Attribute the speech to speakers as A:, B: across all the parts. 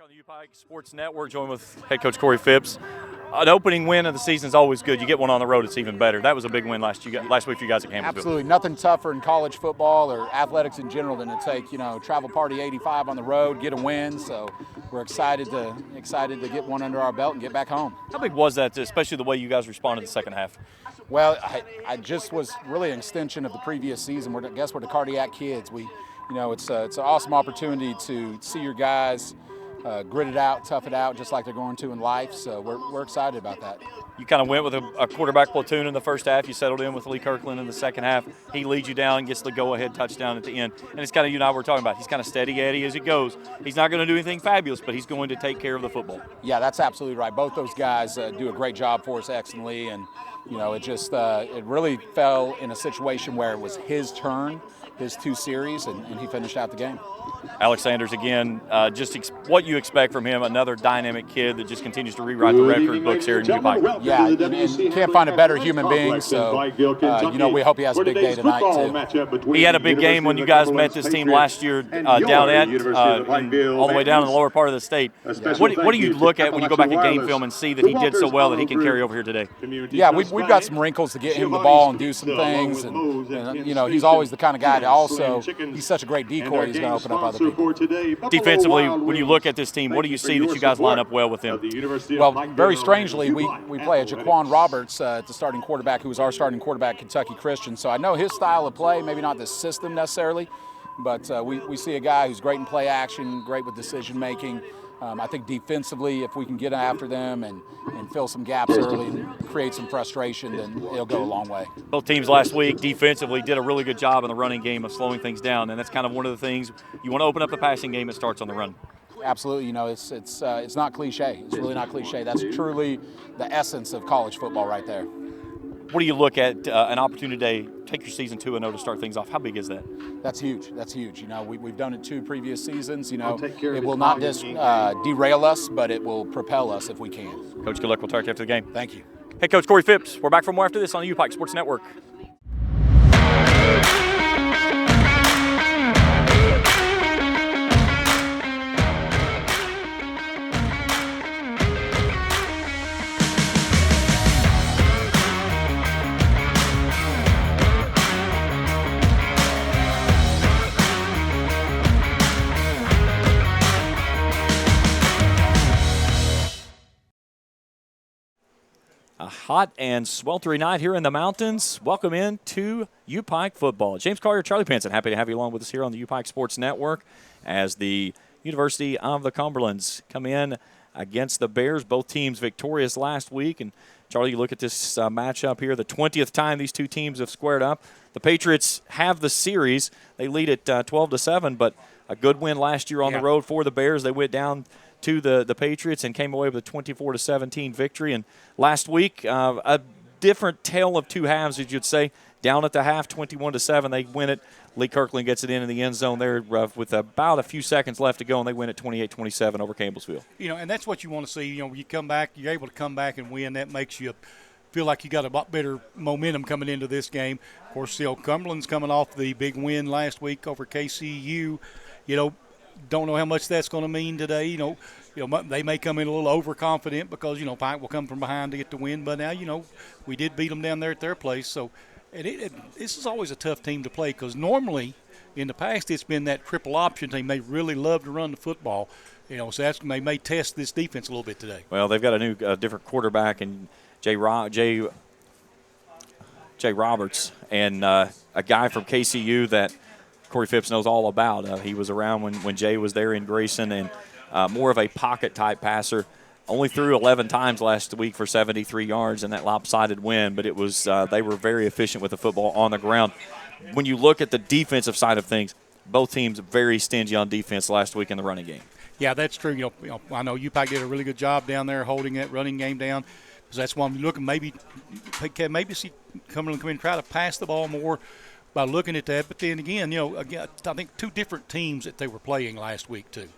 A: on the UPike Sports Network, joined with head coach Corey Phipps. An opening win of the season is always good. You get one on the road, it's even better. That was a big win last week for you guys at Campbellsville.
B: Absolutely. Nothing tougher in college football or athletics in general than to take, travel party 85 on the road, get a win. So we're excited to get one under our belt and get back home.
A: How big was that, especially the way you guys responded in the second half?
B: Well, I just was really an extension of the previous season. We're the cardiac kids. It's an awesome opportunity to see your guys grit it out, tough it out, just like they're going to in life. So we're excited about that.
A: You kind of went with a quarterback platoon in the first half. You settled in with Lee Kirkland in the second half. He leads you down and gets the go-ahead touchdown at the end. And it's kind of you and I were talking about. He's kind of steady Eddie as it goes. He's not going to do anything fabulous, but he's going to take care of the football.
B: Yeah, that's absolutely right. Both those guys do a great job for us, X and Lee. And, it really fell in a situation where it was his turn, his two series, and he finished out the game.
A: Alex Sanders, again, what you expect from him, another dynamic kid that just continues to rewrite the record books here in UPike.
B: Yeah, and you can't find a better human being, so, we hope he has a big day tonight, too.
A: He had a big game when you guys met this team last year down all the way down in the lower part of the state. What do you look at when you go back at game film and see that he did so well that he can carry over here today?
B: Yeah, we've got some wrinkles to get him the ball and do some things, and he's always the kind of guy that also, he's such a great decoy, he's going to open up other people.
A: Defensively, when you look at this team, what do you see that you guys line up well with them?
B: Well, very strangely, we play a Jaquan Roberts, the starting quarterback, who was our starting quarterback at Kentucky Christian. So I know his style of play, maybe not the system necessarily, but we see a guy who's great in play action, great with decision making. I think defensively, if we can get after them and fill some gaps early and create some frustration, then it'll go a long way.
A: Both teams last week defensively did a really good job in the running game of slowing things down, and that's kind of one of the things. You want to open up the passing game, it starts on the run.
B: Absolutely. It's not cliche. It's really not cliche. That's truly the essence of college football right there.
A: What do you look at an opportunity today, take your season 2-0 to start things off? How big is that?
B: That's huge. We've done it 2 previous seasons. It will not derail us, but it will propel us if we can.
A: Coach, good luck. We'll talk to you after the game.
B: Thank you.
A: Hey, Coach Corey Phipps. We're back for more after this on the UPike Sports Network. A hot and sweltering night here in the mountains. Welcome in to UPike football. James Collier, Charlie Pinson, happy to have you along with us here on the UPike Sports Network as the University of the Cumberlands come in against the Bears. Both teams victorious last week. And Charlie, you look at this matchup here, the 20th time these two teams have squared up. The Patriots have the series. They lead at 12-7, but a good win last year on the road for the Bears. They went down to the Patriots and came away with a 24-17 victory. And last week, a different tale of two halves, as you'd say. Down at the half, 21-7, they win it. Lee Kirkland gets it in the end zone there with about a few seconds left to go, and they win it 28-27 over Campbellsville.
C: And that's what you want to see. You come back, you're able to come back and win. That makes you feel like you got a lot better momentum coming into this game. Of course, Cumberland's coming off the big win last week over KCU. Don't know how much that's going to mean today. They may come in a little overconfident because, Pike will come from behind to get the win. But now, we did beat them down there at their place. So this is always a tough team to play because normally in the past it's been that triple option team. They really love to run the football. So they may test this defense a little bit today.
A: Well, they've got a new different quarterback in Jay Roberts and a guy from KCU that Corey Phipps knows all about. He was around when Jay was there in Grayson, and more of a pocket-type passer. Only threw 11 times last week for 73 yards in that lopsided win, but it was they were very efficient with the football on the ground. When you look at the defensive side of things, both teams very stingy on defense last week in the running game.
C: Yeah, that's true. I know UPike did a really good job down there holding that running game down. Because that's why I'm looking maybe see Cumberland come in and try to pass the ball more by looking at that. But then again, I think 2 different teams that they were playing last week too.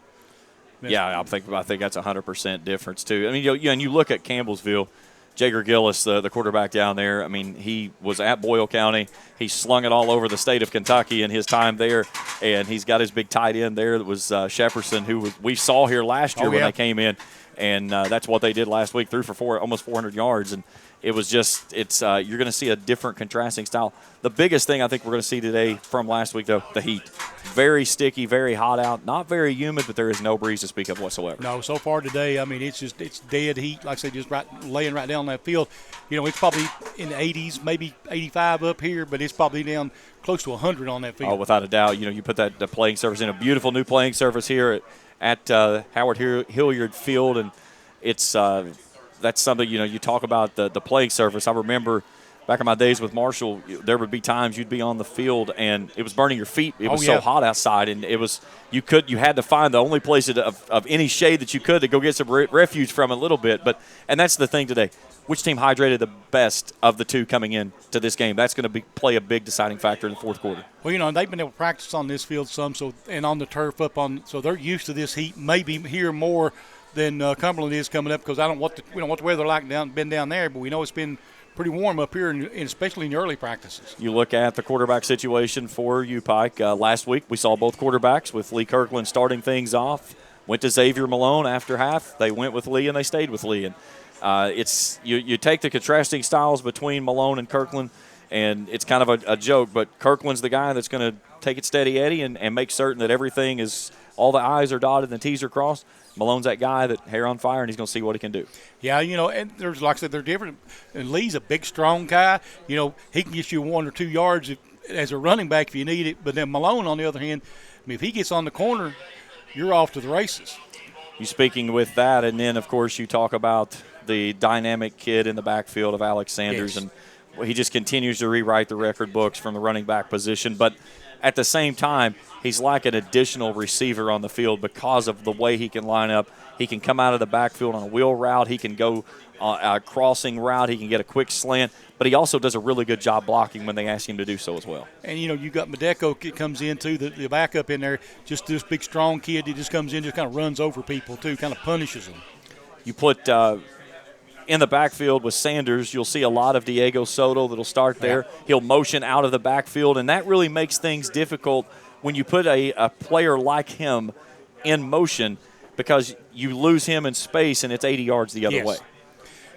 A: Yeah, I think that's 100% difference too. I mean, and you look at Campbellsville, Jager Gillis, the quarterback down there, I mean, he was at Boyle County. He slung it all over the state of Kentucky in his time there, and he's got his big tight end there that was Shepperson, who we saw here last year when they came in, and that's what they did last week, threw for almost 400 yards, and it was just you're going to see a different contrasting style. The biggest thing I think we're going to see today from last week, though, the heat. Very sticky, very hot out, not very humid, but there is no breeze to speak of whatsoever.
C: No, so far today, I mean, it's dead heat, like I said, just laying right down that field. You know, it's probably in the 80s, maybe 85 up here, but it's probably down close to 100 on that field.
A: Oh, without a doubt. You know, you put the playing surface in, a beautiful new playing surface here at Howard Hilliard Field, and it's that's something, you know, you talk about the playing surface. I remember back in my days with Marshall, there would be times you'd be on the field and it was burning your feet. It was so hot outside, and it was you had to find the only place of any shade that you could to go get some refuge from a little bit. And that's the thing today. Which team hydrated the best of the two coming in to this game? That's going to play a big deciding factor in the fourth quarter.
C: Well, you know, they've been able to practice on this field some, and on the turf so they're used to this heat, maybe here more than Cumberland is coming up, because we don't know what the weather like been down there, but we know it's been pretty warm up here, and especially in the early practices.
A: You look at the quarterback situation for U-Pike. Last week we saw both quarterbacks with Lee Kirkland starting things off. Went to Xavier Malone after half. They went with Lee, and they stayed with Lee. And it's you take the contrasting styles between Malone and Kirkland, and it's kind of a joke, but Kirkland's the guy that's going to take it steady Eddie and make certain that everything is – all the I's are dotted and the T's are crossed. Malone's that guy that hair on fire, and he's going to see what he can do.
C: Yeah, you know, and there's, like I said, they're different. And Lee's a big, strong guy. You know, he can get you 1 or 2 yards as a running back if you need it. But then Malone, on the other hand, I mean, if he gets on the corner, you're off to the races.
A: You speaking with that, and then, of course, you talk about the dynamic kid in the backfield of Alex Sanders, and he just continues to rewrite the record books from the running back position. But at the same time, he's like an additional receiver on the field because of the way he can line up. He can come out of the backfield on a wheel route. He can go a crossing route. He can get a quick slant. But he also does a really good job blocking when they ask him to do so as well.
C: And, you know, you got Medeco comes in, too, the backup in there, just this big, strong kid. He just comes in, just kind of runs over people, too, kind of punishes them.
A: You put in the backfield with Sanders, you'll see a lot of Diego Soto that'll start there. Yeah. He'll motion out of the backfield, and that really makes things difficult when you put a player like him in motion, because you lose him in space and it's 80 yards the other way.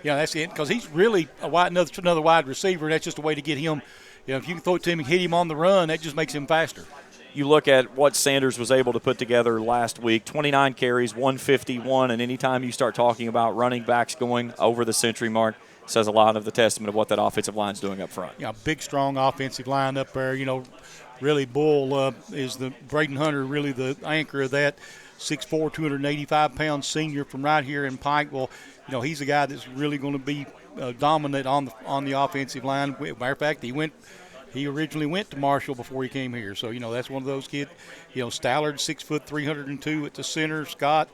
C: Yeah, that's it, because he's really another wide receiver, and that's just a way to get him. You know, if you can throw it to him and hit him on the run, that just makes him faster.
A: You look at what Sanders was able to put together last week, 29 carries, 151, and anytime you start talking about running backs going over the century mark, says a lot of the testament of what that offensive line's doing up front.
C: Yeah, big, strong offensive line up there. You know, really Bull is Braden Hunter, really the anchor of that. 6'4", 285-pound senior from right here in Pike. Well, you know, he's a guy that's really going to be dominant on the offensive line. Matter of fact, he originally went to Marshall before he came here. So, you know, that's one of those kids. You know, Stallard, 6 foot 302 at the center. Scott,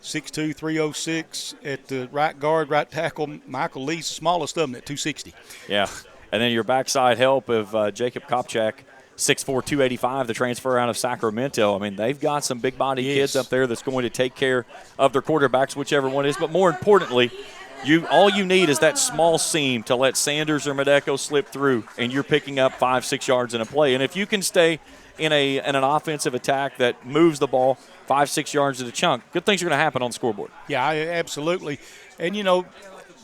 C: 6'2", 306 at the right guard, right tackle. Michael Lee's the smallest of them at 260.
A: Yeah. And then your backside help of Jacob Kopchak, 6'4", 285, the transfer out of Sacramento. I mean, they've got some big-body kids up there that's going to take care of their quarterbacks, whichever one it is. But more importantly, all you need is that small seam to let Sanders or Medeco slip through, and you're picking up 5-6 yards in a play. And if you can stay in an offensive attack that moves the ball 5-6 yards at a chunk, good things are going to happen on the scoreboard.
C: Yeah, absolutely. And, you know,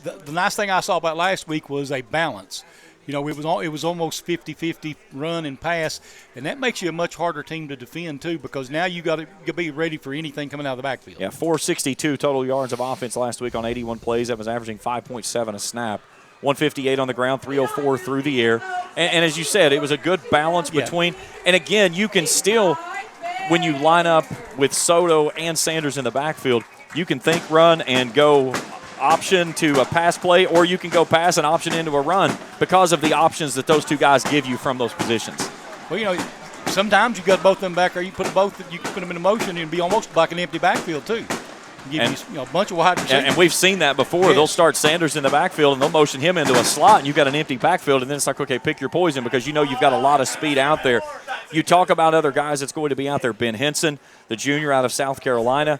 C: the nice thing I saw about last week was a balance. You know, it was almost 50-50 run and pass, and that makes you a much harder team to defend, too, because now you got to be ready for anything coming out of the backfield.
A: Yeah, 462 total yards of offense last week on 81 plays. That was averaging 5.7 a snap. 158 on the ground, 304 through the air. And as you said, it was a good balance between. And, again, you can still, when you line up with Soto and Sanders in the backfield, you can think run and go option to a pass play, or you can go pass and option into a run because of the options that those two guys give you from those positions.
C: Well, you know, sometimes you got both of them back there. You can put them in motion and be almost like an empty backfield too. Give you a bunch of wide receivers.
A: And we've seen that before. Yes. They'll start Sanders in the backfield and they'll motion him into a slot, and you've got an empty backfield, and then it's like, okay, pick your poison, because you know you've got a lot of speed out there. You talk about other guys that's going to be out there. Ben Henson, the junior out of South Carolina,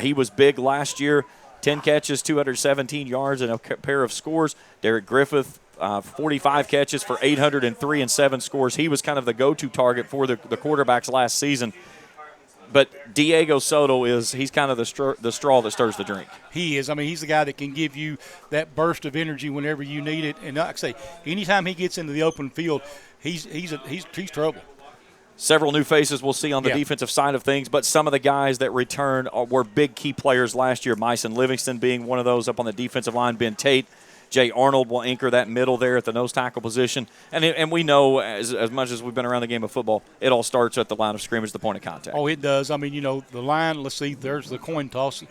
A: he was big last year. 10 catches, 217 yards, and a pair of scores. Derek Griffith, 45 catches for 803 and 7 scores. He was kind of the go-to target for the quarterbacks last season. But Diego Soto he's kind of the straw that stirs the drink.
C: He is. I mean, he's the guy that can give you that burst of energy whenever you need it. And like I say, anytime he gets into the open field, he's trouble.
A: Several new faces we'll see on the defensive side of things, but some of the guys that return were big key players last year. Myson Livingston being one of those up on the defensive line. Ben Tate, Jay Arnold will anchor that middle there at the nose tackle position. And we know, as much as we've been around the game of football, it all starts at the line of scrimmage, the point of contact.
C: Oh, it does. I mean, the line, let's see, there's the coin toss.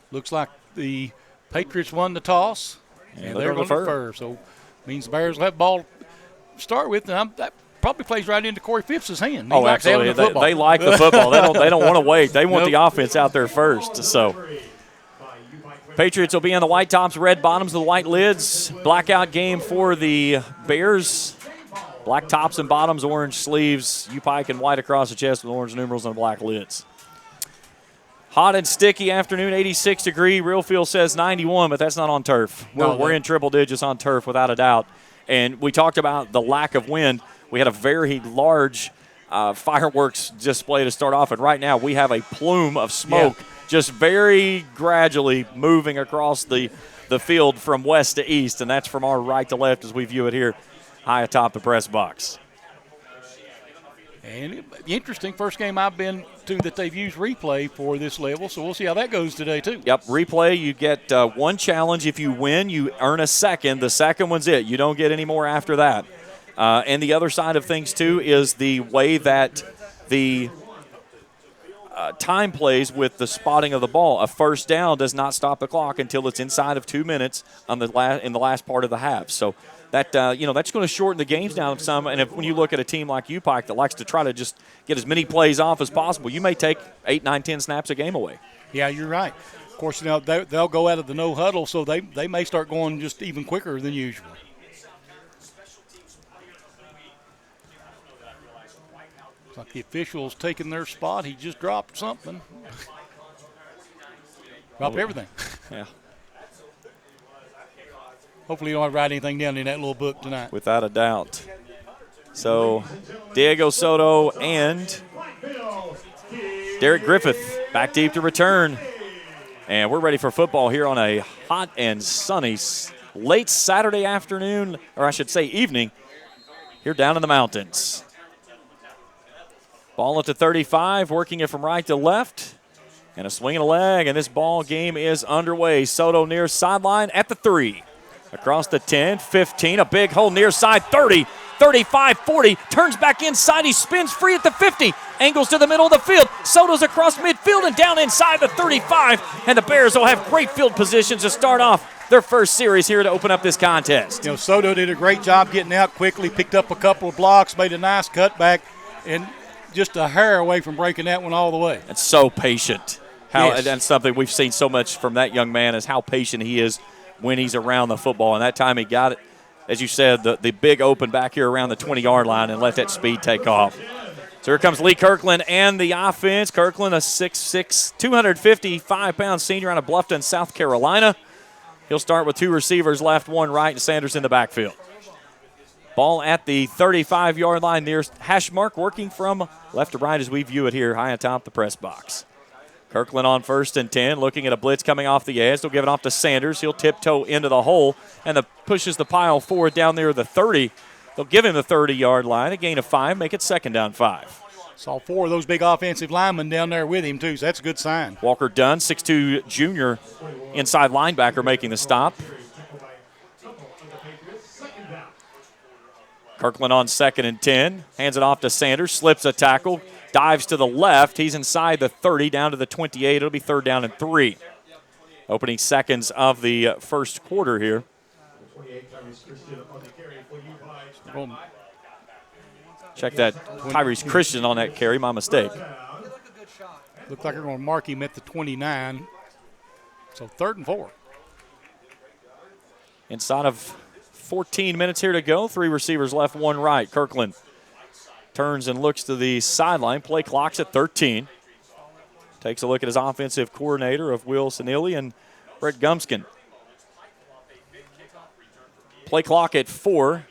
C: Looks like the Patriots won the toss, and they're going to defer. So means the Bears will have the ball to start with, and that probably plays right into Corey Phipps's hand.
A: He absolutely. They like the football. They don't want to wait. They want the offense out there first. So Patriots will be on the white tops, red bottoms, the white lids. Blackout game for the Bears. Black tops and bottoms, orange sleeves, U-Pike and white across the chest with orange numerals and black lids. Hot and sticky afternoon, 86 degree. Real feel says 91, but that's not on turf. We're in triple digits on turf without a doubt. And we talked about the lack of wind. We had a very large fireworks display to start off, and right now we have a plume of smoke just very gradually moving across the field from west to east, and that's from our right to left as we view it here high atop the press box.
C: And interesting, first game I've been to that they've used replay for this level, so we'll see how that goes today too.
A: Yep, replay, you get one challenge. If you win, you earn a second. The second one's it. You don't get any more after that. And the other side of things, too, is the way that the time plays with the spotting of the ball. A first down does not stop the clock until it's inside of 2 minutes in the last part of the half. So that that's going to shorten the games down some. And when you look at a team like U-Pike that likes to try to just get as many plays off as possible, you may take 8, 9, 10 snaps a game away.
C: Yeah, you're right. Of course, they'll go out of the no huddle, so they may start going just even quicker than usual. Like the official's taking their spot. He just dropped something. Dropped everything.
A: Yeah.
C: Hopefully you don't write anything down in that little book tonight.
A: Without a doubt. So Diego Soto and Derek Griffith back deep to return. And we're ready for football here on a hot and sunny late Saturday afternoon, or I should say evening, here down in the mountains. Ball at the 35, working it from right to left. And a swing and a leg, and this ball game is underway. Soto near sideline at the 3. Across the 10, 15, a big hole near side, 30, 35, 40. Turns back inside, he spins free at the 50. Angles to the middle of the field. Soto's across midfield and down inside the 35. And the Bears will have great field positions to start off their first series here to open up this contest.
C: Soto did a great job getting out quickly, picked up a couple of blocks, made a nice cutback, and just a hair away from breaking that one all the way.
A: And so patient.
C: Yes.
A: That's something we've seen so much from that young man, is how patient he is when he's around the football. And that time he got it, as you said, the big open back here around the 20-yard line and let that speed take off. So here comes Lee Kirkland and the offense. Kirkland, a 6'6", 255-pound senior out of Bluffton, South Carolina. He'll start with 2 receivers left, 1 right, and Sanders in the backfield. Ball at the 35-yard line near hash mark, working from left to right as we view it here high atop the press box. Kirkland on 1st and 10, looking at a blitz coming off the edge. They'll give it off to Sanders. He'll tiptoe into the hole and pushes the pile forward down there the 30. They'll give him the 30-yard line, a gain of 5, make it 2nd down 5.
C: Saw 4 of those big offensive linemen down there with him, too, so that's a good sign.
A: Walker Dunn, 6'2", junior inside linebacker, making the stop. Kirkland on 2nd and 10, hands it off to Sanders, slips a tackle, dives to the left. He's inside the 30, down to the 28. It'll be 3rd down and 3. Opening seconds of the first quarter here. Check that, Tyrese Christian on that carry, my mistake.
C: Looks like they're going to mark him at the 29. So 3rd and 4.
A: Inside of 14 minutes here to go. 3 receivers left, 1 right. Kirkland turns and looks to the sideline. Play clock's at 13. Takes a look at his offensive coordinator of Will Sanilli and Brett Gumskin. Play clock at 4.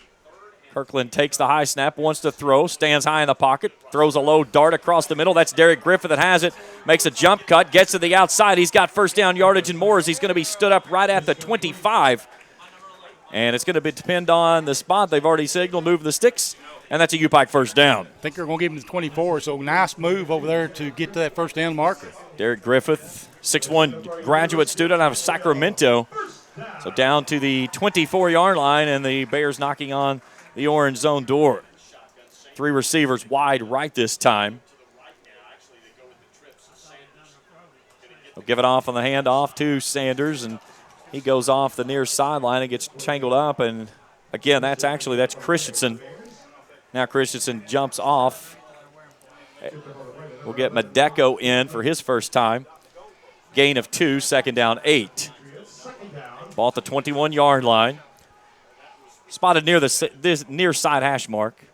A: Kirkland takes the high snap, wants to throw, stands high in the pocket, throws a low dart across the middle. That's Derek Griffith that has it, makes a jump cut, gets to the outside. He's got first down yardage and more as he's going to be stood up right at the 25. And it's going to depend on the spot. They've already signaled, move the sticks, and that's a U-Pike first down.
C: I think they're going to give him the 24, so nice move over there to get to that first down marker.
A: Derek Griffith, 6'1" graduate student out of Sacramento. So down to the 24-yard line, and the Bears knocking on the orange zone door. 3 receivers wide right this time. They'll give it off on the handoff to Sanders, and he goes off the near sideline and gets tangled up. And again, that's Christensen. Now Christensen jumps off. We'll get Madeko in for his first time. Gain of 2, second down 8. Ball at the 21-yard line. Spotted near this near side hash mark.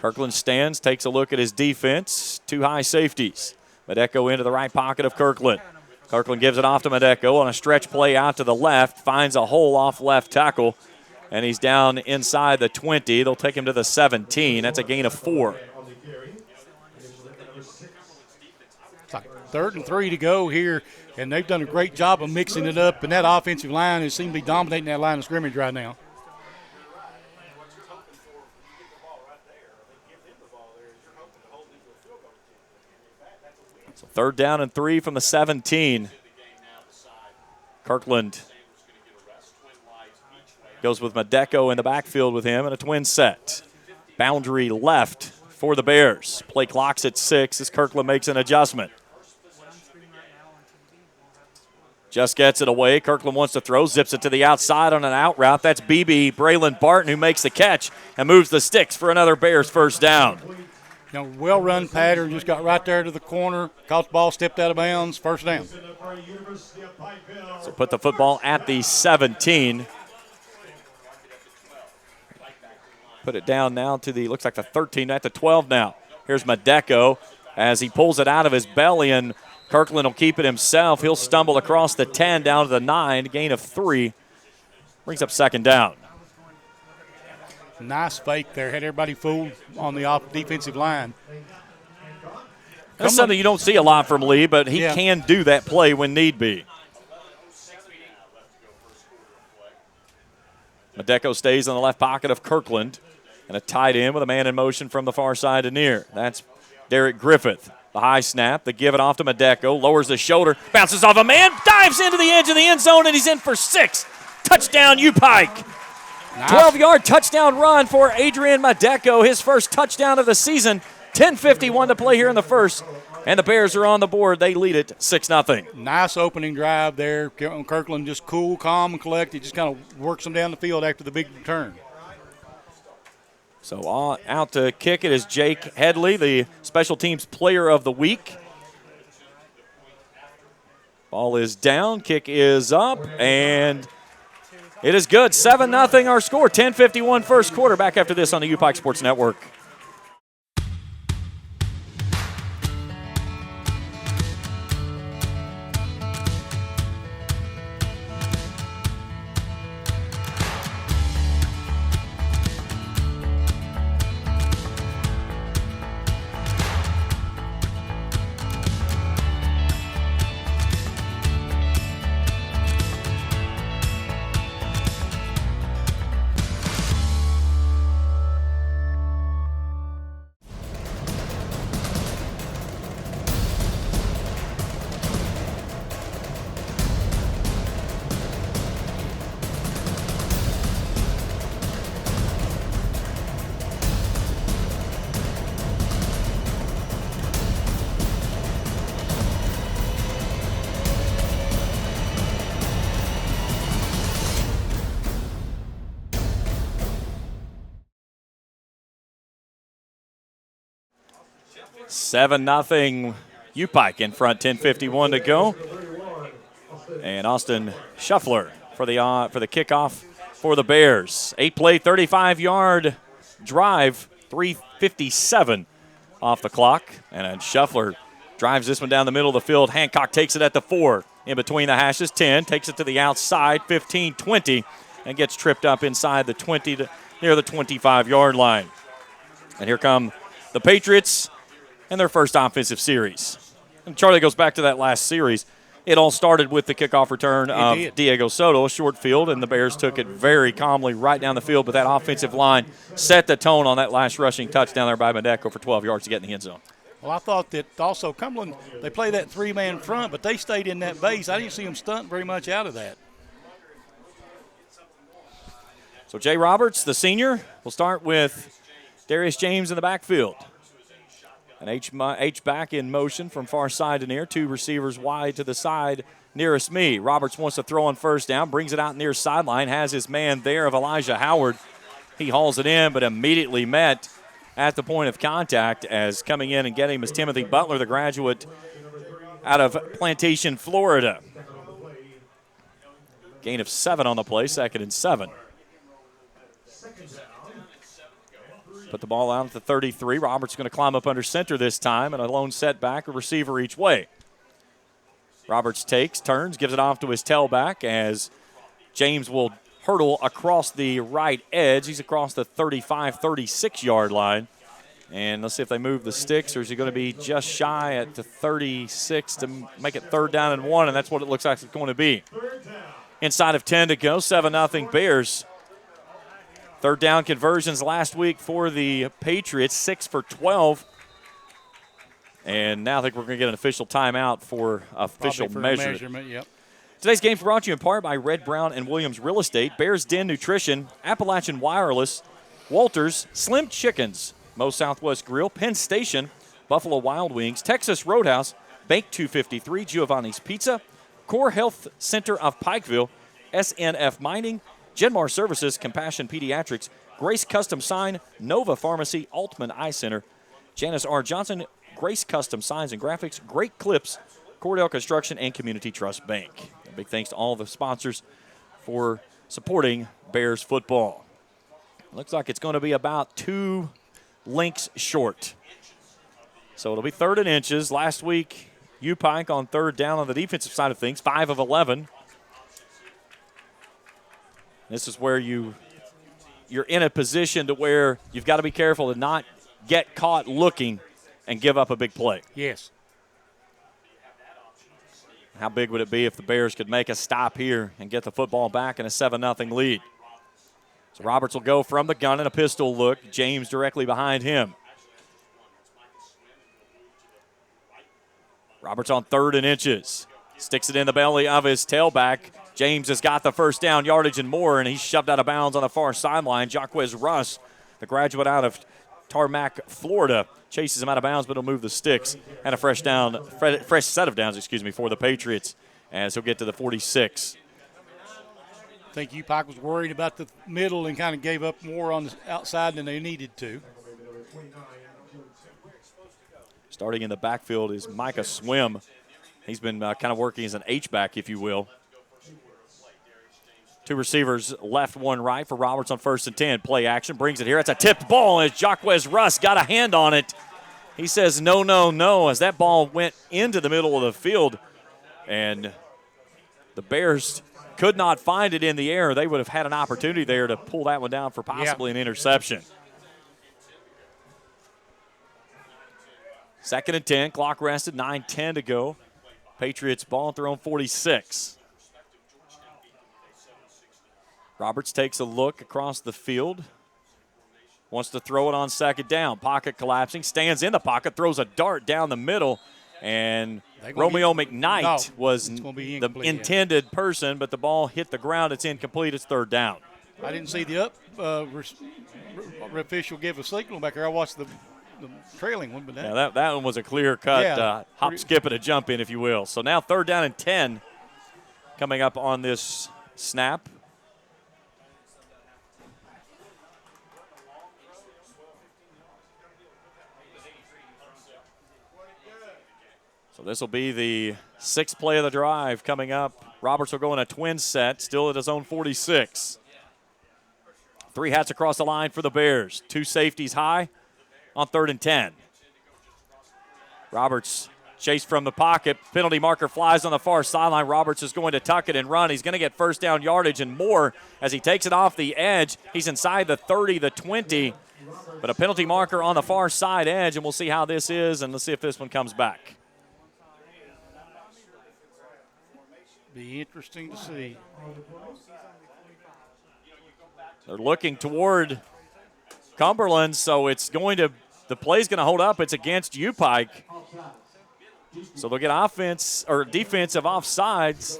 A: Kirkland stands, takes a look at his defense. 2 high safeties. Madeko into the right pocket of Kirkland. Kirkland gives it off to Madeko on a stretch play out to the left. Finds a hole off left tackle, and he's down inside the 20. They'll take him to the 17. That's a gain of 4.
C: It's like 3rd and 3 to go here, and they've done a great job of mixing it up, and that offensive line has seemed to be dominating that line of scrimmage right now.
A: So 3rd down and 3 from the 17. Kirkland goes with Madeko in the backfield with him in a twin set. Boundary left for the Bears. Play clock's at 6 as Kirkland makes an adjustment. Just gets it away. Kirkland wants to throw, zips it to the outside on an out route. That's BB Braylon Barton who makes the catch and moves the sticks for another Bears first down.
C: Well-run pattern, just got right there to the corner, caught the ball, stepped out of bounds, first down.
A: So put the football at the 17. Put it down now to the, looks like the 13, at the 12 now. Here's Madeko as he pulls it out of his belly, and Kirkland will keep it himself. He'll stumble across the 10 down to the 9, gain of 3. Brings up second down.
C: Nice fake there. Had everybody fooled on the defensive line.
A: That's something you don't see a lot from Lee, but he can do that play when need be. Madeko stays in the left pocket of Kirkland, and a tight end with a man in motion from the far side to near. That's Derek Griffith. The high snap, the give it off to Madeko, lowers the shoulder, bounces off a man, dives into the edge of the end zone, and he's in for 6. Touchdown, U-Pike. Nice. 12-yard touchdown run for Adrian Madeko, his first touchdown of the season. 10:51 to play here in the first, and the Bears are on the board. They lead it 6-0.
C: Nice opening drive there. Kirkland just cool, calm, and collected. Just kind of works them down the field after the big return.
A: So out to kick it is Jake Headley, the special teams player of the week. Ball is down, kick is up, and it is good. 7-0 our score. 10:51 first quarter. Back after this on the U-Pike Sports Network. Seven nothing U-Pike in front, 10:51 to go. And Austin Shuffler for the kickoff for the Bears. 8-play, 35-yard drive, 3:57 off the clock. And then Shuffler Drives this one down the middle of the field. Hancock takes it at the 4. In between the hashes, 10. Takes it to the outside, 15, 20. And gets tripped up inside the 20 to near the 25-yard line. And here come the Patriots and their first offensive series. And Charlie goes back to that last series. It all started with the kickoff return of Diego Soto, a short field, and the Bears took it very calmly right down the field. But that offensive line set the tone on that last rushing touchdown there by Medeco for 12 yards to get in the end zone.
C: Well, I thought that also Cumberland, they play that three-man front, but they stayed in that base. I didn't see them stunt very much out of that.
A: So Jay Roberts, the senior, will start with Darius James in the backfield. An H-back in motion from far side to near. 2 receivers wide to the side nearest me. Roberts wants to throw on first down, brings it out near sideline, has his man there of Elijah Howard. He hauls it in, but immediately met at the point of contact as coming in and getting him is Timothy Butler, the graduate out of Plantation, Florida. Gain of 7 on the play, 2nd and 7. Put the ball out at the 33. Roberts going to climb up under center this time, and a lone setback, a receiver each way. Roberts takes, turns, gives it off to his tailback as James will hurdle across the right edge. He's across the 35, 36-yard line. And let's see if they move the sticks, or is he going to be just shy at the 36 to make it 3rd down and 1, and that's what it looks like it's going to be. Inside of 10 to go, 7-0 Bears. 3rd down conversions last week for the Patriots, 6 for 12. And now I think we're going to get an official timeout for official measurement.
C: Yep.
A: Today's game is brought to you in part by Red, Brown, and Williams Real Estate, Bears Den Nutrition, Appalachian Wireless, Walters, Slim Chickens, Mo Southwest Grill, Penn Station, Buffalo Wild Wings, Texas Roadhouse, Bank 253, Giovanni's Pizza, Core Health Center of Pikeville, SNF Mining, Genmar Services, Compassion Pediatrics, Grace Custom Sign, Nova Pharmacy, Altman Eye Center, Janice R. Johnson, Grace Custom Signs and Graphics, Great Clips, Cordell Construction, and Community Trust Bank. A big thanks to all the sponsors for supporting Bears football. Looks like it's going to be about 2 lengths short. So it'll be 3rd and inches. Last week, U-Pike on 3rd down on the defensive side of things, 5 of 11. This is where you're in a position to where you've got to be careful to not get caught looking and give up a big play.
C: Yes.
A: How big would it be if the Bears could make a stop here and get the football back in a 7-0 lead? So Roberts will go from the gun in a pistol look. James directly behind him. Roberts on 3rd and inches. Sticks it in the belly of his tailback. James has got the first down yardage and more, and he's shoved out of bounds on the far sideline. Jaquez Russ, the graduate out of Tarmac, Florida, chases him out of bounds, but he'll move the sticks. And a fresh set of downs, for the Patriots as he'll get to the 46.
C: I think U-Pike was worried about the middle and kind of gave up more on the outside than they needed to.
A: Starting in the backfield is Micah Swim. He's been kind of working as an H-back, if you will. 2 receivers left, 1 right for Roberts on 1st and 10. Play action, brings it here. It's a tipped ball as Jaquez Russ got a hand on it. He says no, no, no as that ball went into the middle of the field. And the Bears could not find it in the air. They would have had an opportunity there to pull that one down for possibly an interception. 2nd and 10, clock rested, 9:10 to go. Patriots ball at their own 46. Roberts takes a look across the field. Wants to throw it on 2nd down. Pocket collapsing. Stands in the pocket. Throws a dart down the middle. And Romeo McKnight was the intended person, but the ball hit the ground. It's incomplete. It's 3rd down.
C: I didn't see the official give a signal back there. I watched the trailing one. But
A: that one was a clear-cut hop, skip, and a jump in, if you will. So now 3rd down and 10 coming up on this snap. So this will be the 6th play of the drive coming up. Roberts will go in a twin set, still at his own 46. 3 hats across the line for the Bears. 2 safeties high on 3rd and 10. Roberts Chase from the pocket. Penalty marker flies on the far sideline. Roberts is going to tuck it and run. He's going to get first down yardage and more as he takes it off the edge. He's inside the 30, the 20. But a penalty marker on the far side edge, and we'll see how this is, and let's see if this one comes back.
C: Be interesting to see.
A: They're looking toward Cumberland, so it's going to – the play's going to hold up. It's against U-Pike. So they'll get offense or defensive offsides.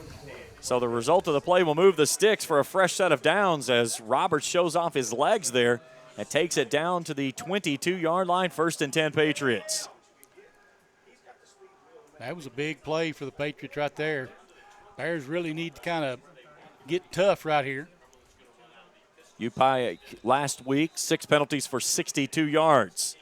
A: So the result of the play will move the sticks for a fresh set of downs as Roberts shows off his legs there and takes it down to the 22-yard line, 1st and 10 Patriots.
C: That was a big play for the Patriots right there. Bears really need to kind of get tough right here.
A: U-Pike last week, 6 penalties for 62 yards.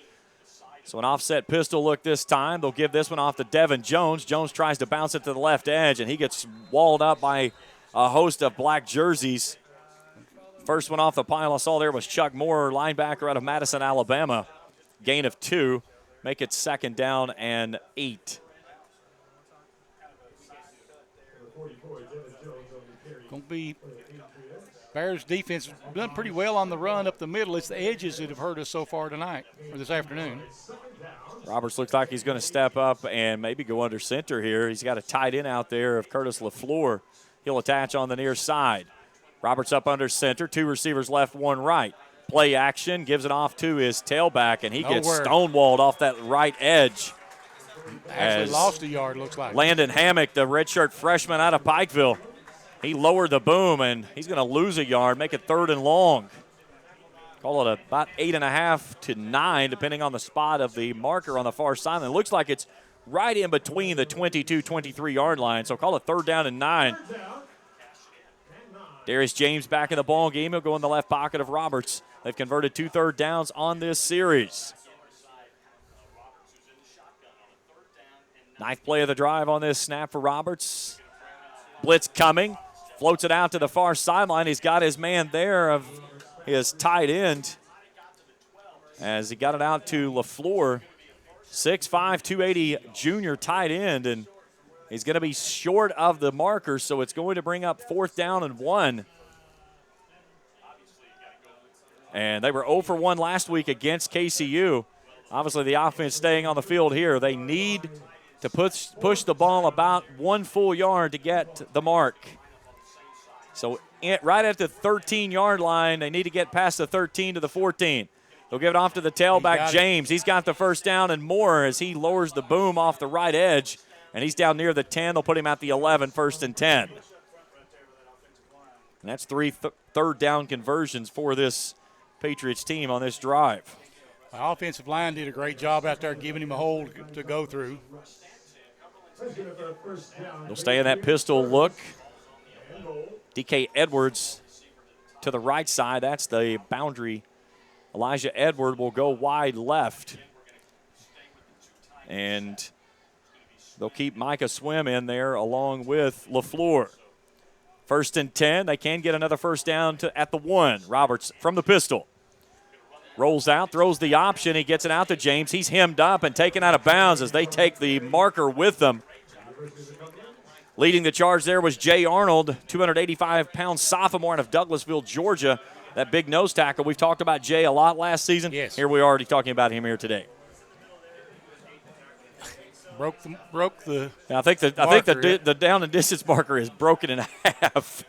A: So an offset pistol look this time. They'll give this one off to Devin Jones. Jones tries to bounce it to the left edge, and he gets walled up by a host of black jerseys. First one off the pile I saw there was Chuck Moore, linebacker out of Madison, Alabama. Gain of 2. Make it 2nd down and 8.
C: Going to be Bears defense done pretty well on the run up the middle. It's the edges that have hurt us so far tonight or this afternoon.
A: Roberts looks like he's going to step up and maybe go under center here. He's got a tight end out there of Curtis LaFleur. He'll attach on the near side. Roberts up under center, 2 receivers left, 1 right. Play action, gives it off to his tailback, and he gets stonewalled off that right edge.
C: Actually lost a yard, looks like.
A: Landon Hammock, the redshirt freshman out of Pikeville. He lowered the boom, and he's going to lose a yard, make it 3rd and long. Call it about 8.5 to 9, depending on the spot of the marker on the far sideline. It looks like it's right in between the 22, 23-yard line, so call it 3rd down and 9. Darius James back in the ball game. He'll go in the left pocket of Roberts. They've converted 2 third downs on this series. 9th play of the drive on this snap for Roberts. Blitz coming. Floats it out to the far sideline. He's got his man there of his tight end as he got it out to LaFleur. 6'5", 280 junior tight end, and he's going to be short of the marker, so it's going to bring up 4th down and 1. And they were 0 for 1 last week against KCU. Obviously, the offense staying on the field here. They need to push the ball about 1 full yard to get the mark. So right at the 13-yard line, they need to get past the 13 to the 14. They'll give it off to the tailback, James. He's got the 1st down and more as he lowers the boom off the right edge, and he's down near the 10. They'll put him at the 11, 1st and 10. And that's 3 third down conversions for this Patriots team on this drive.
C: The offensive line did a great job out there giving him a hole to go through.
A: They'll stay in that pistol look. DK Edwards to the right side. That's the boundary. Elijah Edward will go wide left. And they'll keep Micah Swim in there along with LaFleur. 1st and 10. They can get another 1st down at the 1. Roberts from the pistol. Rolls out, throws the option. He gets it out to James. He's hemmed up and taken out of bounds as they take the marker with them. Leading the charge there was Jay Arnold, 285-pound sophomore out of Douglasville, Georgia. That big nose tackle. We've talked about Jay a lot last season.
C: Yes.
A: Here we are already talking about him here today.
C: Broke the.
A: Now, I think the down and distance marker is broken in half.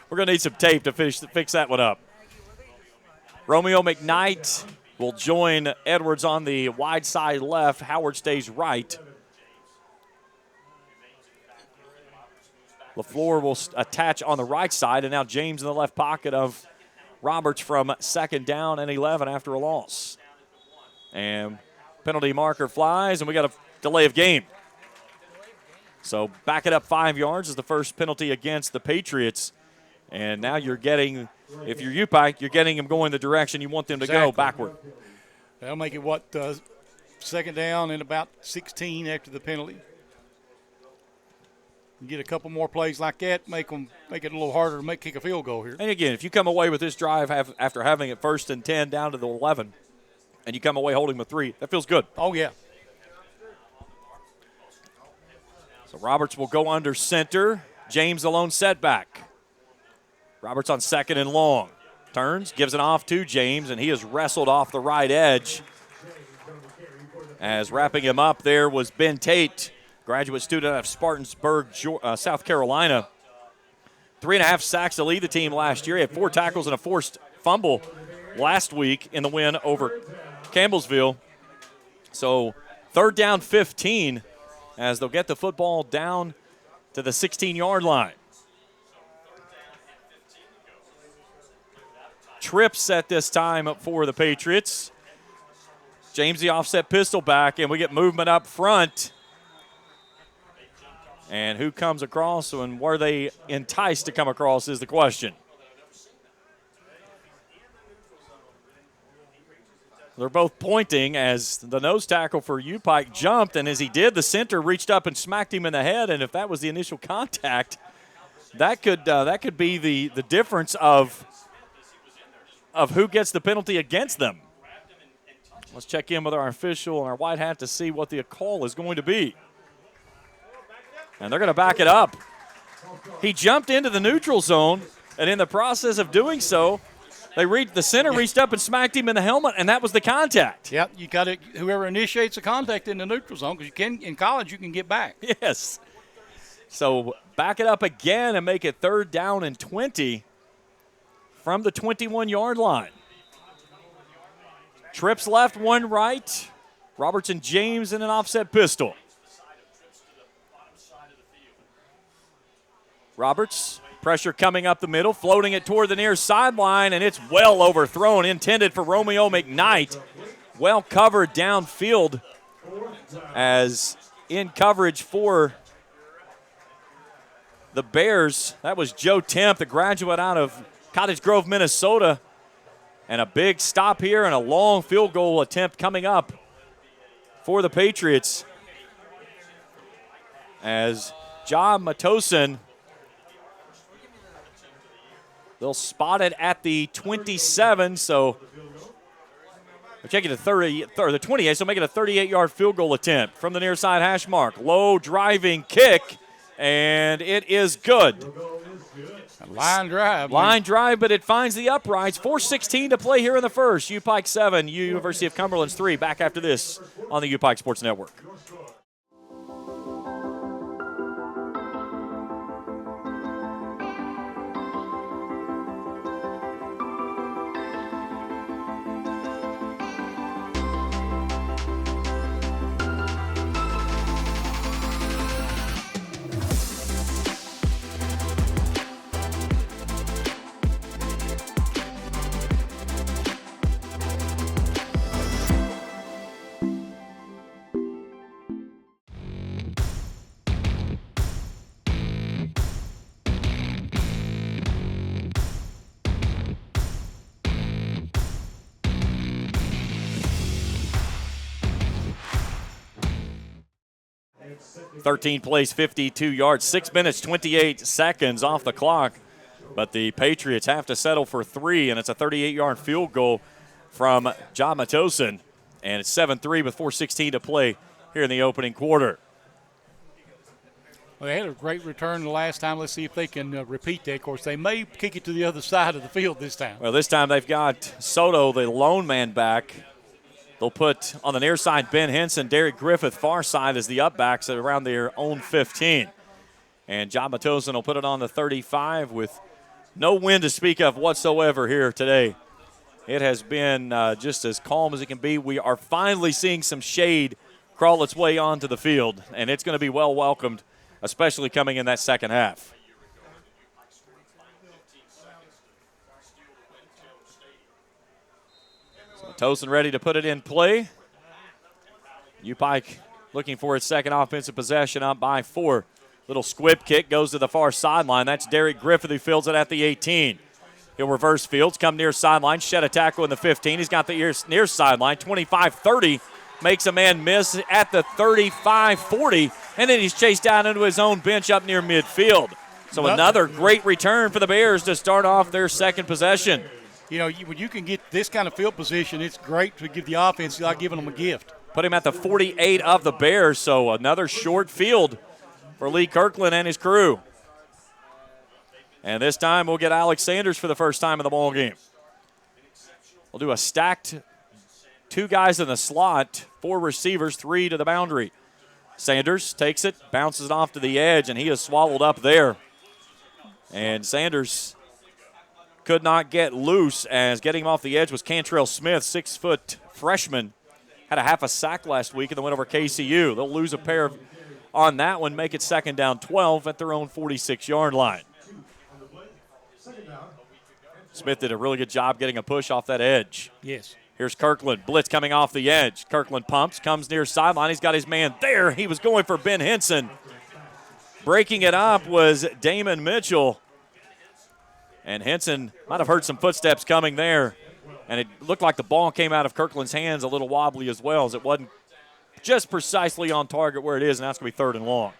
A: We're going to need some tape to fix that one up. Romeo McKnight will join Edwards on the wide side left. Howard stays right. LaFleur will attach on the right side, and now James in the left pocket of Roberts from 2nd down and 11 after a loss. And penalty marker flies, and we got a delay of game. So back it up 5 yards is the first penalty against the Patriots. And now you're getting, if you're U-Pike, you're getting them going the direction you want them to go, backward.
C: That'll make it, 2nd down and about 16 after the penalty. You get a couple more plays like that, make it a little harder to kick a field goal here.
A: And again, if you come away with this drive after having it 1st and 10 down to the 11, and you come away holding the 3, that feels good.
C: Oh, yeah.
A: So Roberts will go under center. James alone setback. Roberts on second and long. Turns, gives it off to James, and he is wrestled off the right edge. As wrapping him up there was Ben Tate, graduate student out of Spartansburg, South Carolina. 3.5 sacks to lead the team last year. He had 4 tackles and a forced fumble last week in the win over Campbellsville. So 3rd down 15 as they'll get the football down to the 16-yard line. Trips at this time for the Patriots. James the offset pistol back, and we get movement up front. And who comes across and were they enticed to come across is the question. They're both pointing as the nose tackle for U-Pike jumped, and as he did, the center reached up and smacked him in the head, and if that was the initial contact, that could be the difference of who gets the penalty against them. Let's check in with our official and our white hat to see what the call is going to be. And they're going to back it up. He jumped into the neutral zone, and in the process of doing so, the center reached up and smacked him in the helmet, and that was the contact.
C: Yep, you got it. Whoever initiates a contact in the neutral zone, because in college you can get back.
A: Yes. So back it up again and make it 3rd down and 20 from the 21-yard line. Trips left, 1 right. Roberts and James in an offset pistol. Roberts, pressure coming up the middle, floating it toward the near sideline, and it's well overthrown, intended for Romeo McKnight. Well covered downfield as in coverage for the Bears. That was Joe Temp, the graduate out of Cottage Grove, Minnesota. And a big stop here and a long field goal attempt coming up for the Patriots. As John Matosin, they'll spot it at the 27, so they're taking the 28, so make it a 38-yard field goal attempt from the near side hash mark. Low driving kick, and it is good.
C: Line drive.
A: Line drive, but it finds the uprights. 4:16 to play here in the first. U-Pike 7, University of Cumberlands 3. Back after this on the U-Pike Sports Network. Thirteen plays, 52 yards, 6 minutes, 28 seconds off the clock. But the Patriots have to settle for 3, and it's a 38-yard field goal from John Matosin. And it's 7-3 with 4:16 to play here in the opening quarter.
C: Well, they had a great return the last time. Let's see if they can repeat that. Of course, they may kick it to the other side of the field this time.
A: Well, this time they've got Soto, the lone man, back. They'll put on the near side Ben Henson, Derek Griffith, far side as the up backs at around their own 15. And John Matosin will put it on the 35 with no wind to speak of whatsoever here today. It has been just as calm as it can be. We are finally seeing some shade crawl its way onto the field, and it's going to be well welcomed, especially coming in that second half. Tosin ready to put it in play. U-Pike looking for its second offensive possession, up by 4. Little squib kick goes to the far sideline. That's Derek Griffith who fields it at the 18. He'll reverse fields, come near sideline, shed a tackle in the 15. He's got the near sideline, 25-30. Makes a man miss at the 35-40, and then he's chased down into his own bench up near midfield. So another great return for the Bears to start off their second possession.
C: You know, when you can get this kind of field position, it's great to give the offense like giving them a gift.
A: Put him at the 48 of the Bears, so another short field for Lee Kirkland and his crew. And this time we'll get Alex Sanders for the first time in the ball game. We'll do a stacked 2 guys in the slot, 4 receivers, 3 to the boundary. Sanders takes it, bounces it off to the edge, and he is swallowed up there. And Sanders could not get loose, as getting him off the edge was Cantrell Smith, 6-foot freshman. Had a half a sack last week in the win over KCU. They'll lose a pair on that one, make it 2nd down 12 at their own 46-yard line. Smith did a really good job getting a push off that edge.
C: Yes.
A: Here's Kirkland. Blitz coming off the edge. Kirkland pumps, comes near sideline. He's got his man there. He was going for Ben Henson. Breaking it up was Damon Mitchell. And Henson might have heard some footsteps coming there. And it looked like the ball came out of Kirkland's hands a little wobbly as well, as it wasn't just precisely on target where it is, and that's going to be 3rd and long.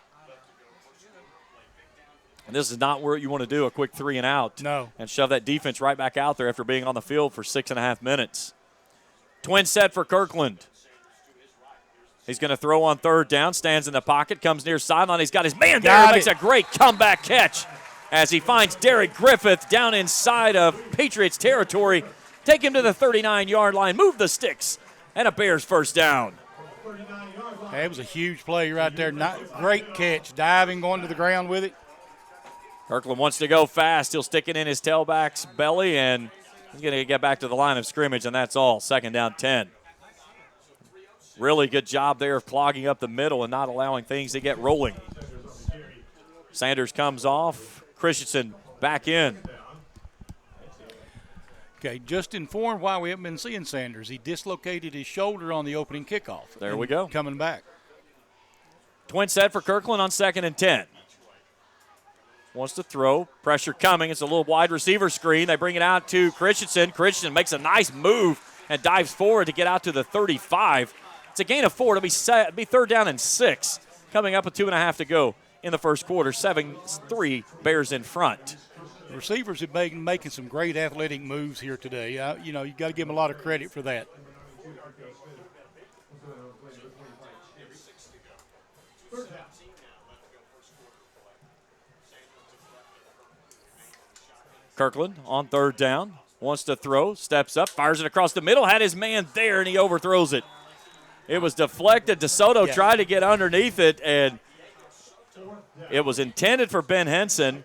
A: And this is not where you want to do a quick 3 and out.
C: No.
A: And shove that defense right back out there after being on the field for 6.5 minutes. Twin set for Kirkland. He's going to throw on 3rd down, stands in the pocket, comes near sideline. He's got his man there, makes a great comeback catch as he finds Derek Griffith down inside of Patriots territory. Take him to the 39-yard line, move the sticks, and a Bears first down.
C: That was a huge play right there. Great catch, diving, going to the ground with it.
A: Kirkland wants to go fast. He'll stick it in his tailback's belly, and he's going to get back to the line of scrimmage, and that's all. 2nd down 10. Really good job there of clogging up the middle and not allowing things to get rolling. Sanders comes off. Christensen back in.
C: Okay, just informed why we haven't been seeing Sanders. He dislocated his shoulder on the opening kickoff.
A: There we go.
C: Coming back.
A: Twin set for Kirkland on 2nd and 10. Wants to throw. Pressure coming. It's a little wide receiver screen. They bring it out to Christensen. Christensen makes a nice move and dives forward to get out to the 35. It's a gain of 4. It'll be 3rd down and 6. Coming up with 2.5 to go in the first quarter. 7-3 Bears in front.
C: The receivers have been making some great athletic moves here today. You got to give them a lot of credit for that.
A: Kirkland on 3rd down. Wants to throw. Steps up. Fires it across the middle. Had his man there, and he overthrows it. It was deflected. DeSoto tried to get underneath it, and it was intended for Ben Henson.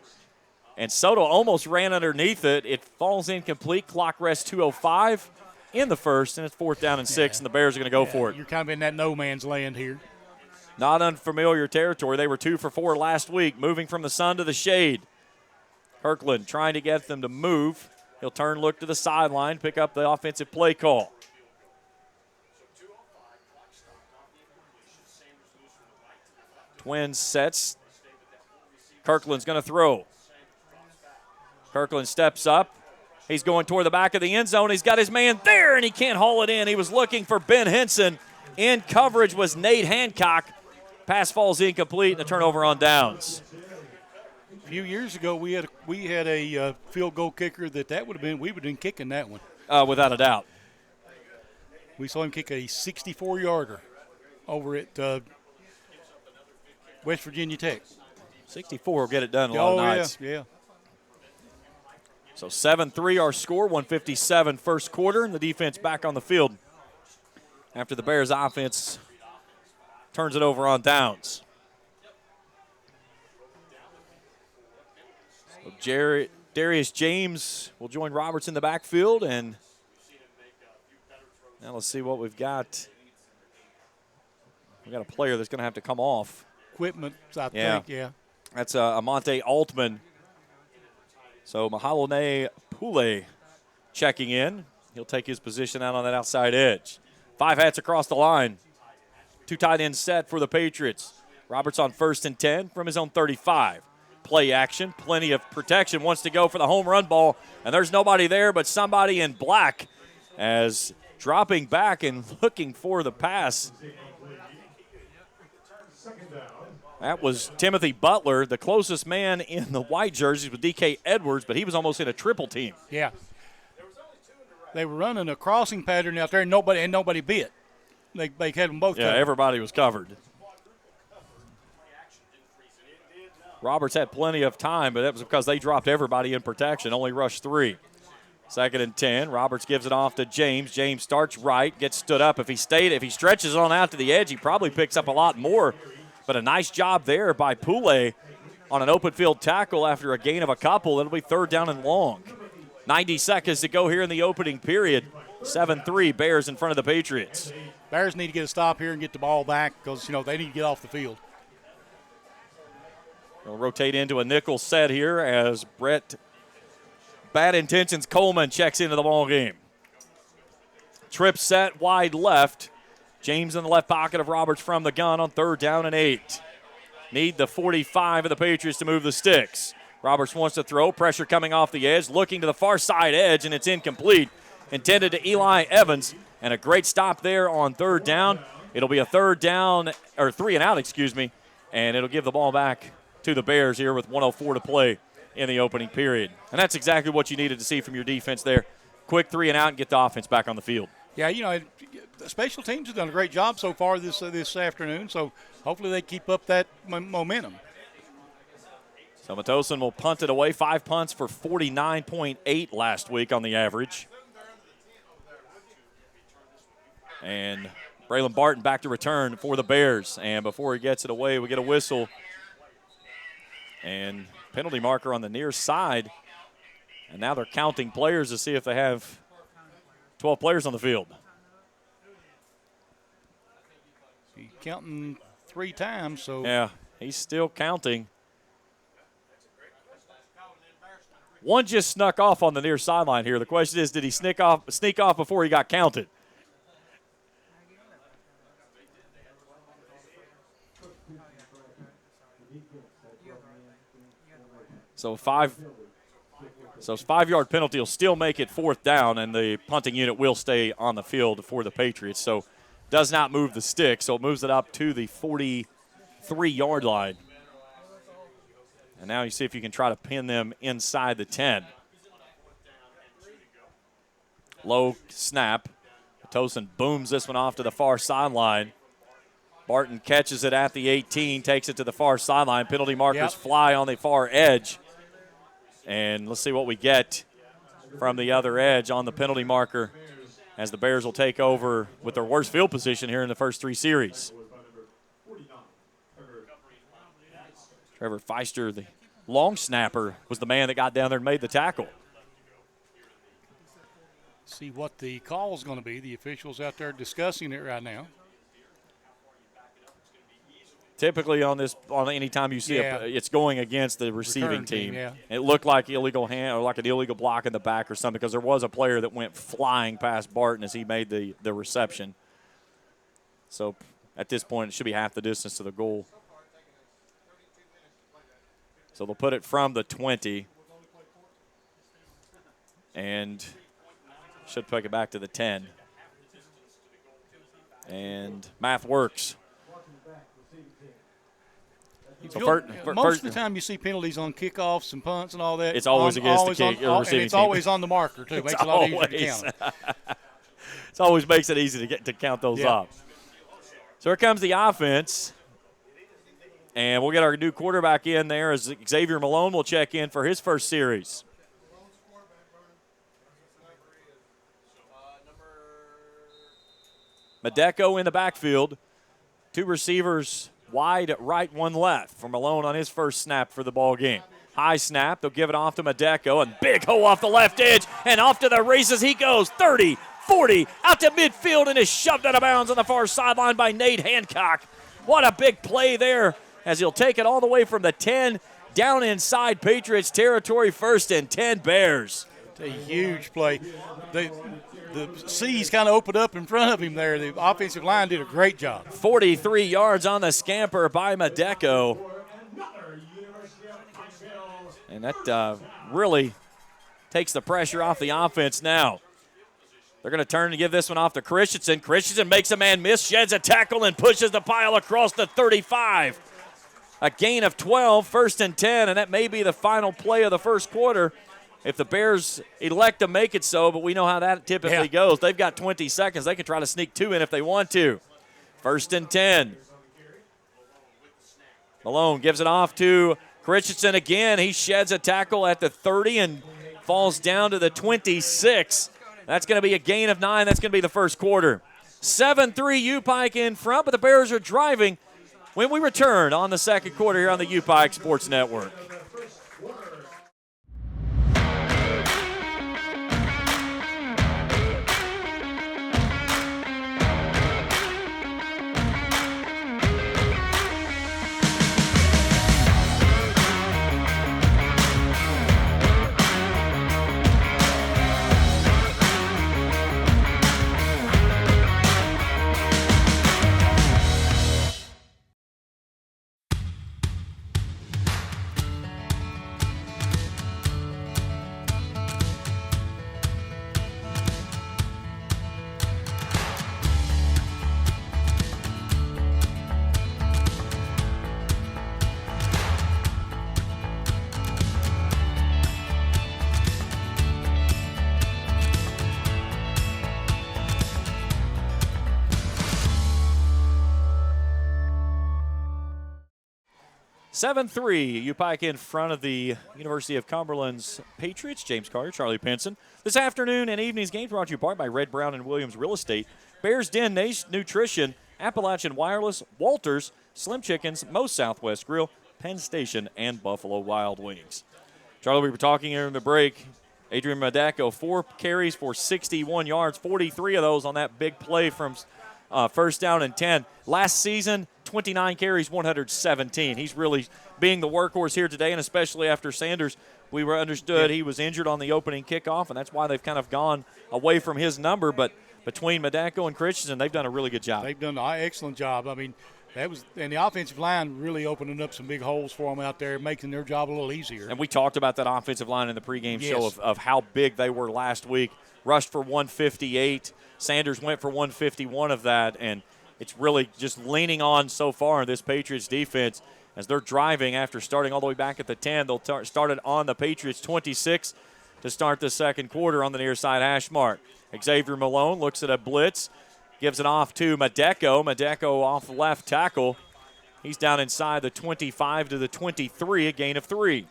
A: And Soto almost ran underneath it. It falls incomplete. Clock rest 2:05 in the first, and it's 4th down and 6, and the Bears are going to go for it.
C: You're kind of in that no man's land here.
A: Not unfamiliar territory. They were 2 for 4 last week, moving from the sun to the shade. Kirkland trying to get them to move. He'll turn, look to the sideline, pick up the offensive play call. Twins sets. Kirkland's going to throw. Kirkland steps up. He's going toward the back of the end zone. He's got his man there, and he can't haul it in. He was looking for Ben Henson. In coverage was Nate Hancock. Pass falls incomplete, and a turnover on downs.
C: A few years ago, we had a field goal kicker we would have been kicking that one.
A: Without a doubt.
C: We saw him kick a 64-yarder over at West Virginia Tech.
A: 64 will get it done a lot of nights.
C: Yeah.
A: So 7-3 our score, 157 first quarter, and the defense back on the field after the Bears offense turns it over on downs. So Darius James will join Roberts in the backfield, and now let's see what we've got. We've got a player that's going to have to come off.
C: Equipment, I think, yeah.
A: That's Amonte Altman. So Mahalone Pule checking in. He'll take his position out on that outside edge. 5 hats across the line. 2 tight ends set for the Patriots. Roberts on 1st and 10 from his own 35. Play action, plenty of protection. Wants to go for the home run ball, and there's nobody there but somebody in black as dropping back and looking for the pass. That was Timothy Butler, the closest man in the white jerseys with DK Edwards, but he was almost in a triple team.
C: Yeah. They were running a crossing pattern out there, and nobody bit. They had them both covered.
A: Everybody was covered. Roberts had plenty of time, but that was because they dropped everybody in protection, only rushed 3. 2nd and 10. Roberts gives it off to James. James starts right, gets stood up. If he stretches on out to the edge, he probably picks up a lot more. But a nice job there by Poulet on an open field tackle after a gain of a couple. It'll be 3rd down and long. 90 seconds to go here in the opening period. 7-3 Bears in front of the Patriots.
C: Bears need to get a stop here and get the ball back because, they need to get off the field.
A: We'll rotate into a nickel set here as Brett Bad Intentions Coleman checks into the ball game. Trip set wide left. James in the left pocket of Roberts from the gun on 3rd down and 8. Need the 45 of the Patriots to move the sticks. Roberts wants to throw. Pressure coming off the edge. Looking to the far side edge, and it's incomplete. Intended to Eli Evans. And a great stop there on 3rd down. It'll be a 3rd down, or 3 and out, and it'll give the ball back to the Bears here with 1:04 to play in the opening period. And that's exactly what you needed to see from your defense there. Quick 3 and out and get the offense back on the field.
C: Yeah, the special teams have done a great job so far this afternoon, so hopefully they keep up that momentum.
A: So Matosin will punt it away. 5 punts for 49.8 last week on the average. And Braylon Barton back to return for the Bears. And before he gets it away, we get a whistle. And penalty marker on the near side. And now they're counting players to see if they have 12 players on the field.
C: He's counting 3 times, so.
A: Yeah, he's still counting. One just snuck off on the near sideline here. The question is, did he sneak off before he got counted? So 5-yard penalty will still make it 4th down, and the punting unit will stay on the field for the Patriots. So does not move the stick, so it moves it up to the 43-yard line. And now you see if you can try to pin them inside the 10. Low snap. Tosin booms this one off to the far sideline. Barton catches it at the 18, takes it to the far sideline. Penalty markers fly on the far edge. And let's see what we get from the other edge on the penalty marker as the Bears will take over with their worst field position here in the first 3 series. Trevor Feister, the long snapper, was the man that got down there and made the tackle.
C: See what the call is going to be. The officials out there discussing it right now.
A: Typically on any time you see it's going against the receiving team.
C: Yeah.
A: It looked like illegal hand or like an illegal block in the back or something because there was a player that went flying past Barton as he made the reception. So at this point, it should be half the distance to the goal. So they'll put it from the 20 and should take it back to the 10. And math works. So
C: most of the time you see penalties on kickoffs and punts and all that.
A: It's always against the receiving
C: and
A: team.
C: it's always on the marker, too. It makes it a lot easier to count.
A: It always makes it easy to count those off. So here comes the offense. And we'll get our new quarterback in there as Xavier Malone will check in for his first series. Medeco in the backfield. 2 receivers wide right, 1 left for Malone on his first snap for the ball game. High snap. They'll give it off to Medeco. And big hole off the left edge. And off to the races he goes. 30, 40, out to midfield and is shoved out of bounds on the far sideline by Nate Hancock. What a big play there as he'll take it all the way from the 10 down inside Patriots territory. 1st and 10 Bears.
C: It's a huge play. The C's kind of opened up in front of him there. The offensive line did a great job.
A: 43 yards on the scamper by Medeco. And that really takes the pressure off the offense now. They're going to turn and give this one off to Christensen. Christensen makes a man miss, sheds a tackle, and pushes the pile across the 35. A gain of 12, 1st and 10, and that may be the final play of the first quarter if the Bears elect to make it so, but we know how that typically goes. They've got 20 seconds. They can try to sneak 2 in if they want to. 1st and 10. Malone gives it off to Christensen again. He sheds a tackle at the 30 and falls down to the 26. That's going to be a gain of 9. That's going to be the first quarter. 7-3 U-Pike in front, but the Bears are driving when we return on the second quarter here on the U-Pike Sports Network. U-Pike in front of the University of Cumberland's Patriots. James Carter, Charlie Pinson. This afternoon and evening's game brought to you by Red, Brown, and Williams Real Estate, Bears Den Nutrition, Appalachian Wireless, Walters, Slim Chickens, Moe's Southwest Grill, Penn Station, and Buffalo Wild Wings. Charlie, we were talking here in the break. Adrian Madako, 4 carries for 61 yards, 43 of those on that big play from first down and 10. Last season, 29 carries, 117. He's really being the workhorse here today, and especially after Sanders, we were understood he was injured on the opening kickoff, and that's why they've kind of gone away from his number. But between Madako and Christensen, they've done a really good job.
C: They've done an excellent job. I mean, and the offensive line really opening up some big holes for them out there, making their job a little easier.
A: And we talked about that offensive line in the pregame show of how big they were last week. Rushed for 158. Sanders went for 151 of that, and it's really just leaning on so far this Patriots defense as they're driving after starting all the way back at the 10. They'll start it on the Patriots 26 to start the second quarter on the near side hash mark. Xavier Malone looks at a blitz, gives it off to Madeko. Madeko off left tackle. He's down inside the 25 to the 23, a gain of 3.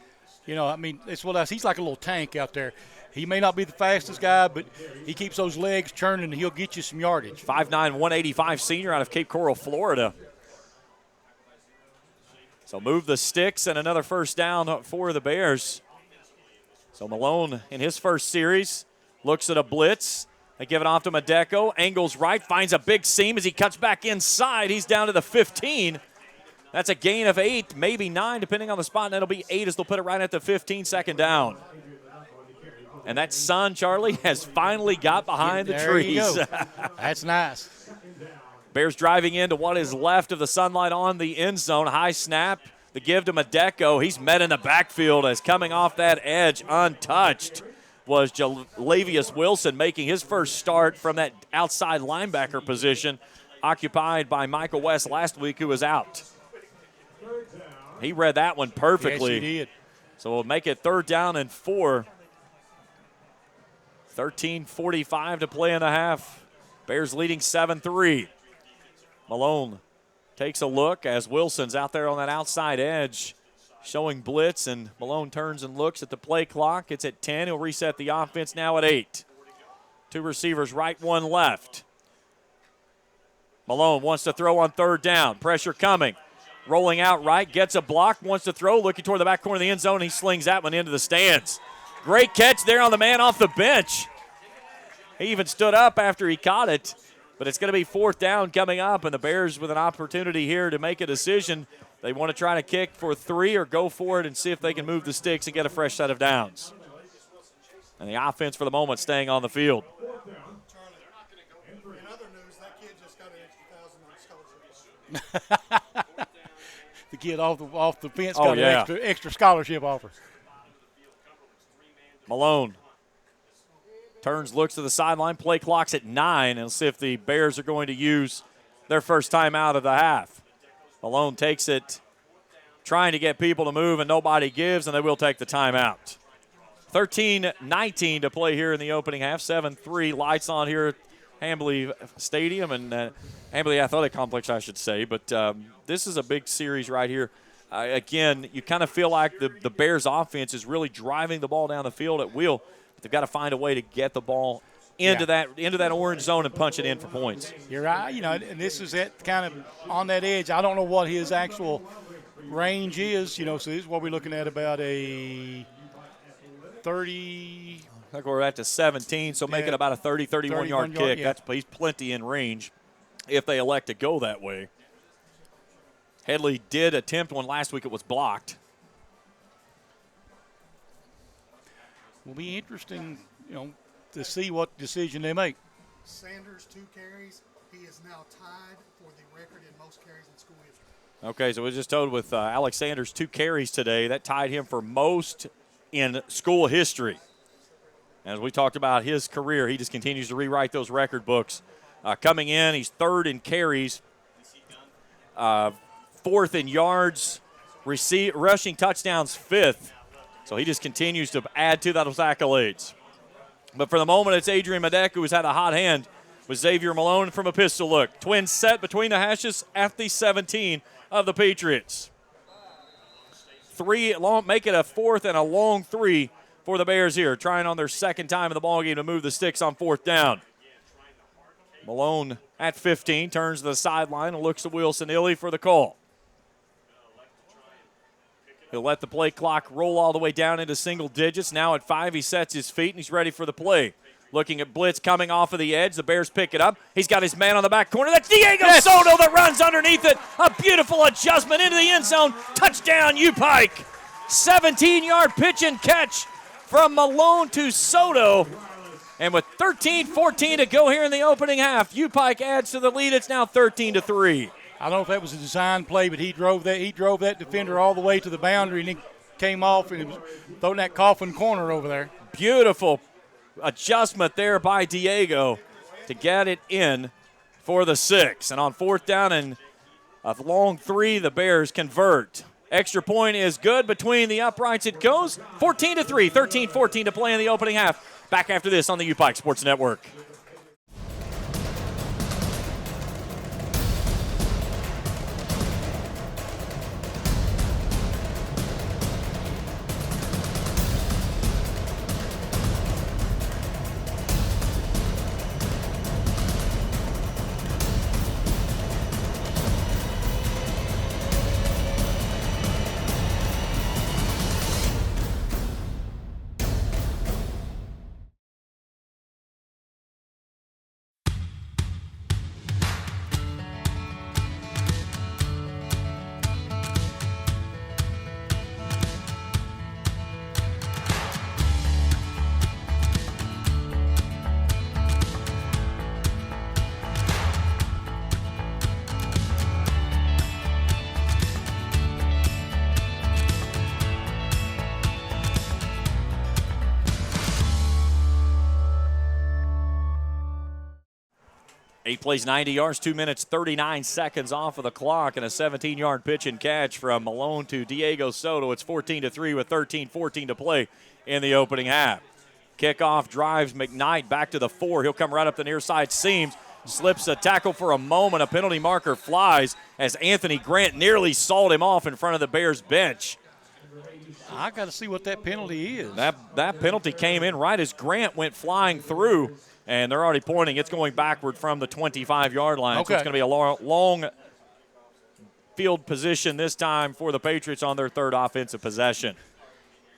C: You know, I mean, it's what else. He's like a little tank out there. He may not be the fastest guy, but he keeps those legs churning, and he'll get you some yardage.
A: 5'9", 185 senior out of Cape Coral, Florida. So move the sticks and another first down for the Bears. So Malone in his first series looks at a blitz. They give it off to Madeko. Angles right, finds a big seam as he cuts back inside. He's down to the 15. That's a gain of 8, maybe 9, depending on the spot, and that'll be 8 as they'll put it right at the 15, second down. And that sun, Charlie, has finally got behind the trees.
C: You go. That's nice.
A: Bears driving into what is left of the sunlight on the end zone. High snap, the give to Madeko. He's met in the backfield as coming off that edge untouched was Jalavius Wilson, making his first start from that outside linebacker position occupied by Michael West last week, who was out. He read that one perfectly.
C: Yes, he did.
A: So we'll make it 3rd down and 4. 13:45 to play in the half. Bears leading 7-3. Malone takes a look as Wilson's out there on that outside edge showing blitz, and Malone turns and looks at the play clock. It's at 10. He'll reset the offense now at 8. 2 receivers right, 1 left. Malone wants to throw on 3rd down. Pressure coming. Rolling out right, gets a block, wants to throw, looking toward the back corner of the end zone. He slings that one into the stands. Great catch there on the man off the bench. He even stood up after he caught it. But it's going to be 4th down coming up, and the Bears with an opportunity here to make a decision. They want to try to kick for 3 or go for it and see if they can move the sticks and get a fresh set of downs. And the offense for the moment staying on the field.
D: In other news, that kid just got an extra $1,000 scholarship.
C: The kid off the fence got an extra scholarship offer.
A: Malone turns, looks to the sideline. Play clock's at 9, and we'll see if the Bears are going to use their first time out of the half. Malone takes it, trying to get people to move, and nobody gives, and they will take the timeout. 13:19 to play here in the opening half. 7-3, lights on here at Hambly Stadium and Hambly Athletic Complex, I should say. But this is a big series right here. again, you kind of feel like the Bears offense is really driving the ball down the field at will. But they've got to find a way to get the ball into that orange zone and punch it in for points.
C: You're right. And this is kind of on that edge. I don't know what his actual range is. So this is what we're looking at, about a 30.
A: I think we're at the 17, so make it about a 30, 31-yard kick.
C: Yeah.
A: He's plenty in range if they elect to go that way. Headley did attempt one last week. It was blocked.
C: Will be interesting, to see what decision they make.
D: Sanders, 2 carries. He is now tied for the record in most carries in school history.
A: Okay, so we just told with Alex Sanders 2 carries today. That tied him for most in school history. As we talked about his career, he just continues to rewrite those record books. Coming in, he's 3rd in carries, 4th in yards, rushing touchdowns 5th. So he just continues to add to those accolades. But for the moment, it's Adrian Madek who's had a hot hand with Xavier Malone from a pistol look. Twins set between the hashes at the 17 of the Patriots. 3 long, make it a 4th and a long 3 for the Bears here, trying on their 2nd time in the ballgame to move the sticks on 4th down. Malone at 15 turns to the sideline and looks to Wilson Illy for the call. He'll let the play clock roll all the way down into single digits. Now at 5, he sets his feet and he's ready for the play. Looking at blitz coming off of the edge. The Bears pick it up. He's got his man on the back corner. That's Diego Soto that runs underneath it. A beautiful adjustment into the end zone. Touchdown, U-Pike. 17-yard pitch and catch from Malone to Soto. And with 13-14 to go here in the opening half, U-Pike adds to the lead. It's now 13-3.
C: I don't know if that was a design play, but he drove that defender all the way to the boundary, and he came off and he was throwing that coffin corner over there.
A: Beautiful adjustment there by Diego to get it in for the 6. And on 4th down and a long 3, the Bears convert. Extra point is good. Between the uprights it goes. 14-3, 13-14 to play in the opening half. Back after this on the U-Pike Sports Network. He plays 90 yards, 2 minutes, 39 seconds off of the clock, and a 17-yard pitch and catch from Malone to Diego Soto. It's 14-3 with 13-14 to play in the opening half. Kickoff drives McKnight back to the 4. He'll come right up the near side seams, slips a tackle for a moment. A penalty marker flies as Anthony Grant nearly sawed him off in front of the Bears bench.
C: I got to see what that penalty is.
A: That penalty came in right as Grant went flying through. And they're already pointing. It's going backward from the 25-yard line.
C: Okay.
A: So it's going to be a long field position this time for the Patriots on their 3rd offensive possession.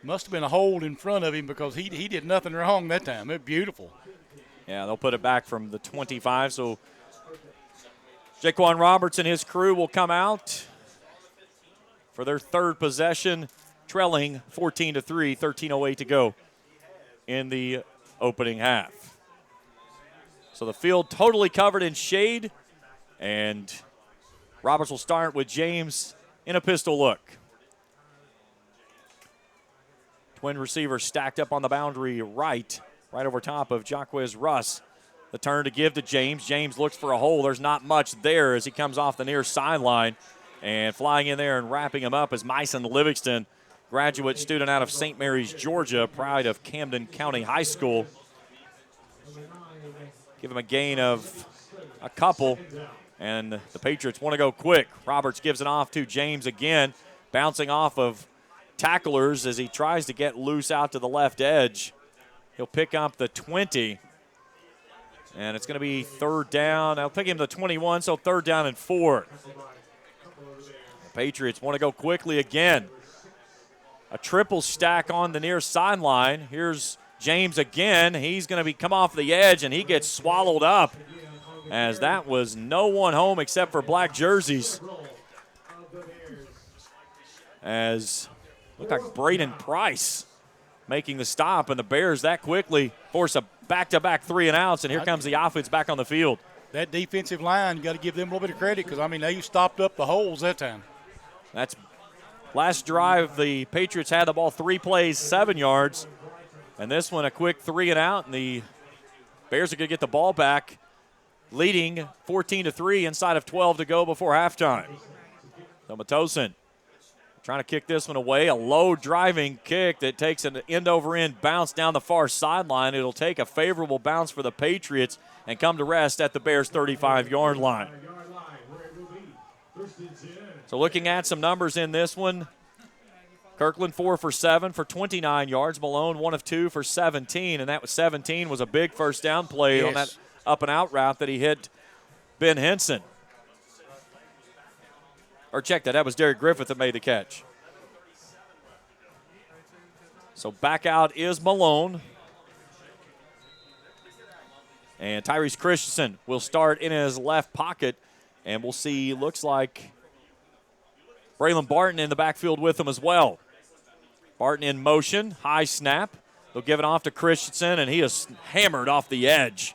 C: Must have been a hold in front of him because he did nothing wrong that time. It's beautiful.
A: Yeah, they'll put it back from the 25. So Jaquan Roberts and his crew will come out for their 3rd possession, trailing 14-3, 13:08 to go in the opening half. So the field totally covered in shade, and Roberts will start with James in a pistol look. Twin receivers stacked up on the boundary right over top of Jaquez Russ. The turn to give to James. James looks for a hole. There's not much there as he comes off the near sideline. And flying in there and wrapping him up is Myson Livingston, graduate student out of St. Mary's, Georgia, pride of Camden County High School. Give him a gain of a couple, and the Patriots want to go quick. Roberts gives it off to James again. bouncing off of tacklers as he tries to get loose out to the left edge. He'll pick up the 20. And it's going to be third down. I'll pick him the 21, so third down and 4. The Patriots want to go quickly again. A triple stack on the near sideline. Here's James again. He's going to come off the edge, and he gets swallowed up, as that was no one home except for black jerseys. As looked like Braden Price making the stop, and the Bears that quickly force a back-to-back 3 and outs, and here comes the offense back on the field.
C: That defensive line, you got to give them a little bit of credit because, I mean, they stopped up the holes that time.
A: That's last drive. The Patriots had the ball 3 plays, 7 yards, and this one a quick 3 and out, and the Bears are going to get the ball back, leading 14-3 inside of 12 to go before halftime. So Matosin trying to kick this one away. A low driving kick that takes an end-over-end bounce down the far sideline. It'll take a favorable bounce for the Patriots and come to rest at the Bears' 35-yard line. So looking at some numbers in this one, Kirkland 4 for 7 for 29 yards. Malone 1 of 2 for 17, and that was 17 was a big first down play on that up-and-out route that he hit Ben Henson. Or check that was Derek Griffith that made the catch. So back out is Malone. And Tyrese Christensen will start in his left pocket. And we'll see, looks like Braylon Barton in the backfield with him as well. Barton in motion, high snap. They'll give it off to Christensen, and he is hammered off the edge.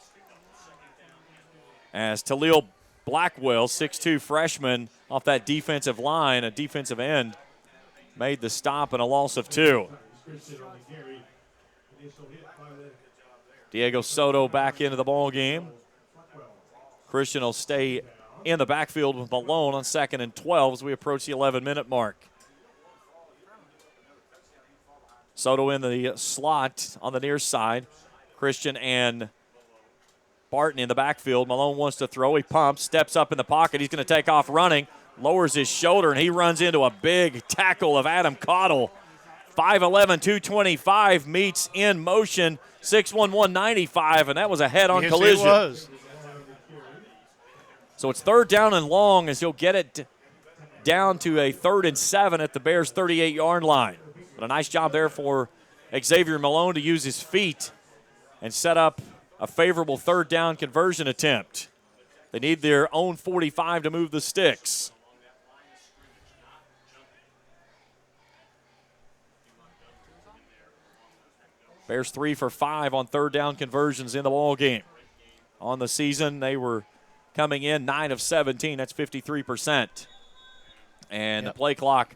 A: As Talil Blackwell, 6'2 freshman, off that defensive line, a defensive end, made the stop and a loss of 2. Diego Soto back into the ball game. Christian will stay in the backfield with Malone on 2nd and 12 as we approach the 11-minute mark. Soto in the slot on the near side. Christian and Barton in the backfield. Malone wants to throw. He pumps, steps up in the pocket. He's going to take off running, lowers his shoulder, and he runs into a big tackle of Adam Cottle. 5'11", 225 meets in motion, 6'1", 195, and that was a head-on collision.
C: It was.
A: So it's third down and long as he'll get it down to a 3rd and 7 at the Bears' 38-yard line. But a nice job there for Xavier Malone to use his feet and set up a favorable third down conversion attempt. They need their own 45 to move the sticks. Bears 3 for 5 on third down conversions in the ball game. On the season, they were coming in 9 of 17. That's 53%. And the play clock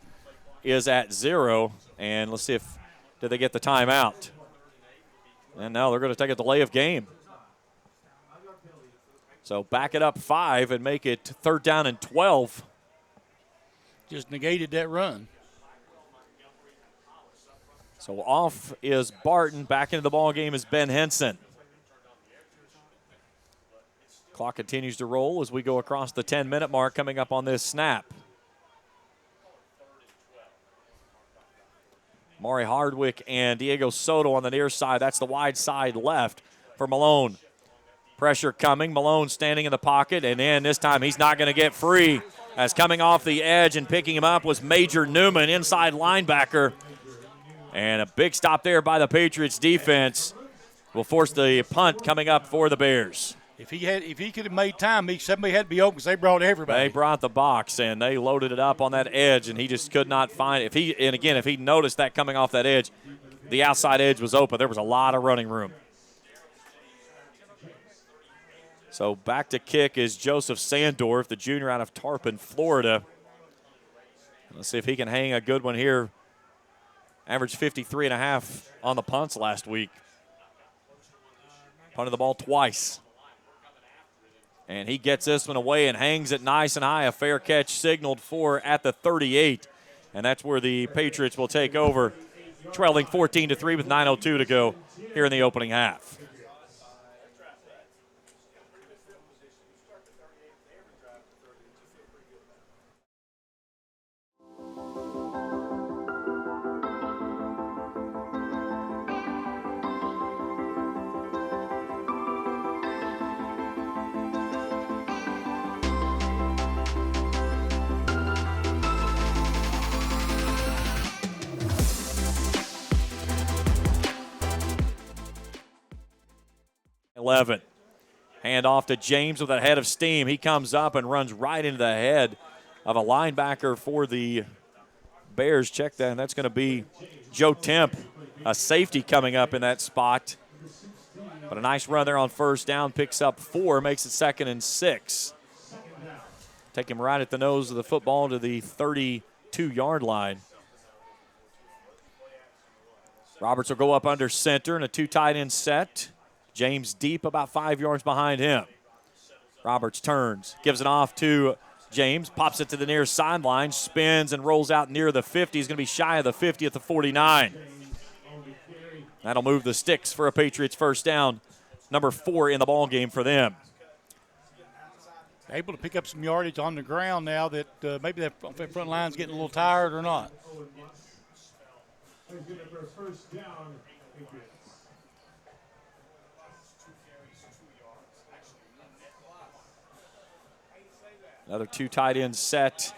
A: is at 0. And let's see did they get the timeout. And now they're going to take a delay of game. So back it up 5 and make it third down and 12.
C: Just negated that run.
A: So off is Barton. Back into the ball game is Ben Henson. Clock continues to roll as we go across the 10-minute mark coming up on this snap. Maury Hardwick and Diego Soto on the near side. That's the wide side left for Malone. Pressure coming. Malone standing in the pocket, and then this time he's not going to get free. As coming off the edge and picking him up was Major Newman, inside linebacker. And a big stop there by the Patriots defense will force the punt coming up for the Bears.
C: If he could have made time, somebody had to be open because they brought everybody.
A: They brought the box, and they loaded it up on that edge, and he just could not find it. If he noticed that coming off that edge, the outside edge was open. There was a lot of running room. So back to kick is Joseph Sandorf, the junior out of Tarpon, Florida. Let's see if he can hang a good one here. Averaged 53.5 on the punts last week. Punted the ball twice. And he gets this one away and hangs it nice and high. A fair catch signaled for at the 38. And that's where the Patriots will take over, trailing 14-3 with 9:02 to go here in the opening half. 11. Hand off to James with a head of steam. He comes up and runs right into the head of a linebacker for the Bears. Check that, and that's going to be Joe Temp, a safety coming up in that spot. But a nice run there on first down, picks up 4, makes it 2nd and 6. Take him right at the nose of the football to the 32-yard line. Roberts will go up under center in a 2 tight end set. James deep about 5 yards behind him. Roberts turns, gives it off to James, pops it to the near sideline, spins and rolls out near the 50. He's going to be shy of the 50 at the 49. That'll move the sticks for a Patriots first down. Number 4 in the ball game for them.
C: Able to pick up some yardage on the ground now that maybe that front line's getting a little tired or not.
A: Another 2 tight end set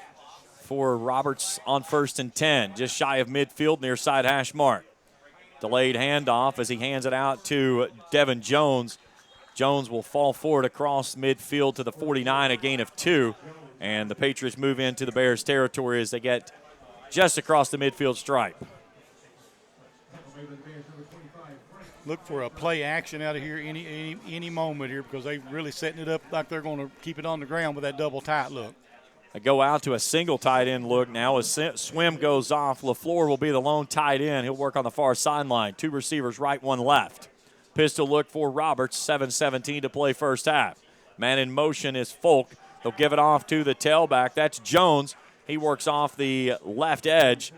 A: for Roberts on 1st and 10, just shy of midfield near side hash mark. Delayed handoff as he hands it out to Devin Jones. Jones will fall forward across midfield to the 49, a gain of 2. And the Patriots move into the Bears territory as they get just across the midfield stripe.
C: Look for a play action out of here any moment here because they're really setting it up like they're going to keep it on the ground with that double tight look.
A: They go out to a single tight end look now. As swim goes off, LaFleur will be the lone tight end. He'll work on the far sideline. 2 receivers right, 1 left. Pistol look for Roberts, 7:17 to play first half. Man in motion is Folk. They'll give it off to the tailback. That's Jones. He works off the left edge,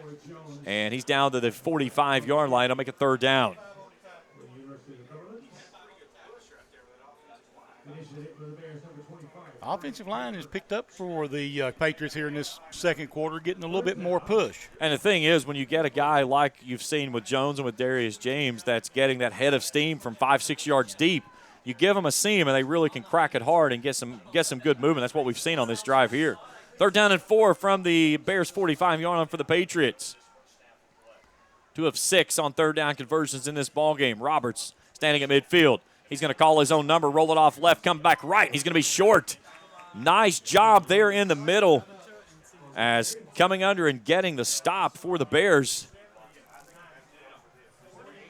A: and he's down to the 45-yard line. They'll make it 3rd down.
C: Offensive line is picked up for the Patriots here in this second quarter, getting a little bit more push.
A: And the thing is, when you get a guy like you've seen with Jones and with Darius James that's getting that head of steam from 5-6 yards deep, you give them a seam and they really can crack it hard and get some good movement. That's what we've seen on this drive here. 3rd down and 4 from the Bears 45-yard line for the Patriots. 2 of 6 on 3rd down conversions in this ball game. Roberts standing at midfield. He's going to call his own number, roll it off left, come back right. He's going to be short. Nice job there in the middle as coming under and getting the stop for the Bears.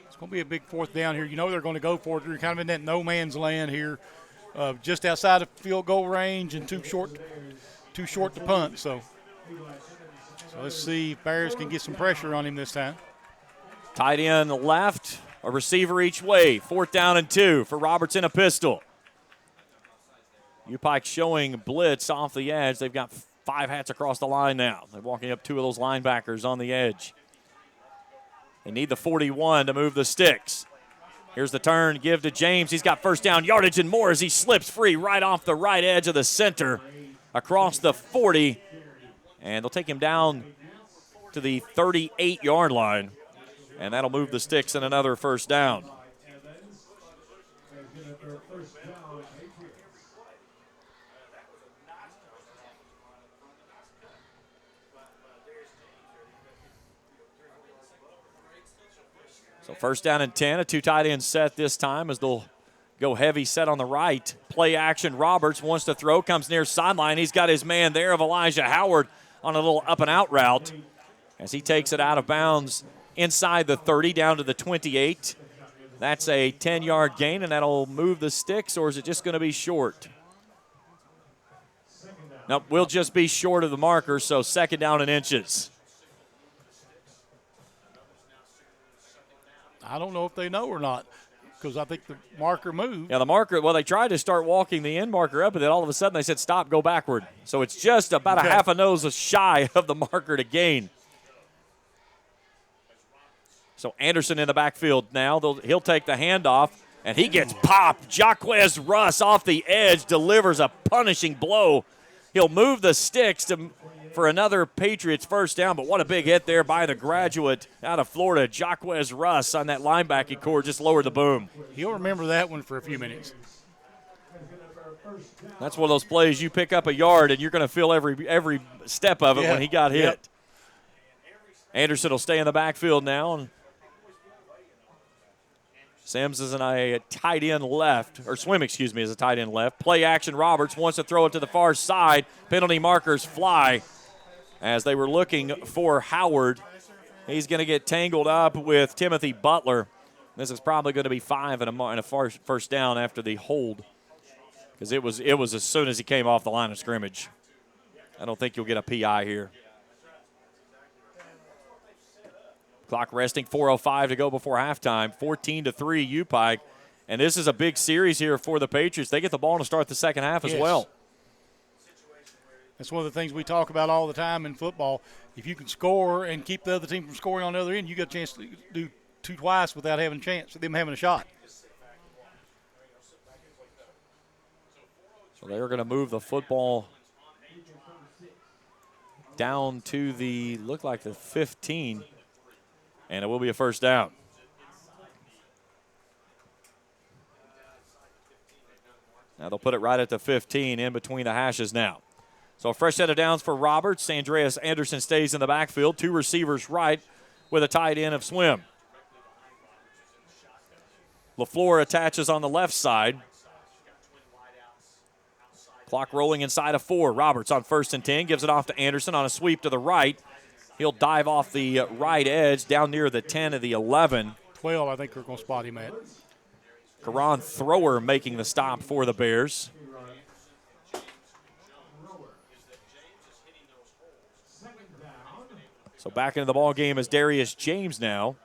C: It's going to be a big 4th down here. You know they're going to go for it. They're kind of in that no man's land here, just outside of field goal range and too short to punt. So let's see if Bears can get some pressure on him this time.
A: Tight end left, a receiver each way. 4th down and 2 for Roberts in a pistol. U-Pike showing blitz off the edge. They've got 5 hats across the line now. They're walking up 2 of those linebackers on the edge. They need the 41 to move the sticks. Here's the turn, give to James. He's got first down yardage and more as he slips free right off the right edge of the center across the 40. And they'll take him down to the 38-yard line. And that'll move the sticks in another first down. So 1st down and 10, a 2 tight end set this time as they'll go heavy set on the right. Play action, Roberts wants to throw, comes near sideline. He's got his man there of Elijah Howard on a little up and out route as he takes it out of bounds inside the 30 down to the 28. That's a 10-yard gain, and that'll move the sticks, or is it just going to be short? Nope, we'll just be short of the marker, so 2nd down and inches.
C: I don't know if they know or not because I think the marker moved.
A: Yeah, the marker, well, they tried to start walking the end marker up, and then all of a sudden they said, stop, go backward. So it's just about a half a nose shy of the marker to gain. So Anderson in the backfield now. He'll take the handoff, and he gets popped. Jaquez Russ off the edge delivers a punishing blow. He'll move the sticks for another Patriots first down, but what a big hit there by the graduate out of Florida, Jaquez Russ, on that linebacking core, just lowered the boom.
C: He'll remember that one for a few minutes.
A: That's one of those plays you pick up a yard, and you're going to feel every step of it when he got hit.
C: Yep.
A: Anderson will stay in the backfield now. And Sims is in a tight end left, or Swim, excuse me, is a tight end left. Play action, Roberts wants to throw it to the far side. Penalty markers fly as they were looking for Howard. He's going to get tangled up with Timothy Butler. This is probably going to be 5 and a first down after the hold, because it was as soon as he came off the line of scrimmage. I don't think you'll get a PI here. Clock resting, 4:05 to go before halftime. 14-3 U-Pike. And this is a big series here for the Patriots. They get the ball to start the second half as well.
C: That's one of the things we talk about all the time in football. If you can score and keep the other team from scoring on the other end, you got a chance to do twice without having a chance, them having a shot.
A: So they're going to move the football down to look like the 15. And it will be a first down. Now they'll put it right at the 15, in between the hashes now. So a fresh set of downs for Roberts. Andreas Anderson stays in the backfield. 2 receivers right with a tight end of Swim. LaFleur attaches on the left side. Clock rolling inside of 4. Roberts on 1st and 10. Gives it off to Anderson on a sweep to the right. He'll dive off the right edge down near the 10 of the 11.
C: 12, I think we're going to spot him at.
A: Karan Thrower making the stop for the Bears. So back into the ball game is Darius James now.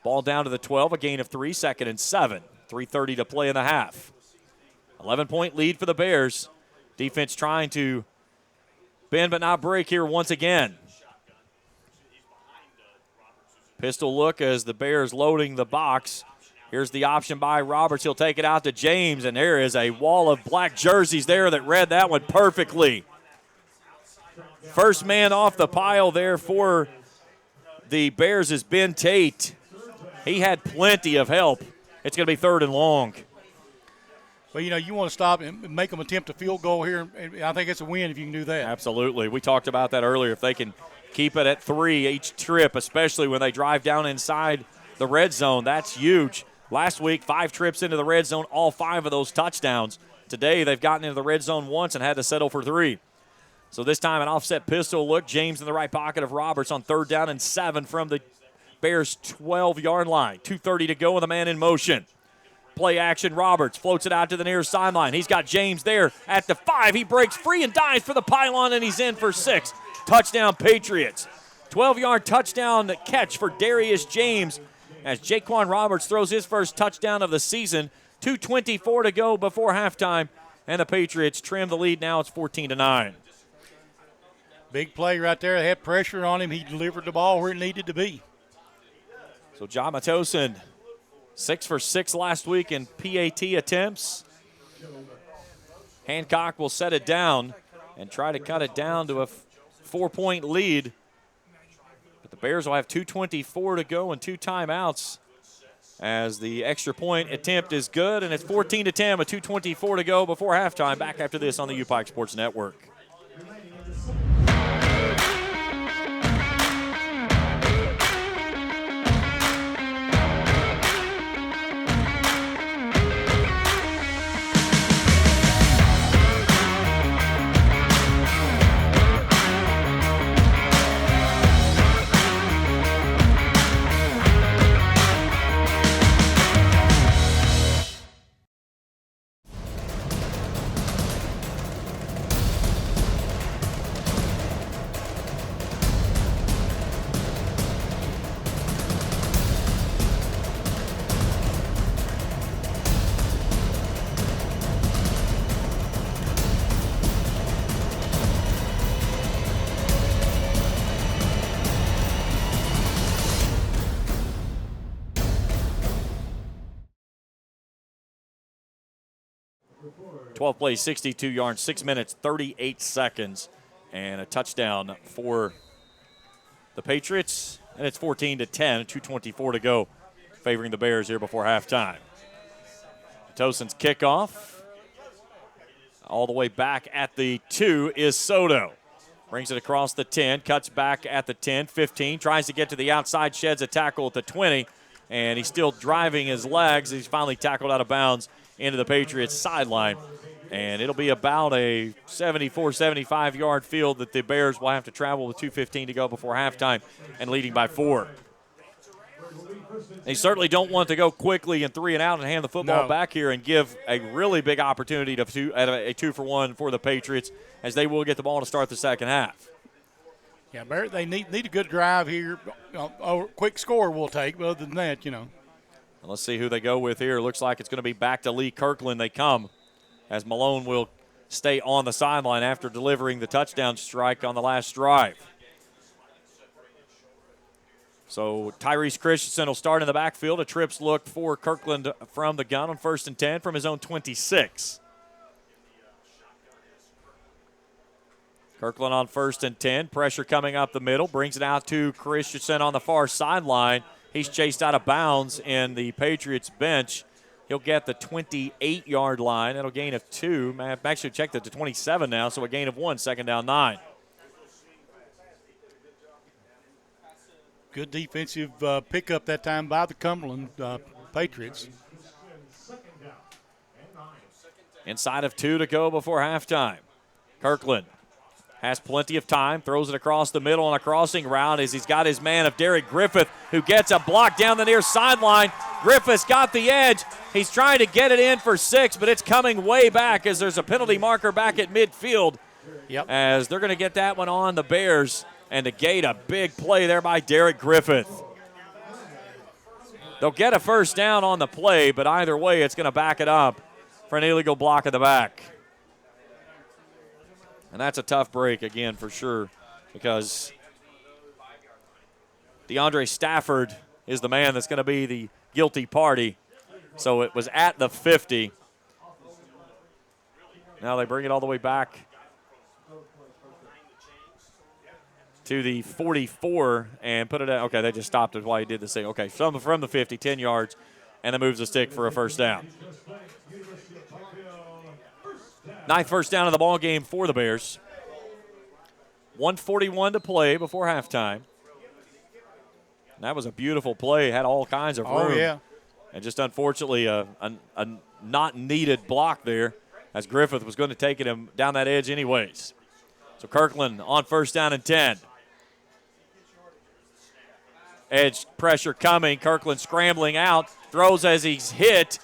A: Ball down to the 12, a gain of 3, 2nd and 7. 3:30 to play in the half. 11-point lead for the Bears. Defense trying to bend but not break here once again. Pistol look as the Bears loading the box. Here's the option by Roberts. He'll take it out to James, and there is a wall of black jerseys there that read that one perfectly. First man off the pile there for the Bears is Ben Tate. He had plenty of help. It's going to be 3rd and long.
C: Well, you want to stop and make them attempt a field goal here, and I think it's a win if you can do that.
A: Absolutely. We talked about that earlier. If they can keep it at 3 each trip, especially when they drive down inside the red zone, that's huge. Last week, 5 trips into the red zone, all 5 of those touchdowns. Today, they've gotten into the red zone once and had to settle for 3. So this time, an offset pistol look. James in the right pocket of Roberts on 3rd down and 7 from the Bears' 12-yard line. 2:30 to go with a man in motion. Play action, Roberts floats it out to the near sideline. He's got James there at the 5. He breaks free and dives for the pylon, and he's in for 6. Touchdown, Patriots. 12-yard touchdown catch for Darius James as Jaquan Roberts throws his first touchdown of the season. 2:24 to go before halftime, and the Patriots trim the lead. Now it's 14-9.
C: Big play right there. They had pressure on him. He delivered the ball where it needed to be.
A: So John Matosin, 6 for 6 last week in PAT attempts. Hancock will set it down and try to cut it down to a 4-point lead. But the Bears will have 2:24 to go and 2 timeouts as the extra point attempt is good, and it's 14-10 with 2:24 to go before halftime. Back after this on the U-Pike Sports Network. 12 plays, 62 yards, 6 minutes, 38 seconds, and a touchdown for the Patriots. And it's 14-10, 2:24 to go, favoring the Bears here before halftime. Tosin's kickoff. All the way back at the 2 is Soto. Brings it across the 10, cuts back at the 10, 15, tries to get to the outside, sheds a tackle at the 20. and he's still driving his legs. He's finally tackled out of bounds into the Patriots sideline. And it'll be about a 74, 75-yard field that the Bears will have to travel with 2:15 to go before halftime and leading by 4. They certainly don't want to go quickly and 3 and out and hand the football back here and give a really big opportunity to a 2-for-1 for the Patriots, as they will get the ball to start the second half.
C: Yeah, Barrett, they need a good drive here. A quick score we'll take, but other than that,
A: Let's see who they go with here. Looks like it's going to be back to Lee Kirkland they come, as Malone will stay on the sideline after delivering the touchdown strike on the last drive. So Tyrese Christensen will start in the backfield. A trips look for Kirkland from the gun on 1st and 10 from his own 26. Kirkland on 1st and 10. Pressure coming up the middle. Brings it out to Christensen on the far sideline. He's chased out of bounds in the Patriots bench. He'll get the 28-yard line. That'll gain of 2. I've actually checked it to 27 now, so a gain of 1, second down 9.
C: Good defensive pickup that time by the Cumberland Patriots.
A: Inside of 2 to go before halftime. Kirkland has plenty of time, throws it across the middle on a crossing route as he's got his man of Derek Griffith, who gets a block down the near sideline. Griffith's got the edge. He's trying to get it in for 6, but it's coming way back as there's a penalty marker back at midfield.
C: Yep.
A: As they're going to get that one on the Bears and negate a big play there by Derek Griffith. They'll get a first down on the play, but either way it's going to back it up for an illegal block at the back. And that's a tough break again for sure, because DeAndre Stafford is the man that's going to be the guilty party. So it was at the 50. Now they bring it all the way back to the 44 and put it at, okay, they just stopped it while he did the thing. Okay, from the 50, 10 yards, and then moves the stick for a first down. 9th first down of the ball game for the Bears. 1:41 to play before halftime. And that was a beautiful play. Had all kinds of room.
C: Oh, yeah.
A: And just unfortunately a not needed block there, as Griffith was going to take him down that edge anyways. So Kirkland on 1st down and 10. Edge pressure coming. Kirkland scrambling out. Throws as he's hit.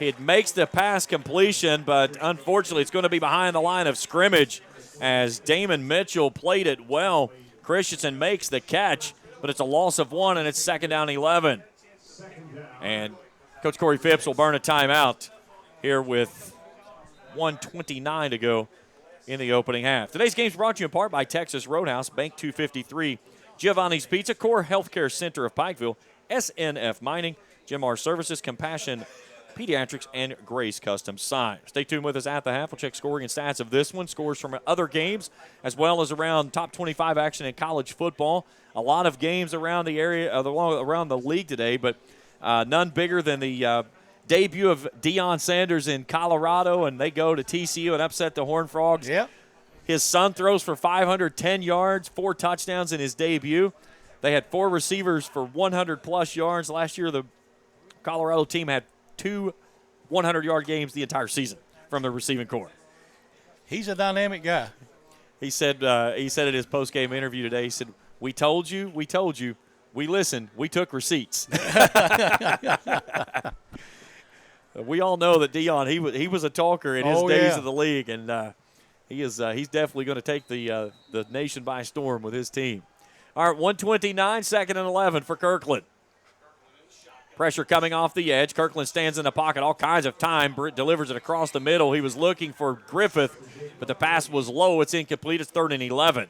A: It makes the pass completion, but unfortunately it's going to be behind the line of scrimmage as Damon Mitchell played it well. Christensen makes the catch, but it's a loss of 1, and it's 2nd down 11. And Coach Corey Phipps will burn a timeout here with 1:29 to go in the opening half. Today's game is brought to you in part by Texas Roadhouse, Bank 253, Giovanni's Pizza, Core Healthcare Center of Pikeville, SNF Mining, Jim R Services, Compassion Pediatrics, and Grace Custom Sign. Stay tuned with us at the half. We'll check scoring and stats of this one, scores from other games, as well as around top 25 action in college football. A lot of games around the area, around the league today, but none bigger than the debut of Deion Sanders in Colorado, and they go to TCU and upset the Horned Frogs.
C: Yep.
A: His son throws for 510 yards, 4 touchdowns in his debut. They had 4 receivers for 100-plus yards. Last year, the Colorado team had 2 100-yard games the entire season from the receiving corps.
C: He's a dynamic guy.
A: He said in his post-game interview today, he said, we told you, we listened, we took receipts. We all know that Deion, he was a talker in his days of the league, and he's definitely going to take the nation by storm with his team. All right, 1:29, 2nd and 11 for Kirkland. Pressure coming off the edge. Kirkland stands in the pocket all kinds of time. Britt delivers it across the middle. He was looking for Griffith, but the pass was low. It's incomplete. It's 3rd and 11.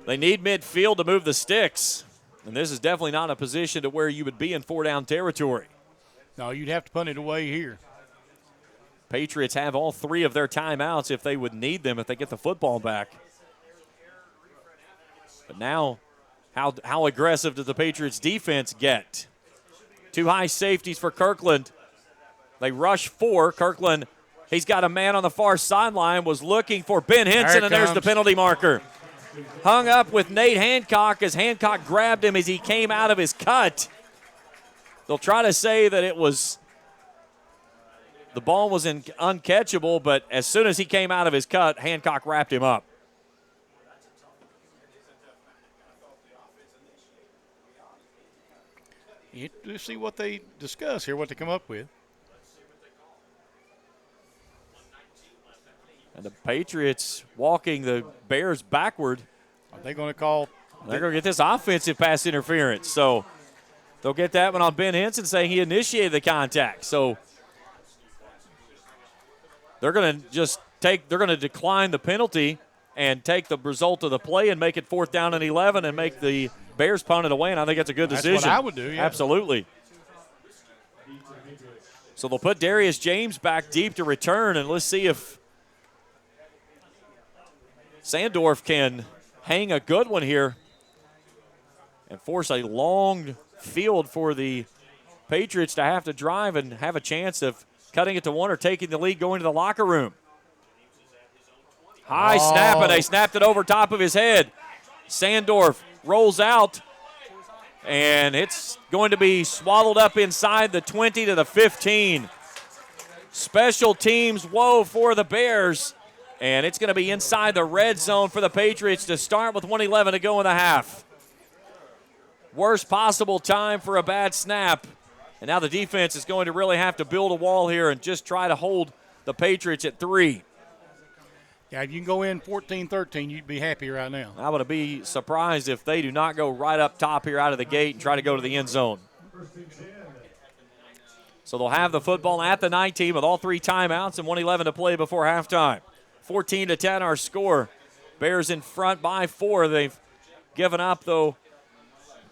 A: They need midfield to move the sticks, and this is definitely not a position to where you would be in 4-down territory.
C: No, you'd have to punt it away here.
A: Patriots have all 3 of their timeouts if they would need them if they get the football back. But now, how aggressive does the Patriots defense get? 2 high safeties for Kirkland. They rush 4. Kirkland, he's got a man on the far sideline, was looking for Ben Henson, and there's the penalty marker. Hung up with Nate Hancock as Hancock grabbed him as he came out of his cut. they'll try to say that the ball was uncatchable, but as soon as he came out of his cut, Hancock wrapped him up.
C: You see what they discuss here, what they come up with.
A: And the Patriots walking the Bears backward.
C: Are they going to call?
A: They're going to get this offensive pass interference. So they'll get that one on Ben Henson, saying he initiated the contact. So they're going to decline the penalty and take the result of the play and make it 4th down and 11 and make the Bears punt it away. And I think that's a good decision.
C: That's what I would do, yeah.
A: Absolutely. So they'll put Darius James back deep to return, and let's see if Sandorf can hang a good one here and force a long field for the Patriots to have to drive and have a chance of cutting it to 1 or taking the lead going to the locker room. High snap, and they snapped it over top of his head. Sandorf rolls out, and it's going to be swallowed up inside the 20 to the 15. Special teams woe for the Bears, and it's going to be inside the red zone for the Patriots to start with 1:11 to go in the half. Worst possible time for a bad snap, and now the defense is going to really have to build a wall here and just try to hold the Patriots at 3.
C: Yeah, if you can go in 14-13, you'd be happy right now.
A: I would be surprised if they do not go right up top here out of the gate and try to go to the end zone. So they'll have the football at the 19 with all 3 timeouts and 1:11 to play before halftime. 14-10 our score. Bears in front by 4. They've given up, though,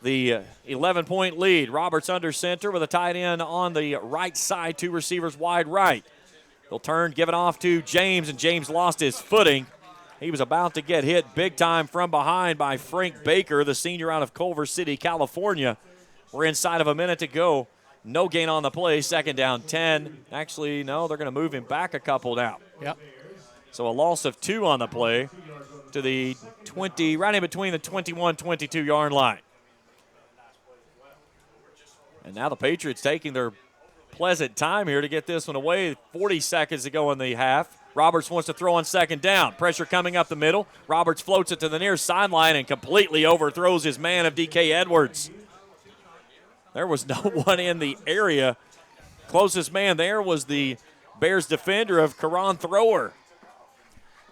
A: the 11-point lead. Roberts under center with a tight end on the right side, 2 receivers wide right. They'll turn, give it off to James, and James lost his footing. He was about to get hit big time from behind by Frank Baker, the senior out of Culver City, California. We're inside of a minute to go. No gain on the play, 2nd down 10. Actually, no, they're going to move him back a couple now.
C: Yep.
A: So a loss of 2 on the play to the 20, right in between the 21-22 yard line. And now the Patriots taking their pleasant time here to get this one away. 40 seconds to go in the half. Roberts wants to throw on 2nd down. Pressure coming up the middle. Roberts floats it to the near sideline and completely overthrows his man of D.K. Edwards. There was no one in the area. Closest man there was the Bears defender of Karan Thrower.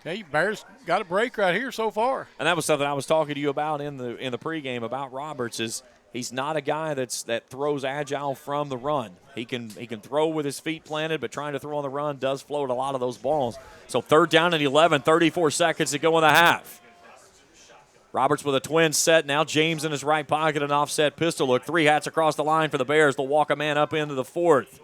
C: Okay, Bears got a break right here so far.
A: And that was something I was talking to you about in the pregame about Roberts. Is he's not a guy that throws agile from the run. He can throw with his feet planted, but trying to throw on the run does float a lot of those balls. So 3rd down and 11, 34 seconds to go in the half. Roberts with a twin set. Now James in his right pocket, an offset pistol look. 3 hats across the line for the Bears. They'll walk a man up into the 4th.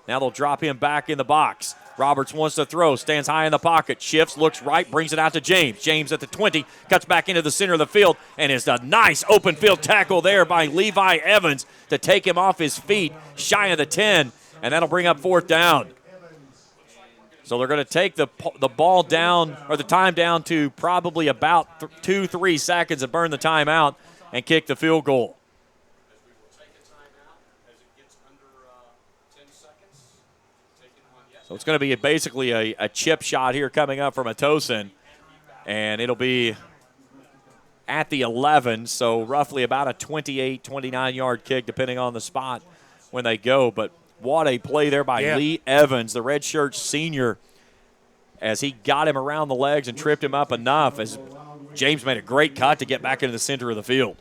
A: Now they'll drop him back in the box. Roberts wants to throw, stands high in the pocket, shifts, looks right, brings it out to James. James at the 20, cuts back into the center of the field, and it's a nice open field tackle there by Levi Evans to take him off his feet, shy of the 10, and that'll bring up 4th down. So they're going to take the ball down, or the time down to probably about 2-3 seconds and burn the timeout and kick the field goal. So it's going to be basically a chip shot here coming up from Atosin, and it'll be at the 11, so roughly about a 28, 29-yard kick depending on the spot when they go. But what a play there by Lee Evans, the redshirt senior, as he got him around the legs and tripped him up enough as James made a great cut to get back into the center of the field.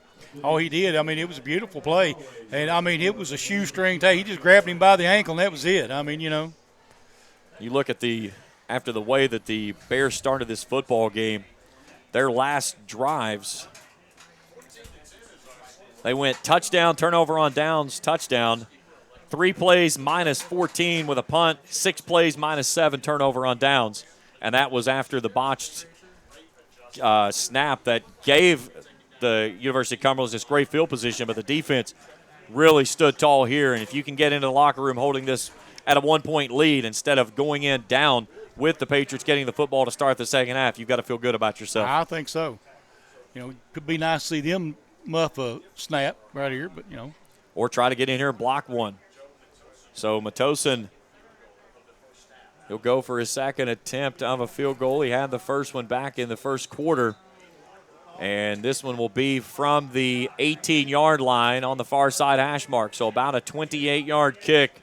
C: Oh, he did. I mean, it was a beautiful play. And, I mean, it was a shoestring take. He just grabbed him by the ankle, and that was it. I mean, you know.
A: You look at after the way that the Bears started this football game, their last drives, they went touchdown, turnover on downs, touchdown, 3 plays minus 14 with a punt, 6 plays minus 7 turnover on downs. And that was after the botched snap that gave the University of Cumberlands this great field position, but the defense really stood tall here. And if you can get into the locker room holding this at a 1-point lead instead of going in down with the Patriots getting the football to start the second half, you've got to feel good about yourself.
C: I think so. You know, it could be nice to see them muff a snap right here, but, you know.
A: or try to get in here and block one. So Matosin, he'll go for his second attempt of a field goal. He had the first one back in the first quarter. And this one will be from the 18-yard line on the far side hash mark. So about a 28-yard kick.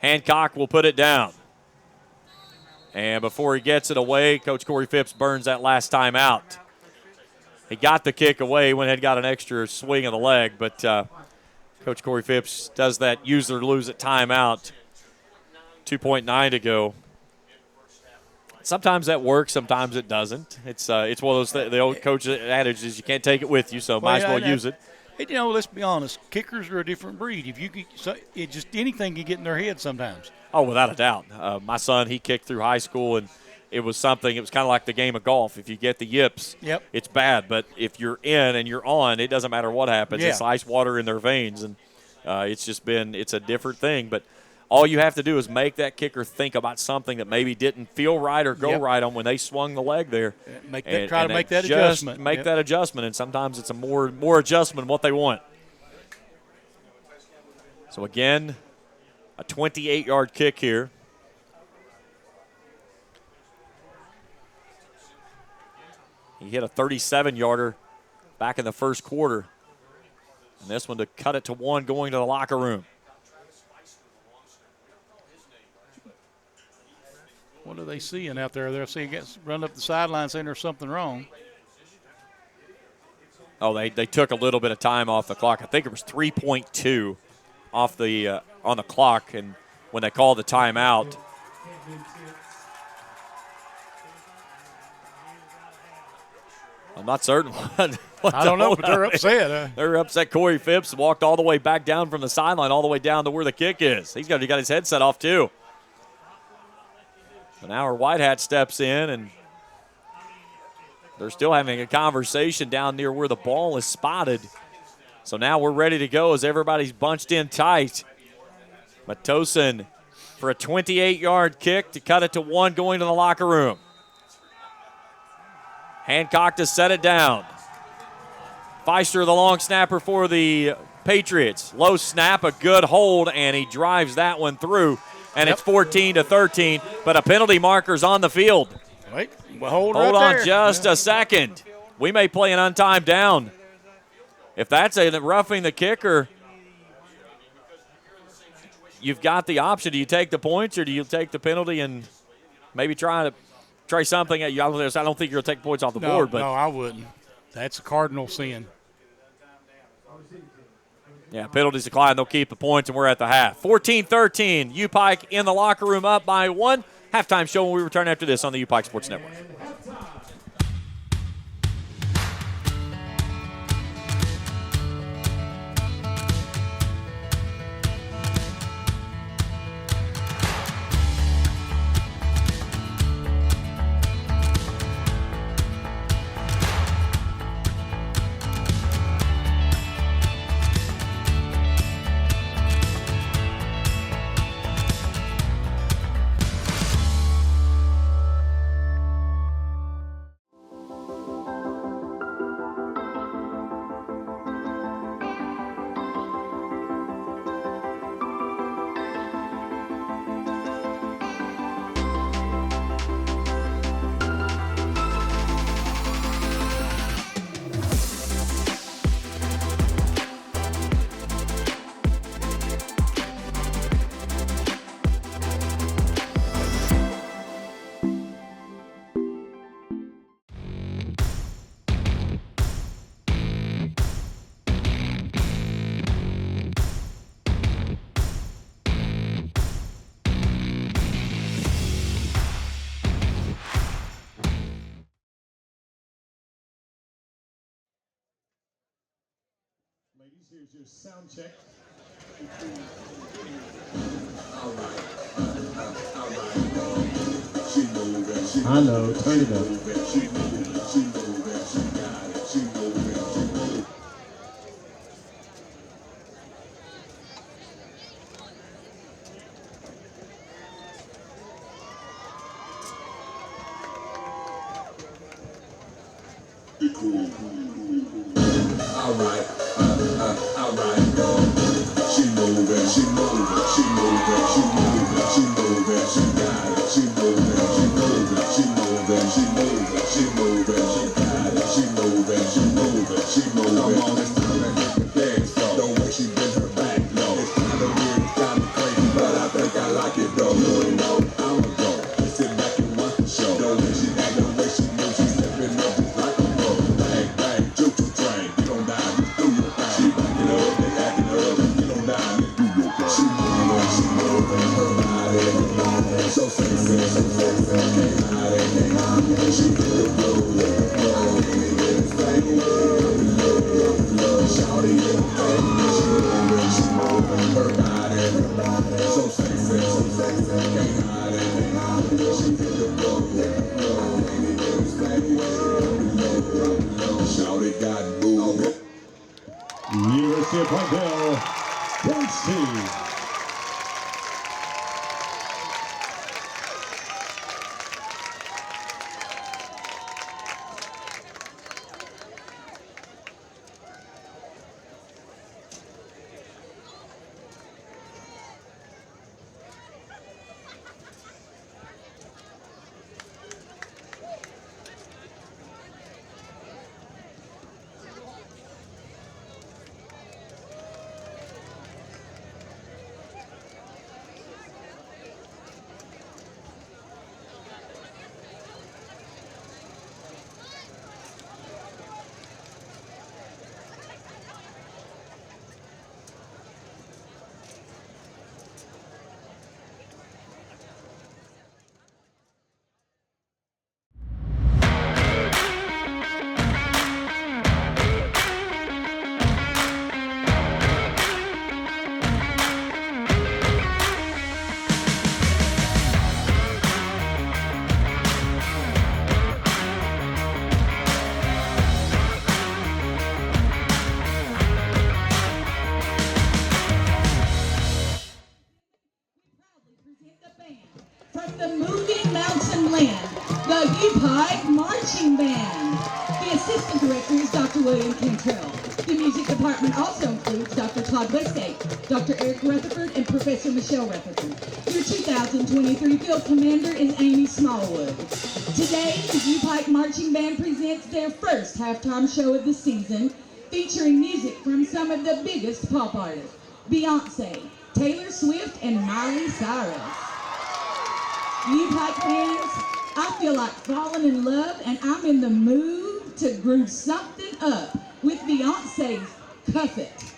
A: Hancock will put it down. And before he gets it away, Coach Corey Phipps burns that last time out. He got the kick away, went ahead and got an extra swing of the leg, but Coach Corey Phipps does that use or lose it timeout. 2.9 to go. Sometimes that works, sometimes it doesn't. It's one of those the old coach adage is you can't take it with you, so might as well use it.
C: You know, let's be honest. Kickers are a different breed. If you it just anything can get in their head sometimes.
A: Oh, without a doubt. My son, he kicked through high school, and it was kind of like the game of golf. If you get the yips, it's bad. But if you're in and you're on, it doesn't matter what happens. It's ice water in their veins, and it's a different thing. But all you have to do is make that kicker think about something that maybe didn't feel right or go right on when they swung the leg there.
C: Try to make that adjustment.
A: Make that adjustment, and sometimes it's a more adjustment than what they want. So, again, a 28-yard kick here. He hit a 37-yarder back in the first quarter. And this one to cut it to one going to the locker room.
C: What are they seeing out there? They're seeing it run up the sideline saying there's something wrong.
A: Oh, they took a little bit of time off the clock. I think it was 3.2 off the on the clock, and when they called the timeout. I'm not certain what
C: I don't know, but they're upset.
A: They're upset. Corey Phipps walked all the way back down from the sideline, all the way down to where the kick is. He got his headset off too. So now our white hat steps in, and they're still having a conversation down near where the ball is spotted. So now we're ready to go as everybody's bunched in tight. Matosin for a 28-yard kick to cut it to one going to the locker room. Hancock to set it down. Feister, the long snapper for the Patriots. Low snap, a good hold, and he drives that one through. And it's 14-13, but a penalty marker's on the field.
C: Wait, hold
A: on
C: there.
A: Just a second. We may play an untimed down. If that's a roughing the kicker, you've got the option. Do you take the points or do you take the penalty and maybe try something? I don't think you'll take points off the board. But
C: no, I wouldn't. That's a cardinal sin.
A: Yeah, penalties decline. They'll keep the points, and we're at the half. 14-13, U-Pike in the locker room up by one. Halftime show when we return after this on the U-Pike Sports Network.
E: Here's your sound check. I know, turn it up. All right. She moving, she moving, she moving, she got it. She moving, she moving, she moving, she moving, she moving, she got it. She moving, she moving, she moving. Come on, it's time to hit the dance floor. The way she bend her back low. It's kinda weird, it's kinda crazy, but I think I like it though. You ain't know, I'ma go. Sit back and watch the show. The way she act, the way she moves, she's stepping up just like a pro. Bang, bang, juke to train. You don't die, just do your thing. She backing up, they acting up. You don't die, just do your thing. She moving, her body, so sexy, so sexy. Can't hide it, can't hide it. She hit the flow, shawty in the thing. She moving, her body, so sexy, so sexy. Can't hide it, can't hide it. She hit the flow, shawty got moved.
F: University of Pikeville, Point C.
G: From the moving mountain land, the Upike Marching Band. The assistant director is Dr. William Cantrell. The music department also includes Dr. Todd Westgate, Dr. Eric Rutherford, and Professor Michelle Rutherford. Your 2023 field commander is Amy Smallwood. Today, the Upike Marching Band presents their first halftime show of the season, featuring music from some of the biggest pop artists, Beyonce, Taylor Swift, and Miley Cyrus. Upike fans, I feel like falling in love, and I'm in the mood to groove something up with Beyonce's Cuff It.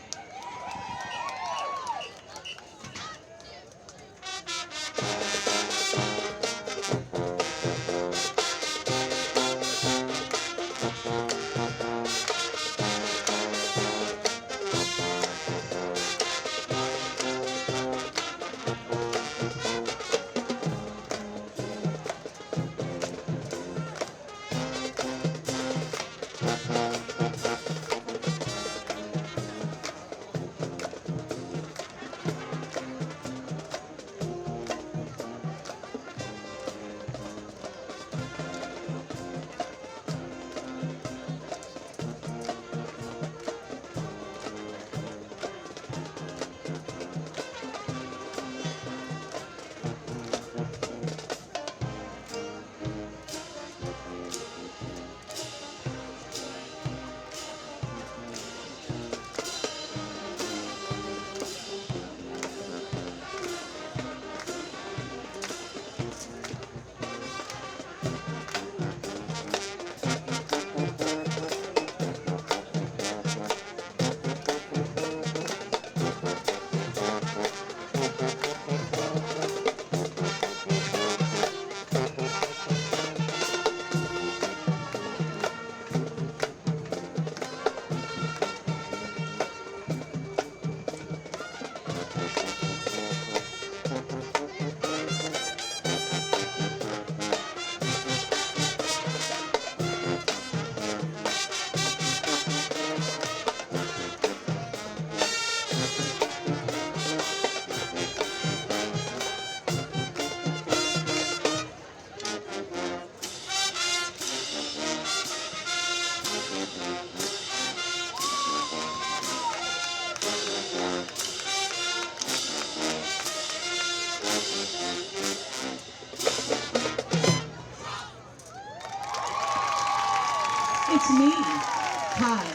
G: me. Hi,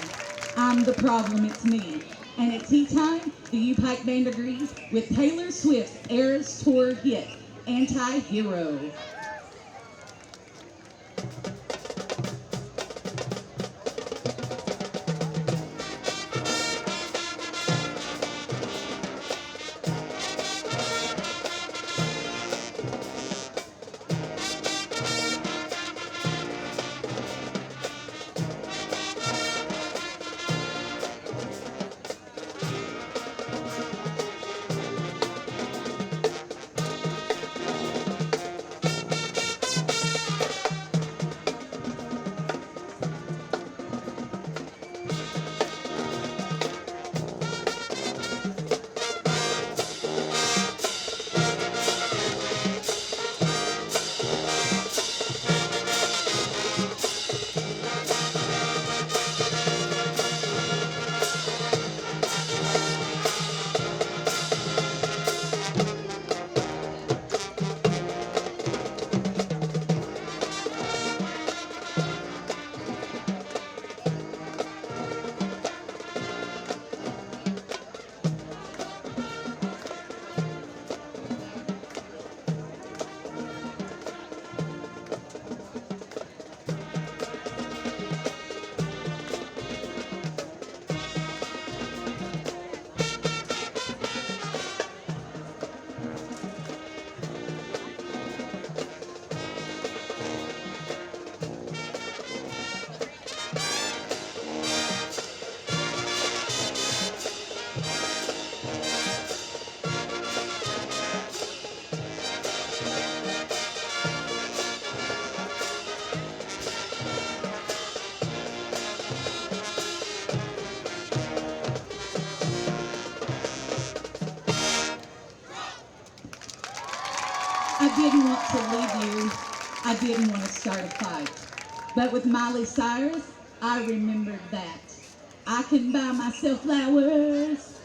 G: I'm the problem, it's me. And at tea time, the U-Pike Band agrees with Taylor Swift's Eras Tour hit, Anti-Hero. I didn't want to leave you. I didn't want to start a fight. But with Miley Cyrus, I remembered that. I can buy myself flowers.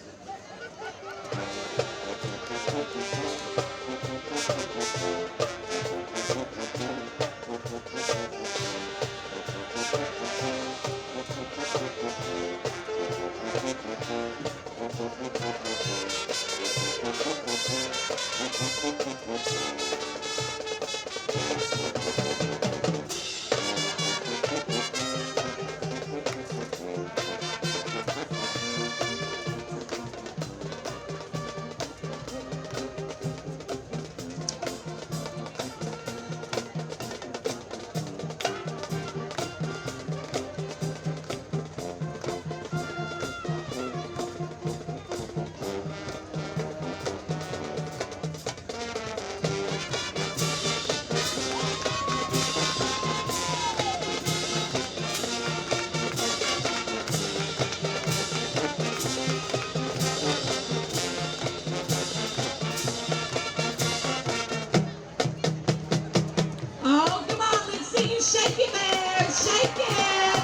G: Oh, come on, let's see you shake it there, shake it.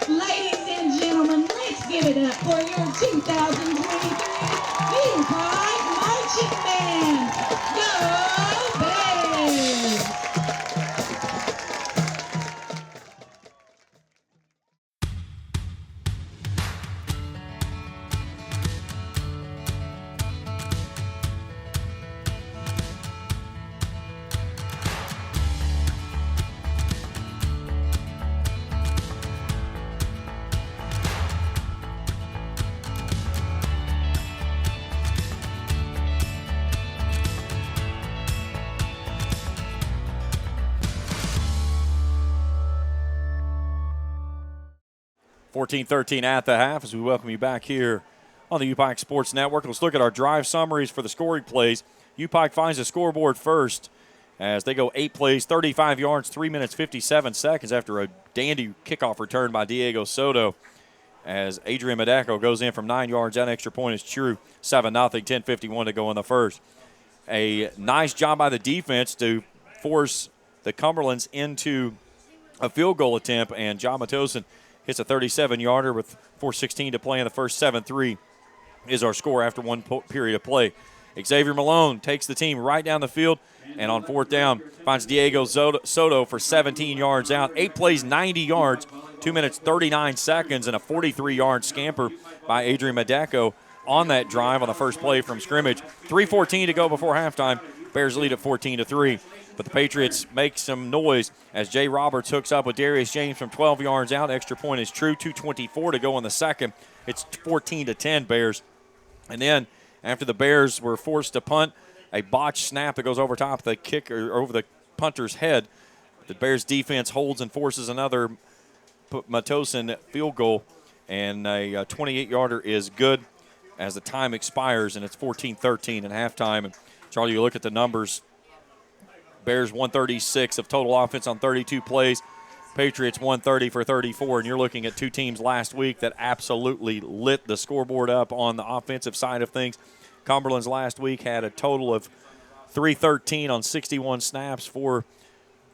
G: Ladies and gentlemen, let's give it up for your 2023 U-Pike Marching Band. Go Bears!
A: 14-13 at the half as we welcome you back here on the UPike Sports Network. Let's look at our drive summaries for the scoring plays. UPike finds the scoreboard first as they go 8 plays, 35 yards, 3 minutes, 57 seconds after a dandy kickoff return by Diego Soto. As Adrian Medeco goes in from 9 yards, that extra point is true. 7-0, 10:51 to go in the first. A nice job by the defense to force the Cumberlands into a field goal attempt, and John Matosin hits a 37-yarder with 4:16 to play in the first. 7-3 is our score after one period of play. Xavier Malone takes the team right down the field, and on fourth down finds Diego Soto for 17 yards out. 8 plays, 90 yards, 2 minutes, 39 seconds, and a 43-yard scamper by Adrian Medeco on that drive on the first play from scrimmage. 3:14 to go before halftime. Bears lead at 14-3. But the Patriots make some noise as Jay Roberts hooks up with Darius James from 12 yards out. Extra point is true. 2:24 to go in the second. It's 14-10 Bears. And then after the Bears were forced to punt, a botched snap that goes over top of the kicker, over the punter's head. The Bears defense holds and forces another Matosin field goal, and a 28-yarder is good as the time expires, and it's 14-13 at halftime. And Charlie, you look at the numbers. Bears 136 of total offense on 32 plays. Patriots 130 for 34, and you're looking at two teams last week that absolutely lit the scoreboard up on the offensive side of things. Cumberlands last week had a total of 313 on 61 snaps for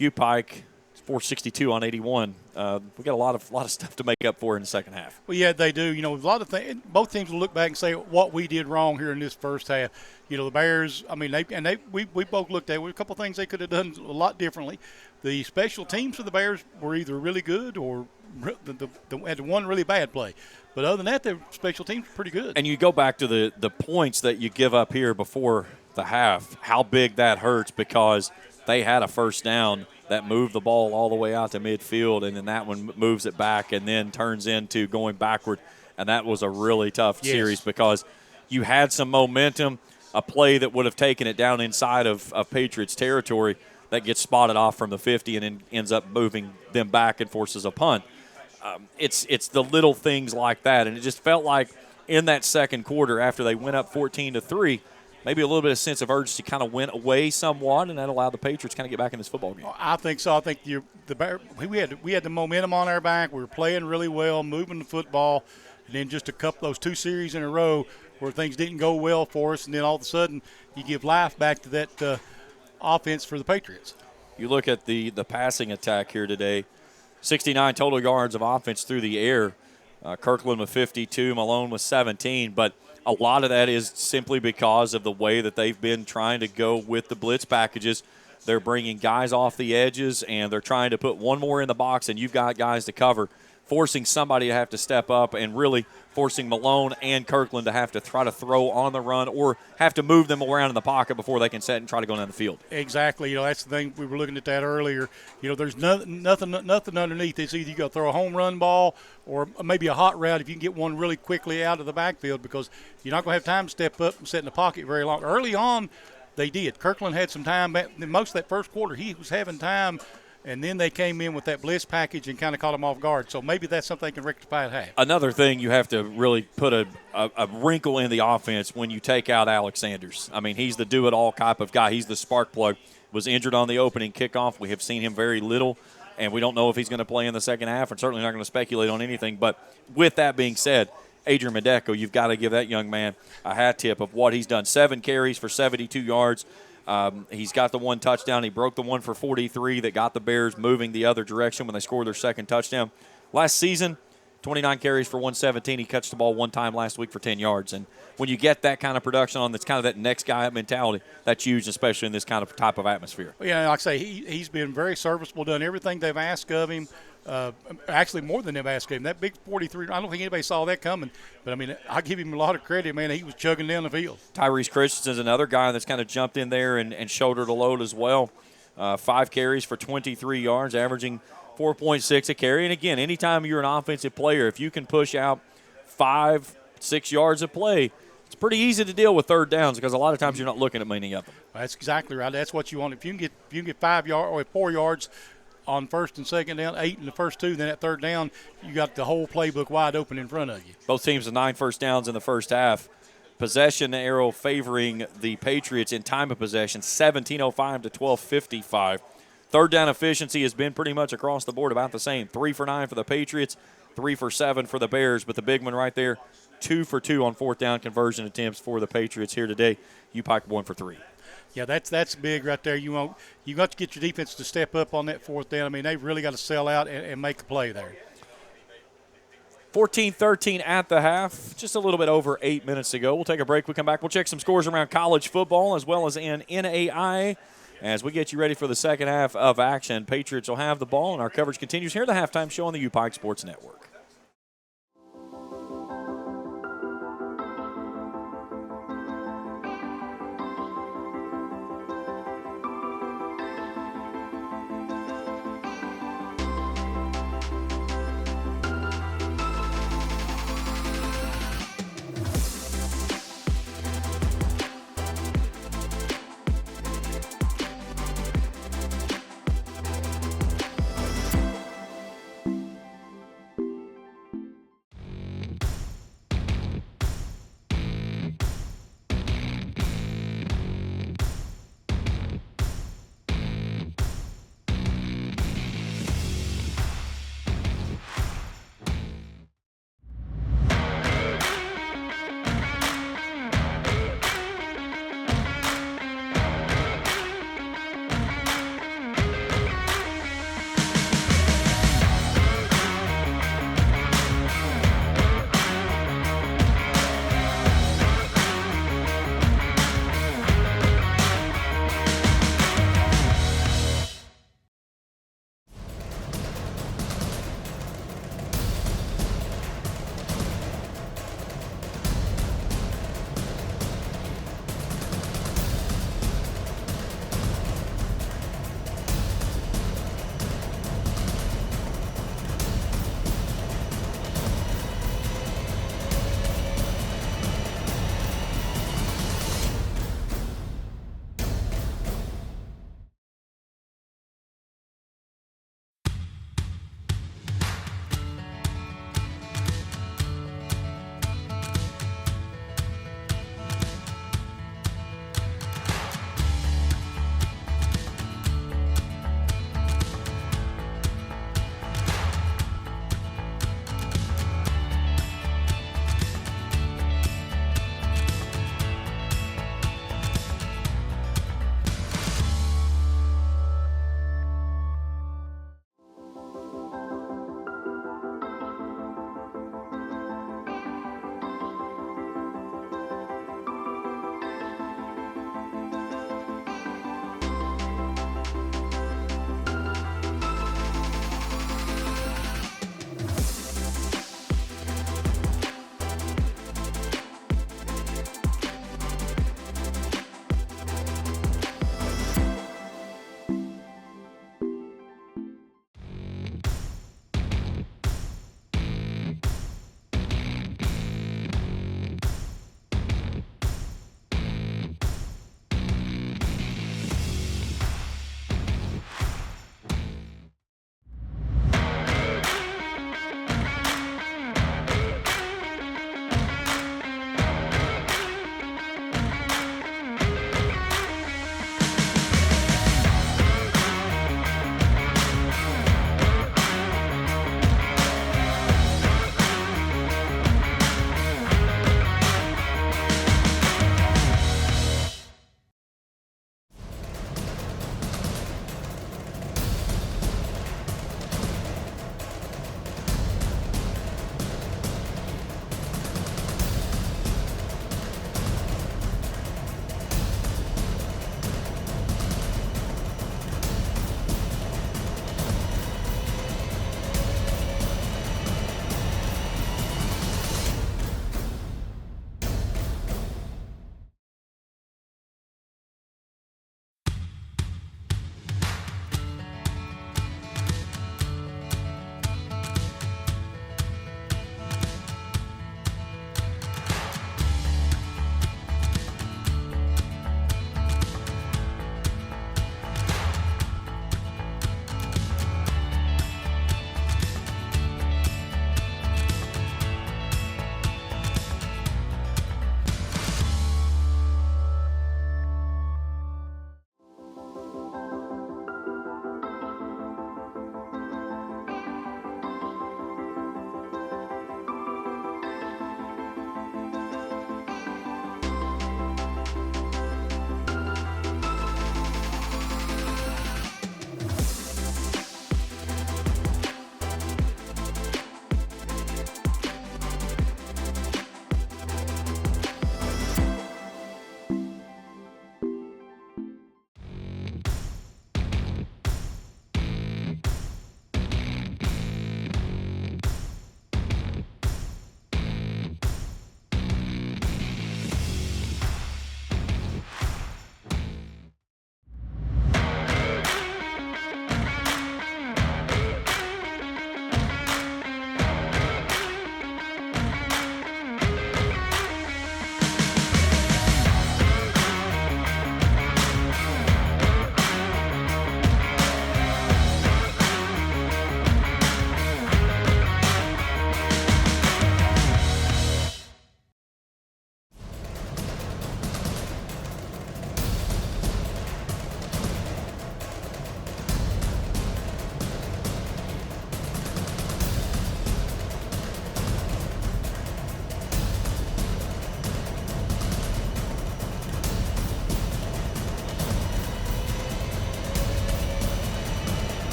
A: UPike, 462 on 81. We got a lot of stuff to make up for in the second half.
C: Well, yeah, they do. You know, a lot of things. Both teams will look back and say what we did wrong here in this first half. You know, the Bears. I mean, we both looked at a couple of things they could have done a lot differently. The special teams for the Bears were either really good or had one really bad play. But other than that, their special teams were pretty good.
A: And you go back to the points that you give up here before the half, how big that hurts because they had a first down that moved the ball all the way out to midfield, and then that one moves it back and then turns into going backward. And that was a really tough series because you had some momentum, a play that would have taken it down inside of Patriots territory that gets spotted off from the 50 and then ends up moving them back and forces a punt. It's the little things like that, and it just felt like in that second quarter after they went up 14-3, maybe a little bit of sense of urgency kind of went away somewhat, and that allowed the Patriots kind of get back in this football game.
C: I think so. I think we had the momentum on our back. We were playing really well, moving the football, and then just those two series in a row where things didn't go well for us, and then all of a sudden you give life back to that offense for the Patriots.
A: You look at the passing attack here today, 69 total yards of offense through the air. Kirkland with 52, Malone with 17, but a lot of that is simply because of the way that they've been trying to go with the blitz packages. They're bringing guys off the edges, and they're trying to put one more in the box, and you've got guys to cover, forcing somebody to have to step up and really forcing Malone and Kirkland to have to try to throw on the run or have to move them around in the pocket before they can set and try to go down the field.
C: Exactly. You know, that's the thing. We were looking at that earlier. You know, there's nothing underneath. It's either you got to throw a home run ball or maybe a hot route if you can get one really quickly out of the backfield because you're not going to have time to step up and sit in the pocket very long. Early on, they did. Kirkland had some time. Most of that first quarter, he was having time. And then they came in with that blitz package and kind of caught them off guard. So maybe that's something they can rectify at half.
A: Another thing you have to really put a wrinkle in the offense when you take out Alex Sanders. I mean, he's the do-it-all type of guy. He's the spark plug. Was injured on the opening kickoff. We have seen him very little, and we don't know if he's going to play in the second half and certainly not going to speculate on anything. But with that being said, Adrian Medeco, you've got to give that young man a hat tip of what he's done. 7 carries for 72 yards. He's got the one touchdown. He broke the one for 43 that got the Bears moving the other direction when they scored their second touchdown. Last season, 29 carries for 117. He catched the ball one time last week for 10 yards. And when you get that kind of production on that's kind of that next guy up mentality, that's huge, especially in this kind of type of atmosphere.
C: Yeah, like I say, he's been very serviceable, done everything they've asked of him. Actually, more than they've asked of him. That big 43, I don't think anybody saw that coming. But, I mean, I give him a lot of credit, man. He was chugging down the field.
A: Tyrese Christensen's another guy that's kind of jumped in there and shouldered a load as well. 5 carries for 23 yards, averaging 4.6 a carry. And, again, anytime you're an offensive player, if you can push out 5-6 yards of play, it's pretty easy to deal with third downs because a lot of times you're not looking at many of them.
C: That's exactly right. That's what you want. If you can get 5 yards or 4 yards, on first and second down, 8 in the first 2. Then at third down, you got the whole playbook wide open in front of you.
A: Both teams with 9 first downs in the first half. Possession arrow favoring the Patriots in time of possession, 17:05 to 12:55. Third down efficiency has been pretty much across the board about the same. 3 for 9 for the Patriots, 3 for 7 for the Bears. But the big one right there, 2 for 2 on fourth down conversion attempts for the Patriots here today. UPike 1 for 3.
C: Yeah, that's big right there. You got to get your defense to step up on that fourth down. I mean, they've really got to sell out and make a play there.
A: 14-13 at the half, just a little bit over 8 minutes to go. We'll take a break. We come back. We'll check some scores around college football as well as in NAI as we get you ready for the second half of action. Patriots will have the ball, and our coverage continues here at the halftime show on the UPike Sports Network.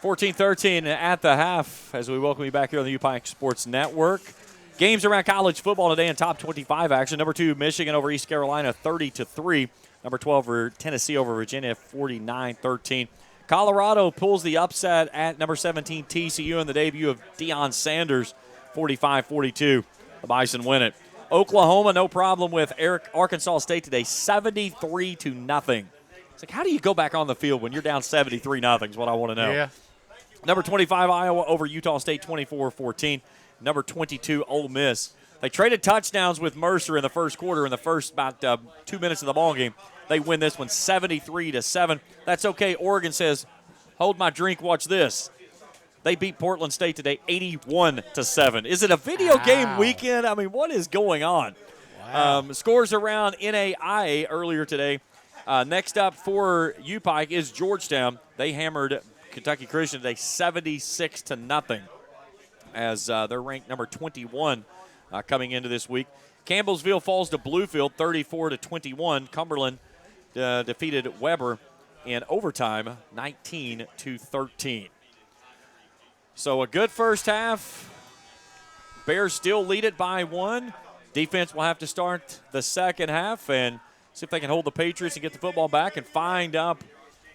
A: 14-13 at the half as we welcome you back here on the UPike Sports Network. Games around college football today in top 25 action. Number 2, Michigan over East Carolina, 30-3. Number 12, Tennessee over Virginia, 49-13. Colorado pulls the upset at number 17, TCU, in the debut of Deion Sanders, 45-42. The Bison win it. Oklahoma, no problem with Arkansas State today, 73-0. It's like, how do you go back on the field when you're down 73-0 is what I want to know.
C: Yeah.
A: Number 25, Iowa over Utah State, 24-14. Number 22, Ole Miss. They traded touchdowns with Mercer in the first quarter in the first about 2 minutes of the ballgame. They win this one 73-7. That's okay. Oregon says, hold my drink, watch this. They beat Portland State today 81-7. Is it a video game weekend? I mean, what is going on?
C: Wow.
A: Scores around NAIA earlier today. Next up for UPike is Georgetown. They hammered Kentucky Christian today 76-0 as they're ranked number 21 coming into this week. Campbellsville falls to Bluefield 34-21. Cumberland defeated Weber in overtime 19-13. So a good first half. Bears still lead it by 1. Defense will have to start the second half and see if they can hold the Patriots and get the football back and find up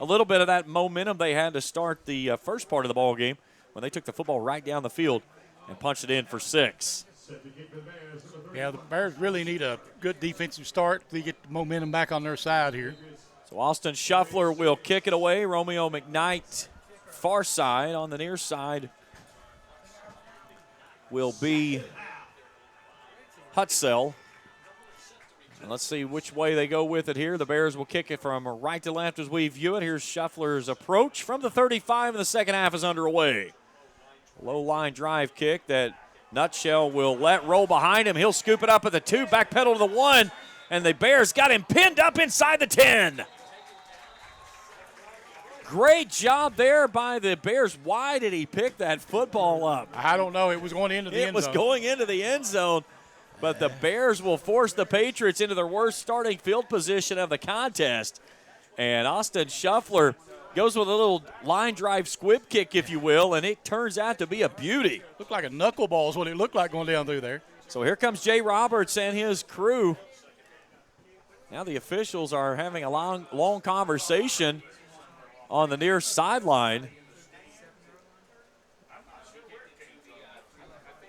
A: a little bit of that momentum they had to start the first part of the ball game when they took the football right down the field and punched it in for 6.
C: Yeah, the Bears really need a good defensive start to get the momentum back on their side here.
A: So Austin Shuffler will kick it away. Romeo McKnight, far side. On the near side will be Hutzell. And let's see which way they go with it here. The Bears will kick it from right to left as we view it. Here's Shuffler's approach from the 35, and the second half is underway. Low line drive kick that Nutshell will let roll behind him. He'll scoop it up at the 2, backpedal to the 1, and the Bears got him pinned up inside the 10. Great job there by the Bears. Why did he pick that football up?
C: I don't know. It was going into the end zone.
A: It was going into the end zone. But the Bears will force the Patriots into their worst starting field position of the contest. And Austin Shuffler goes with a little line drive squib kick, if you will, and it turns out to be a beauty.
C: Looked like a knuckleball is what it looked like going down through there.
A: So here comes Jay Roberts and his crew. Now the officials are having a long conversation on the near sideline.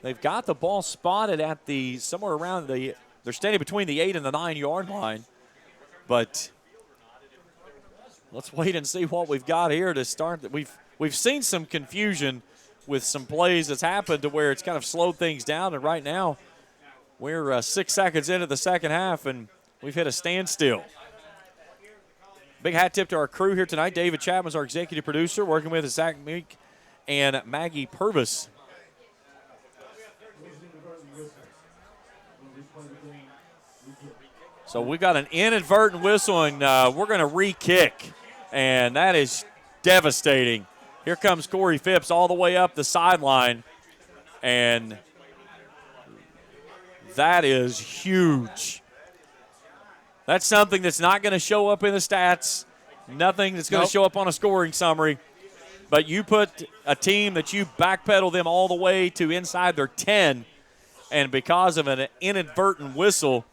A: They've got the ball spotted at somewhere around they're standing between the 8 and the 9 yard line. But let's wait and see what we've got here to start. We've seen some confusion with some plays that's happened to where it's kind of slowed things down. And right now we're 6 seconds into the second half and we've hit a standstill. Big hat tip to our crew here tonight. David Chapman is our executive producer, working with Zach Meek and Maggie Purvis. So we got an inadvertent whistle, and we're going to re-kick, and that is devastating. Here comes Corey Phipps all the way up the sideline, and that is huge. That's something that's not going to show up in the stats, nothing that's going to show up on a scoring summary. But you put a team that you backpedal them all the way to inside their 10, and because of an inadvertent whistle,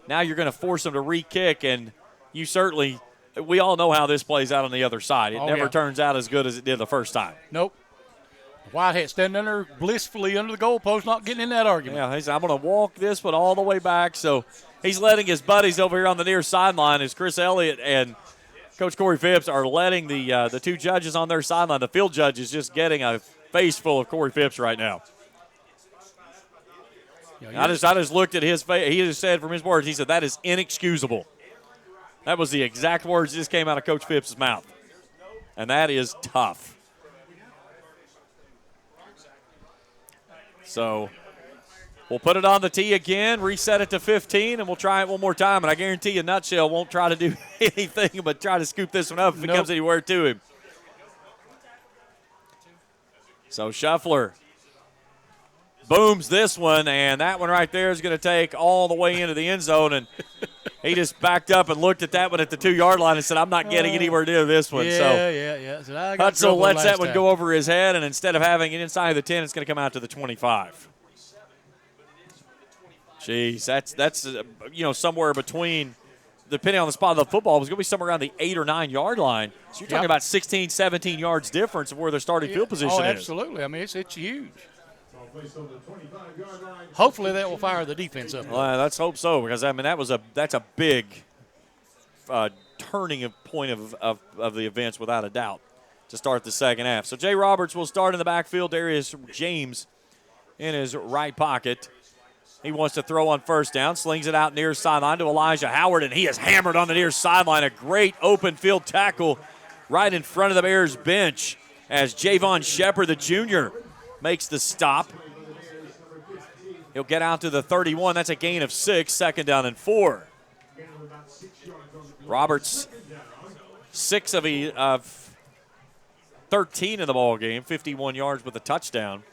A: now you're going to force them to re-kick, and we all know how this plays out on the other side. It never turns out as good as it did the first time.
C: Nope. Whitehead standing there blissfully under the goalpost, not getting in that argument.
A: Yeah, he said, I'm going to walk this one all the way back. So he's letting his buddies over here on the near sideline as Chris Elliott and Coach Corey Phipps are letting the 2 judges on their sideline. The field judge is just getting a face full of Corey Phipps right now. I just looked at his face. He just said from his words, he said, that is inexcusable. That was the exact words that just came out of Coach Phipps' mouth. And that is tough. So we'll put it on the tee again, reset it to 15, and we'll try it one more time. And I guarantee you Nutshell won't try to do anything but try to scoop this one up if it comes anywhere to him. So Shuffler booms this one, and that one right there is going to take all the way into the end zone. And He just backed up and looked at that one at the 2-yard line and said, I'm not getting anywhere near this one.
C: Yeah. So
A: Hutzel lets that one go over his head, and instead of having it inside of the 10, it's going to come out to the 25. Jeez, that's somewhere between, depending on the spot of the football, it was going to be somewhere around the 8 or 9-yard line. So you're talking about 16, 17 yards difference of where their starting field position is.
C: Oh, absolutely. I mean, it's huge. Hopefully that will fire the defense up.
A: Well, let's hope so, because, I mean, that's a big turning point of the events without a doubt to start the second half. So Jay Roberts will start in the backfield. Darius James in his right pocket. He wants to throw on first down, slings it out near sideline to Elijah Howard, and he is hammered on the near sideline. A great open field tackle right in front of the Bears bench as Javon Shepard, the junior, makes the stop. He'll get out to the 31. That's a gain of 6, second down and 4. Roberts, 6 of 13 in the ball game, 51 yards with a touchdown.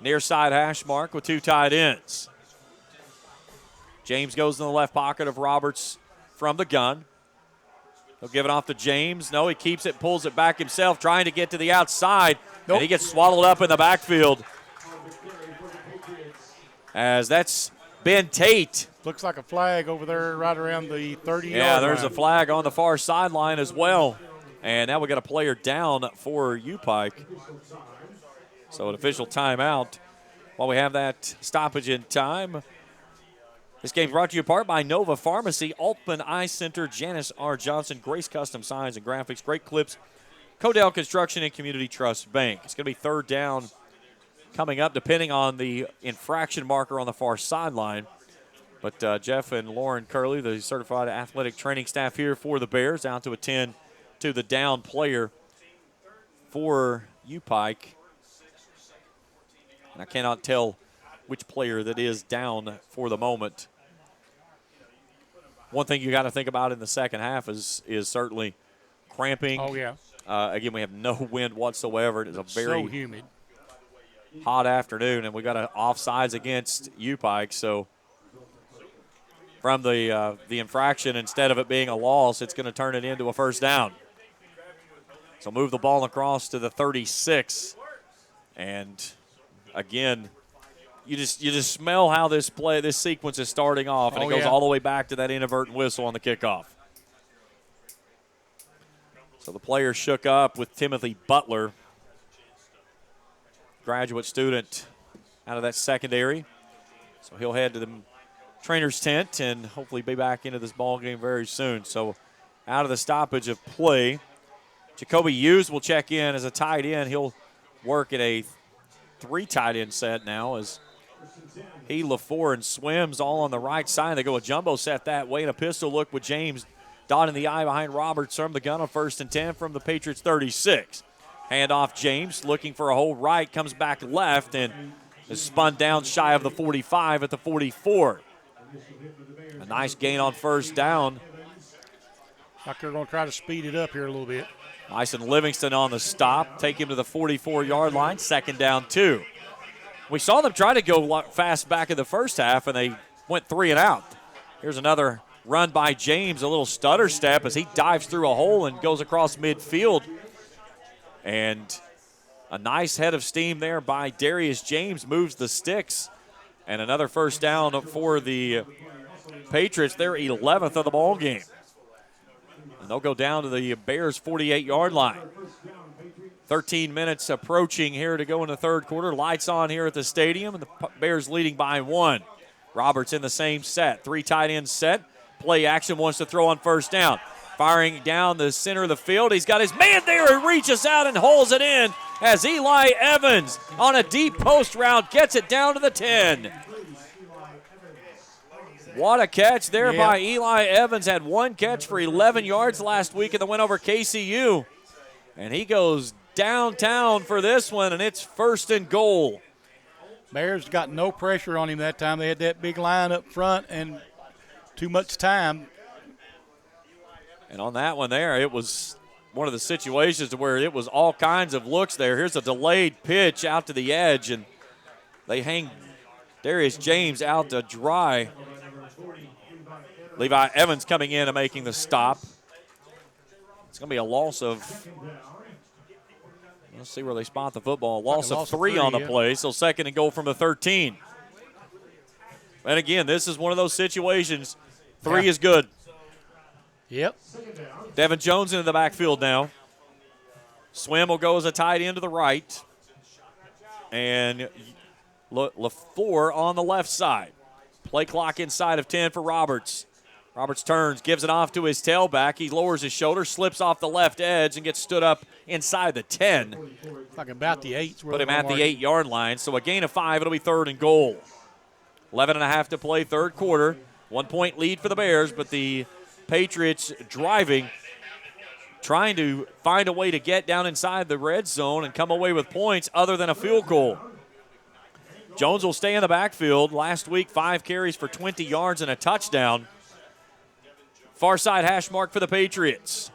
A: Near side hash mark with 2 tight ends. James goes in the left pocket of Roberts from the gun. He'll give it off to James. No, he keeps it, pulls it back himself, trying to get to the outside. Nope. And he gets swallowed up in the backfield. As that's Ben Tate.
C: Looks like a flag over there right around the 30-yard line.
A: Yeah, there's a flag on the far sideline as well. And now we got a player down for U-Pike. So an official timeout while we have that stoppage in time. This game brought to you in part by Nova Pharmacy, Altman Eye Center, Janice R. Johnson, Grace Custom Signs and Graphics, Great Clips, Codell Construction, and Community Trust Bank. It's going to be third down coming up, depending on the infraction marker on the far sideline. But Jeff and Lauren Curley, the certified athletic training staff here for the Bears, down to attend to the down player for U-Pike. And I cannot tell which player that is down for the moment. One thing you got to think about in the second half is certainly cramping.
C: Oh, yeah.
A: Again, we have no wind whatsoever. It is a very
C: so humid,
A: hot afternoon, and we got an offsides against U-Pike. So from the infraction, instead of it being a loss, it's going to turn it into a first down. So move the ball across to the 36, and again, you just smell how this sequence is starting off, and it goes all the way back to that inadvertent whistle on the kickoff. So the players shook up with Timothy Butler, graduate student out of that secondary. So he'll head to the trainer's tent and hopefully be back into this ball game very soon. So out of the stoppage of play, Jacoby Hughes will check in as a tight end. He'll work at a 3 tight end set now as he, LaFour, and Swims all on the right side. They go a jumbo set that way and a pistol look with James dotting the eye behind Roberts from the gun on 1st and 10 from the Patriots 36. Handoff James looking for a hole right, comes back left and is spun down shy of the 45 at the 44. A nice gain on first down.
C: Like they're going to try to speed it up here a little bit.
A: Myson Livingston on the stop, take him to the 44-yard line, 2nd down 2. We saw them try to go fast back in the first half, and they went 3 and out. Here's another run by James, a little stutter step as he dives through a hole and goes across midfield. And a nice head of steam there by Darius James moves the sticks. And another first down for the Patriots. They're 11th of the ball game. And they'll go down to the Bears' 48-yard line. 13 minutes approaching here to go in the third quarter. Lights on here at the stadium, and the Bears leading by 1. Roberts in the same set. 3 tight end set. Play action, wants to throw on first down. Firing down the center of the field. He's got his man there and reaches out and hauls it in as Eli Evans on a deep post route gets it down to the 10. What a catch there by Eli Evans. Had 1 catch for 11 yards last week in the win over KCU. And he goes downtown for this one, and it's 1st and goal.
C: Bears got no pressure on him that time. They had that big line up front and too much time.
A: And on that one there, it was one of the situations to where it was all kinds of looks there. Here's a delayed pitch out to the edge, and they hang Darius James out to dry. Levi Evans coming in and making the stop. It's going to be a loss of, let's see where they spot the football. Loss of three on the play, so second and goal from the 13. And again, this is one of those situations. 3 is good.
C: Yep.
A: Devin Jones into the backfield now. Swim will go as a tight end to the right. And LaFleur on the left side. Play clock inside of 10 for Roberts. Roberts turns, gives it off to his tailback. He lowers his shoulder, slips off the left edge, and gets stood up inside the 10.
C: Like about the 8.
A: Put him at the 8-yard line. So a gain of 5. It'll be third and goal. 11.5 to play, third quarter. 1-point lead for the Bears, but the Patriots driving, trying to find a way to get down inside the red zone and come away with points other than a field goal. Jones will stay in the backfield. Last week, 5 carries for 20 yards and a touchdown. Far side hash mark for the Patriots.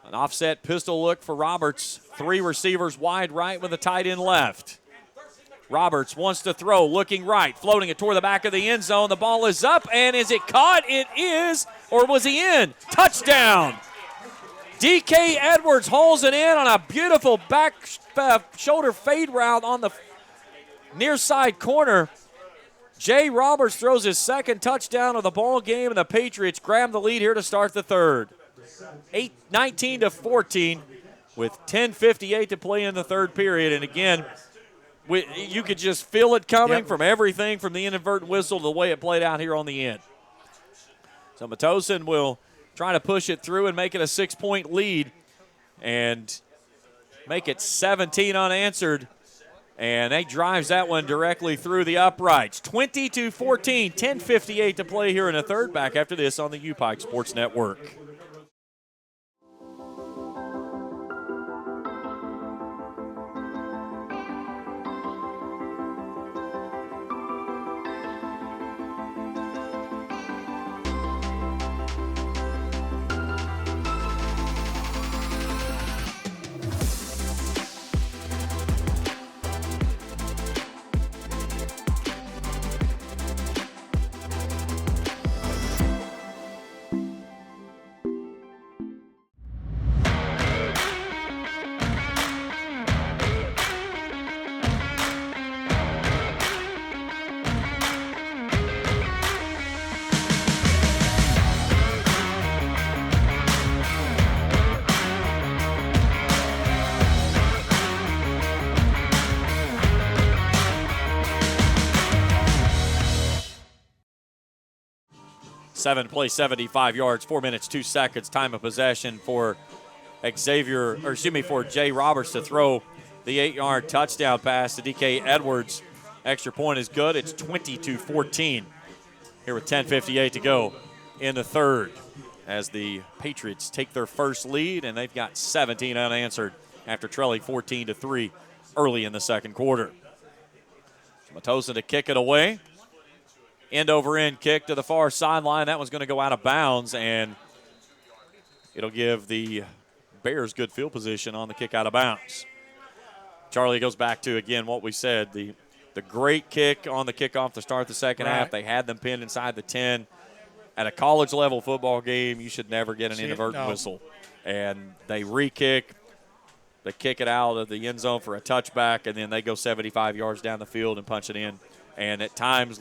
A: An offset pistol look for Roberts. 3 receivers wide right with a tight end left. Roberts wants to throw, looking right, floating it toward the back of the end zone. The ball is up, and is it caught? It is, or was he in? Touchdown! D.K. Edwards hauls it in on a beautiful back shoulder fade route on the near side corner. Jay Roberts throws his second touchdown of the ball game, and the Patriots grab the lead here to start the third. 19-14 with 10:58 to play in the third period. And again, you could just feel it coming from everything from the inadvertent whistle to the way it played out here on the end. So Matosin will try to push it through and make it a 6-point lead and make it 17 unanswered. And he drives that one directly through the uprights. 20-14, 10:58 to play here in the third. Back after this on the UPike Sports Network. Seven play, 75 yards, 4 minutes, 2 seconds. Time of possession for for Jay Roberts to throw the 8-yard touchdown pass to D.K. Edwards. Extra point is good. It's 20-14 here with 10:58 to go in the third as the Patriots take their first lead, and they've got 17 unanswered after trailing 14-3 early in the second quarter. Matosin to kick it away. End-over-end kick to the far sideline. That one's going to go out of bounds, and it'll give the Bears good field position on the kick out of bounds. Charlie goes back to, again, what we said, the great kick on the kickoff to start the second half. They had them pinned inside the 10. At a college-level football game, you should never get an inadvertent whistle. And they re-kick. They kick it out of the end zone for a touchback, and then they go 75 yards down the field and punch it in. And at times,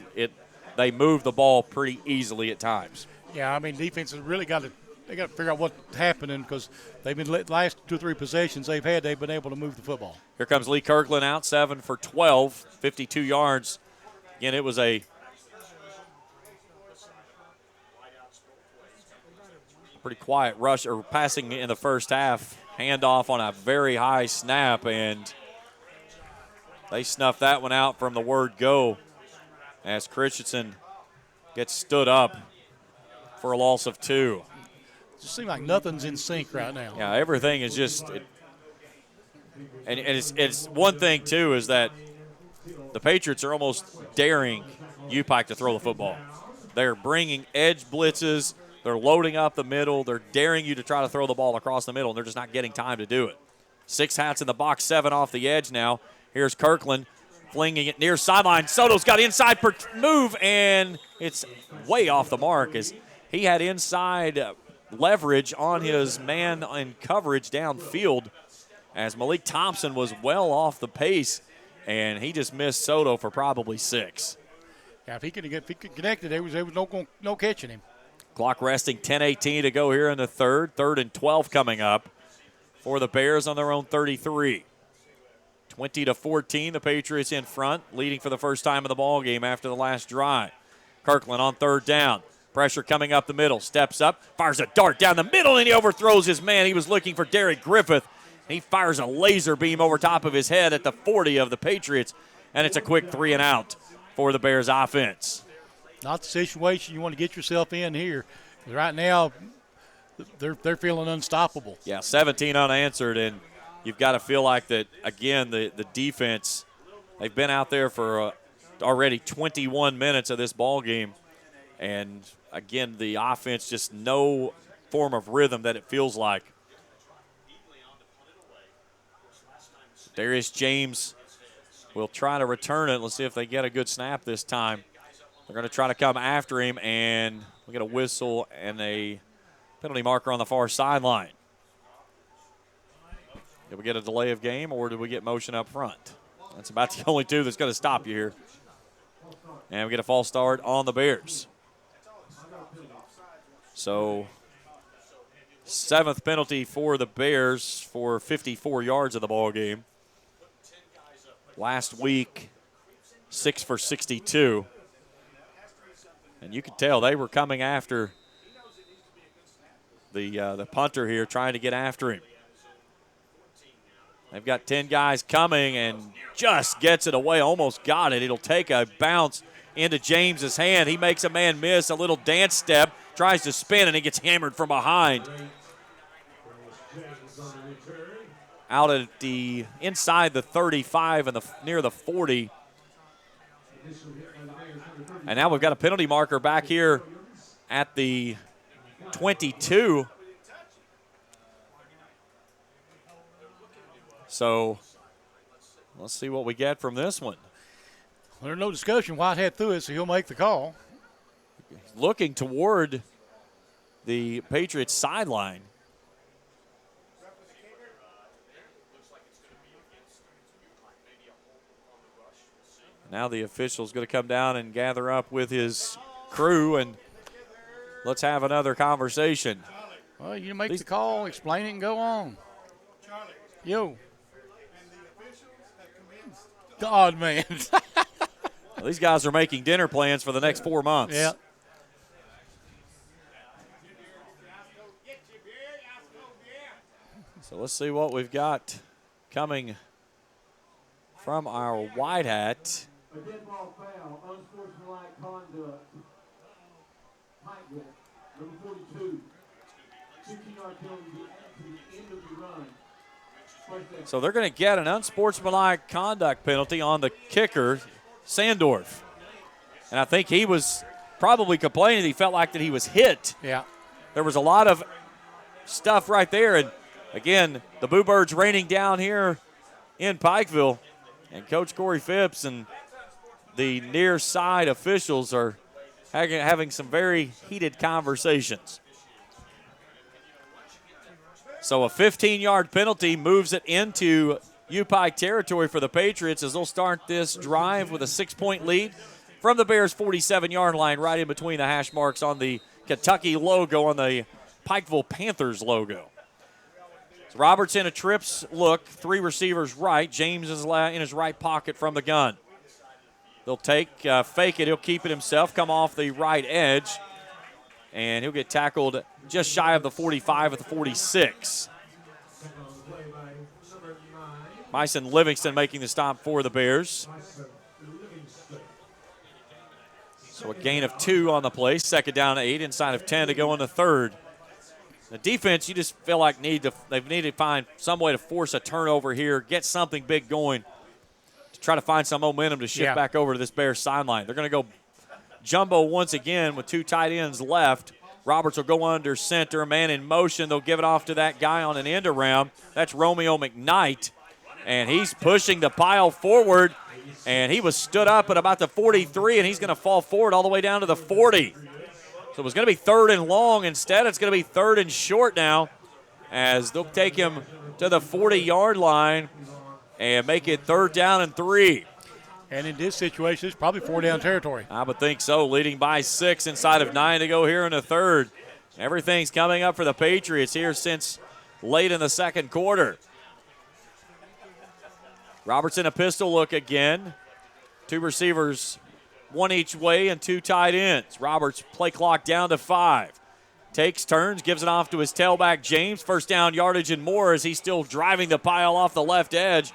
A: they move the ball pretty easily at times.
C: Yeah, I mean, defense has really got to figure out what's happening because they've been last 2 or 3 possessions they've been able to move the football.
A: Here comes Lee Kirkland out, 7 for 12, 52 yards. Again, it was a pretty quiet rush or passing in the first half. Handoff on a very high snap, and they snuffed that one out from the word go as Christensen gets stood up for a loss of 2.
C: It just seems like nothing's in sync right now.
A: Yeah, everything is just and it's one thing, too, is that the Patriots are almost daring UPike to throw the football. They're bringing edge blitzes. They're loading up the middle. They're daring you to try to throw the ball across the middle, and they're just not getting time to do it. 6 hats in the box, 7 off the edge now. Here's Kirkland. flinging it near sideline. Soto's got inside move, and it's way off the mark as he had inside leverage on his man in coverage downfield as Malik Thompson was well off the pace, and he just missed Soto for probably 6.
C: Yeah, if he could connect it, there was no catching him.
A: Clock resting, 10:18 to go here in the third. 3rd and 12 coming up for the Bears on their own 33. 20-14, the Patriots in front, leading for the first time in the ball game after the last drive. Kirkland on 3rd down. Pressure coming up the middle. Steps up, fires a dart down the middle, and he overthrows his man. He was looking for Derek Griffith. He fires a laser beam over top of his head at the 40 of the Patriots, and it's a quick 3 and out for the Bears offense.
C: Not the situation you want to get yourself in here. Right now, they're feeling unstoppable.
A: Yeah, 17 unanswered, and you've got to feel like that, again, the defense, they've been out there for already 21 minutes of this ball game, and, again, the offense just no form of rhythm that it feels like. Darius James will try to return it. Let's see if they get a good snap this time. They're going to try to come after him, and we get a whistle and a penalty marker on the far sideline. Did we get a delay of game, or did we get motion up front? That's about the only two that's going to stop you here. And we get a false start on the Bears. So, 7th penalty for the Bears for 54 yards of the ball game. Last week, 6 for 62. And you could tell they were coming after the punter here, trying to get after him. They've got 10 guys coming and just gets it away, almost got it. It'll take a bounce into James's hand. He makes a man miss, a little dance step, tries to spin, and he gets hammered from behind. Out at the inside the 35 and near the 40. And now we've got a penalty marker back here at the 22. So let's see what we get from this one.
C: There's no discussion. Whitehead threw it, so he'll make the call.
A: Looking toward the Patriots sideline. Now the official's going to come down and gather up with his crew, and let's have another conversation.
C: Well, you make the call, explain it, and go on. Yo. God, man.
A: Well, these guys are making dinner plans for the next 4 months.
C: Yeah.
A: So let's see what we've got coming from our white hat.
F: A dead ball foul, unsportsmanlike conduct. Height width, number 42. 15-yard penalty to the end of the run.
A: So they're going to get an unsportsmanlike conduct penalty on the kicker, Sandorf. And I think he was probably complaining that he felt like that he was hit.
C: Yeah.
A: There was a lot of stuff right there. And, again, the Boo Birds raining down here in Pikeville. And Coach Corey Phipps and the near side officials are having some very heated conversations. So a 15-yard penalty moves it into U-Pike territory for the Patriots as they'll start this drive with a 6-point lead from the Bears' 47-yard line, right in between the hash marks on the Kentucky logo, on the Pikeville Panthers logo. So Roberts in a trips look, 3 receivers right. James is in his right pocket from the gun. They'll fake it. He'll keep it himself, come off the right edge, and he'll get tackled just shy of the 45 at the 46. Myson Livingston making the stop for the Bears. So a gain of 2 on the play. 2nd down to 8, inside of 10 to go in the third. The defense, you just feel like they need to find some way to force a turnover here, get something big going to try to find some momentum to shift back over to this Bears sideline. They're going to go jumbo once again with 2 tight ends left. Roberts will go under center, man in motion. They'll give it off to that guy on an end around. That's Romeo McKnight, and he's pushing the pile forward. And he was stood up at about the 43, and he's going to fall forward all the way down to the 40. So it was going to be 3rd and long. Instead, it's going to be 3rd and short now, as they'll take him to the 40-yard line and make it 3rd down and 3.
C: And in this situation, it's probably 4-down territory.
A: I would think so, leading by 6 inside of 9 to go here in the 3rd. Everything's coming up for the Patriots here since late in the 2nd quarter. Robertson a pistol look again. 2 receivers, 1 each way, and 2 tight ends. Roberts play clock down to 5. Takes turns, gives it off to his tailback, James. 1st down yardage and more as he's still driving the pile off the left edge.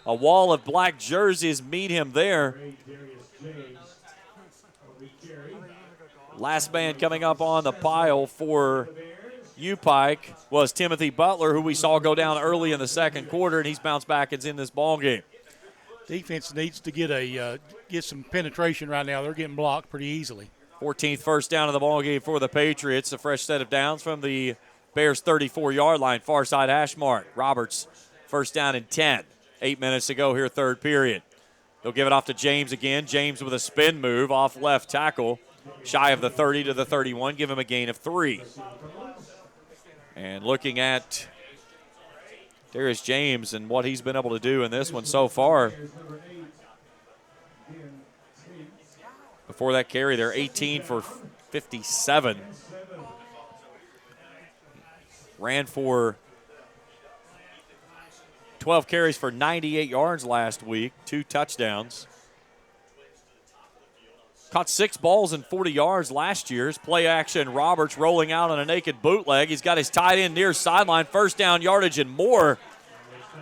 A: A wall of black jerseys meet him there. Last man coming up on the pile for U-Pike was Timothy Butler, who we saw go down early in the 2nd quarter, and he's bounced back and is in this ball game.
C: Defense needs to get some penetration right now. They're getting blocked pretty easily.
A: 14th first down of the ball game for the Patriots. A fresh set of downs from the Bears' 34-yard line, far side hash mark. Roberts, 1st down and 10. 8 minutes to go here, 3rd period. They'll give it off to James again. James with a spin move off left tackle, shy of the 30 to the 31. Give him a gain of 3. And looking at Darius James and what he's been able to do in this one so far. Before that carry, they're 18 for 57. Ran for 12 carries for 98 yards last week, 2 touchdowns. Caught 6 balls and 40 yards last year's. Play action, Roberts rolling out on a naked bootleg. He's got his tight end near sideline, 1st down yardage and more,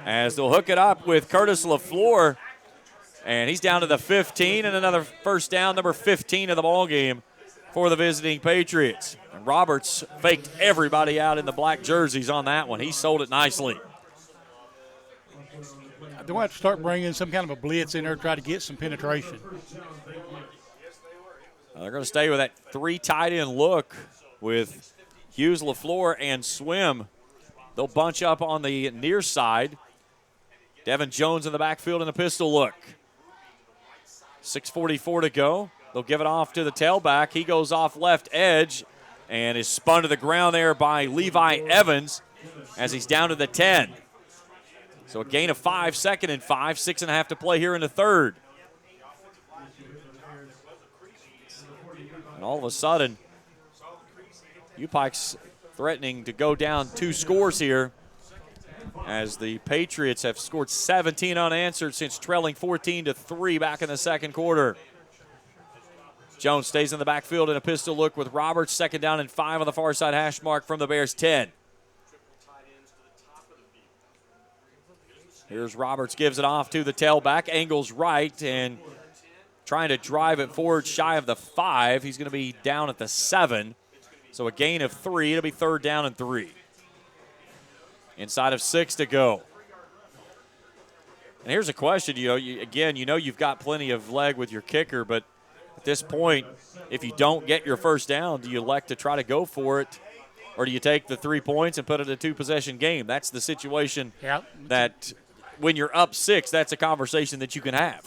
A: as they'll hook it up with Curtis LaFleur. And he's down to the 15, and another 1st down, number 15 of the ball game for the visiting Patriots. And Roberts faked everybody out in the black jerseys on that one. He sold it nicely.
C: They'll have to start bringing some kind of a blitz in there to try to get some penetration.
A: They're going to stay with that 3 tight end look with Hughes, LaFleur, and Swim. They'll bunch up on the near side. Devin Jones in the backfield in a pistol look. 6:44 to go. They'll give it off to the tailback. He goes off left edge and is spun to the ground there by Levi Evans as he's down to the 10. So a gain of 5, 2nd and 5, 6.5 to play here in the 3rd. And all of a sudden, U-Pike's threatening to go down 2 scores here, as the Patriots have scored 17 unanswered since trailing 14-3 back in the 2nd quarter. Jones stays in the backfield in a pistol look with Roberts. 2nd down and 5 on the far side hash mark from the Bears' 10. Here's Roberts, gives it off to the tailback, angles right, and trying to drive it forward shy of the 5. He's going to be down at the 7. So a gain of 3. It'll be 3rd down and 3. Inside of 6 to go. And here's a question, you've got plenty of leg with your kicker, but at this point, if you don't get your 1st down, do you elect to try to go for it, or do you take the 3 points and put it in a 2-possession game? That's the situation that when you're up 6, that's a conversation that you can have.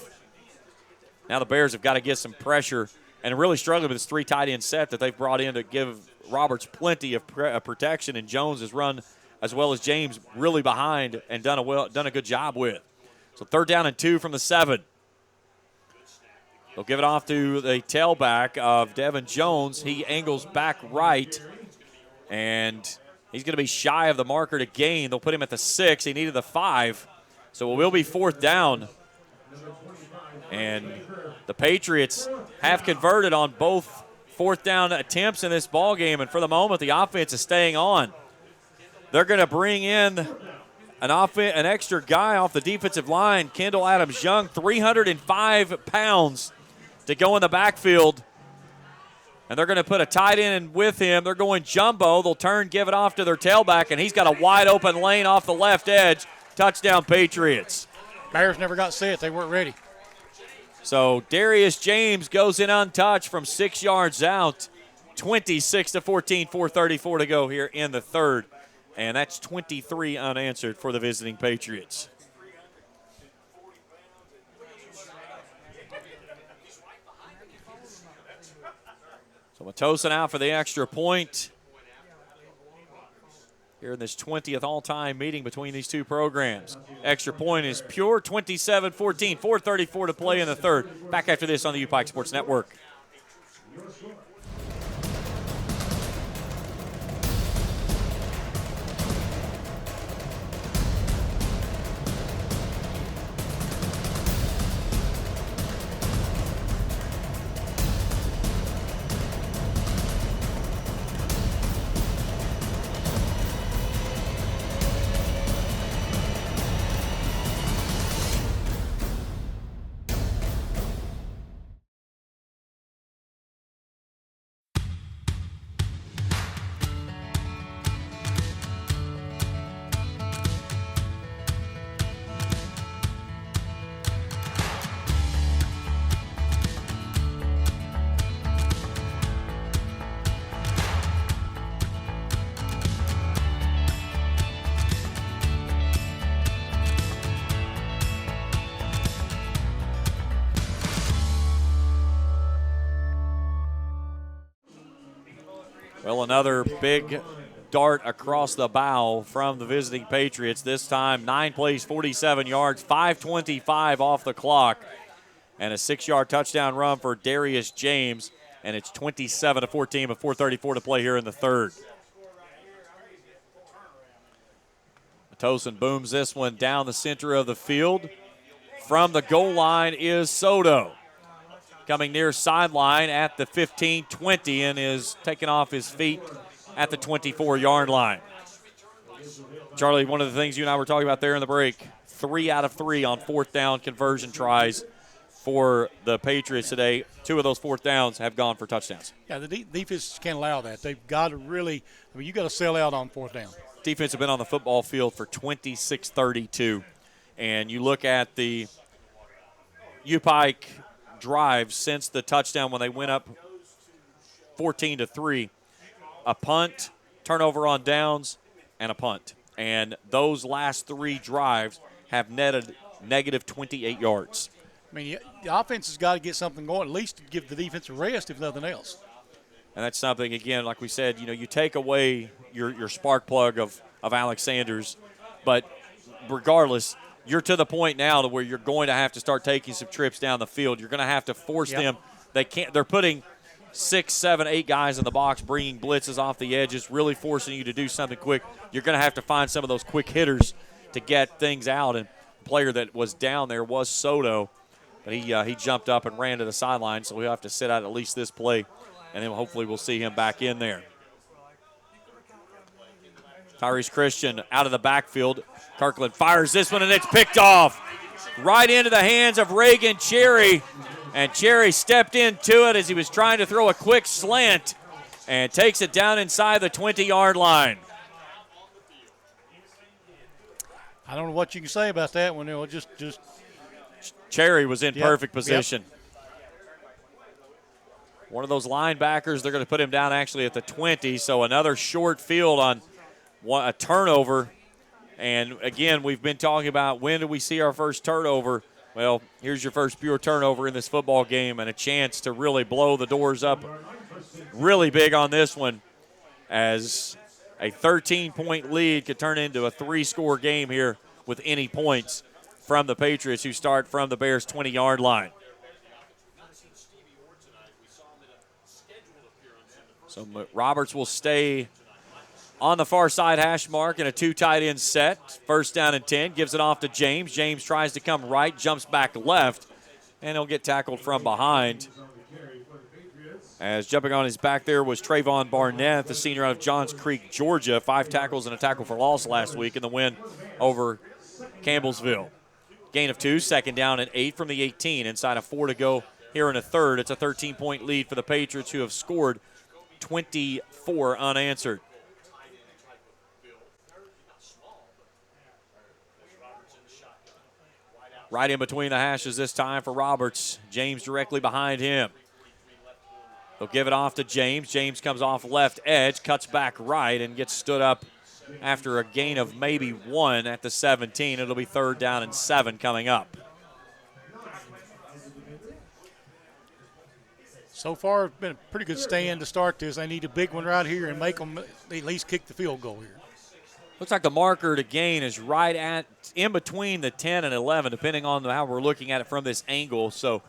A: Now the Bears have got to get some pressure and really struggling with this 3 tight end set that they've brought in to give Roberts plenty of protection, and Jones has run as well as James really behind and done a good job with. So 3rd down and 2 from the 7. They'll give it off to the tailback of Devin Jones. He angles back right, and he's going to be shy of the marker to gain. They'll put him at the 6. He needed the 5. So it will be 4th down. And the Patriots have converted on both 4th down attempts in this ball game, and for the moment, the offense is staying on. They're going to bring in an extra guy off the defensive line, Kendall Adams-Young, 305 pounds to go in the backfield. And they're going to put a tight end with him. They're going jumbo. They'll turn, give it off to their tailback, and he's got a wide open lane off the left edge. Touchdown, Patriots.
C: Bears never got set. They weren't ready.
A: So Darius James goes in untouched from 6 yards out. 26-14, 4:34 to go here in the 3rd. And that's 23 unanswered for the visiting Patriots. So Matosin out for the extra point here in this 20th all-time meeting between these two programs. Extra point is pure, 27-14, 4:34 to play in the third. Back after this on the UPike Sports Network. Well, another big dart across the bow from the visiting Patriots. This time, 9 plays, 47 yards, 5:25 off the clock, and a 6-yard touchdown run for Darius James, and it's 27-14 with 4:34 to play here in the third. Matosin booms this one down the center of the field. From the goal line is Soto. Coming near sideline at the 15-20 and is taken off his feet at the 24-yard line. Charlie, one of the things you and I were talking about there in the break, 3 out of 3 on fourth down conversion tries for the Patriots today. 2 of those fourth downs have gone for touchdowns.
C: Yeah, the defense can't allow that. They've got to really – you got to sell out on fourth down.
A: Defense have been on the football field for 26-32. And you look at the UPike drives since the touchdown when they went up 14-3, a punt, turnover on downs, and a punt. And those last 3 drives have netted negative 28 yards.
C: I mean, the offense has got to get something going, at least to give the defense a rest, if nothing else.
A: And that's something, again, like we said, you take away your spark plug of Alex Sanders, but regardless, you're to the point now to where you're going to have to start taking some trips down the field. You're going to have to force them. They're putting 6, 7, 8 guys in the box, bringing blitzes off the edges, really forcing you to do something quick. You're going to have to find some of those quick hitters to get things out. And the player that was down there was Soto, but he jumped up and ran to the sideline, so he'll have to sit out at least this play, and then hopefully we'll see him back in there. Tyrese Christian out of the backfield. Kirkland fires this one, and it's picked off right into the hands of Reagan Cherry. And Cherry stepped into it as he was trying to throw a quick slant and takes it down inside the 20-yard line.
C: I don't know what you can say about that one. Just
A: Cherry was in perfect position. One of those linebackers, they're going to put him down actually at the 20, so another short field on a turnover. And, again, we've been talking about when do we see our first turnover. Well, here's your first pure turnover in this football game and a chance to really blow the doors up really big on this one, as a 13-point lead could turn into a 3-score game here with any points from the Patriots, who start from the Bears' 20-yard line. So Roberts will stay on the far side hash mark in a 2 tight end set. First down and 10, gives it off to James. James tries to come right, jumps back left, and he'll get tackled from behind. As jumping on his back there was Trayvon Barnett, the senior out of Johns Creek, Georgia. 5 tackles and a tackle for loss last week in the win over Campbellsville. Gain of 2, second down and 8 from the 18. Inside of 4 to go here in a third. It's a 13-point lead for the Patriots, who have scored 24 unanswered. Right in between the hashes this time for Roberts. James directly behind him. They'll give it off to James. James comes off left edge, cuts back right, and gets stood up after a gain of maybe 1 at the 17. It'll be 3rd down and 7 coming up.
C: So far, it's been a pretty good stand to start this. They need a big one right here and make them at least kick the field goal here.
A: Looks like the marker to gain is right at in between the 10 and 11, depending on how we're looking at it from this angle. So,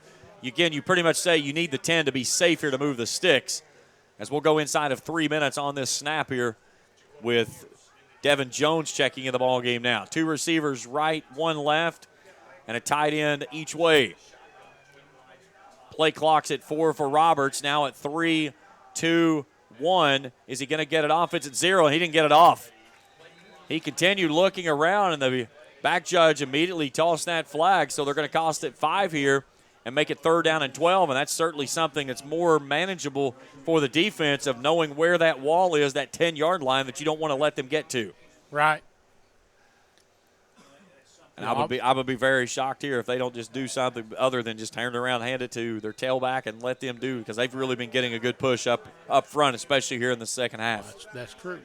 A: again, you pretty much say you need the 10 to be safe here to move the sticks. As we'll go inside of 3 minutes on this snap here with Devin Jones checking in the ball game now. 2 receivers right, 1 left, and a tight end each way. Play clock's at 4 for Roberts. Now at 3, 2, 1. Is he going to get it off? It's at 0, and he didn't get it off. He continued looking around, and the back judge immediately tossed that flag, so they're going to cost it 5 here and make it 3rd down and 12, and that's certainly something that's more manageable for the defense of knowing where that wall is, that 10-yard line that you don't want to let them get to.
C: Right.
A: And I would be very shocked here if they don't just do something other than just turn around, hand it to their tailback, and let them do, because they've really been getting a good push up front, especially here in the second half.
C: That's true.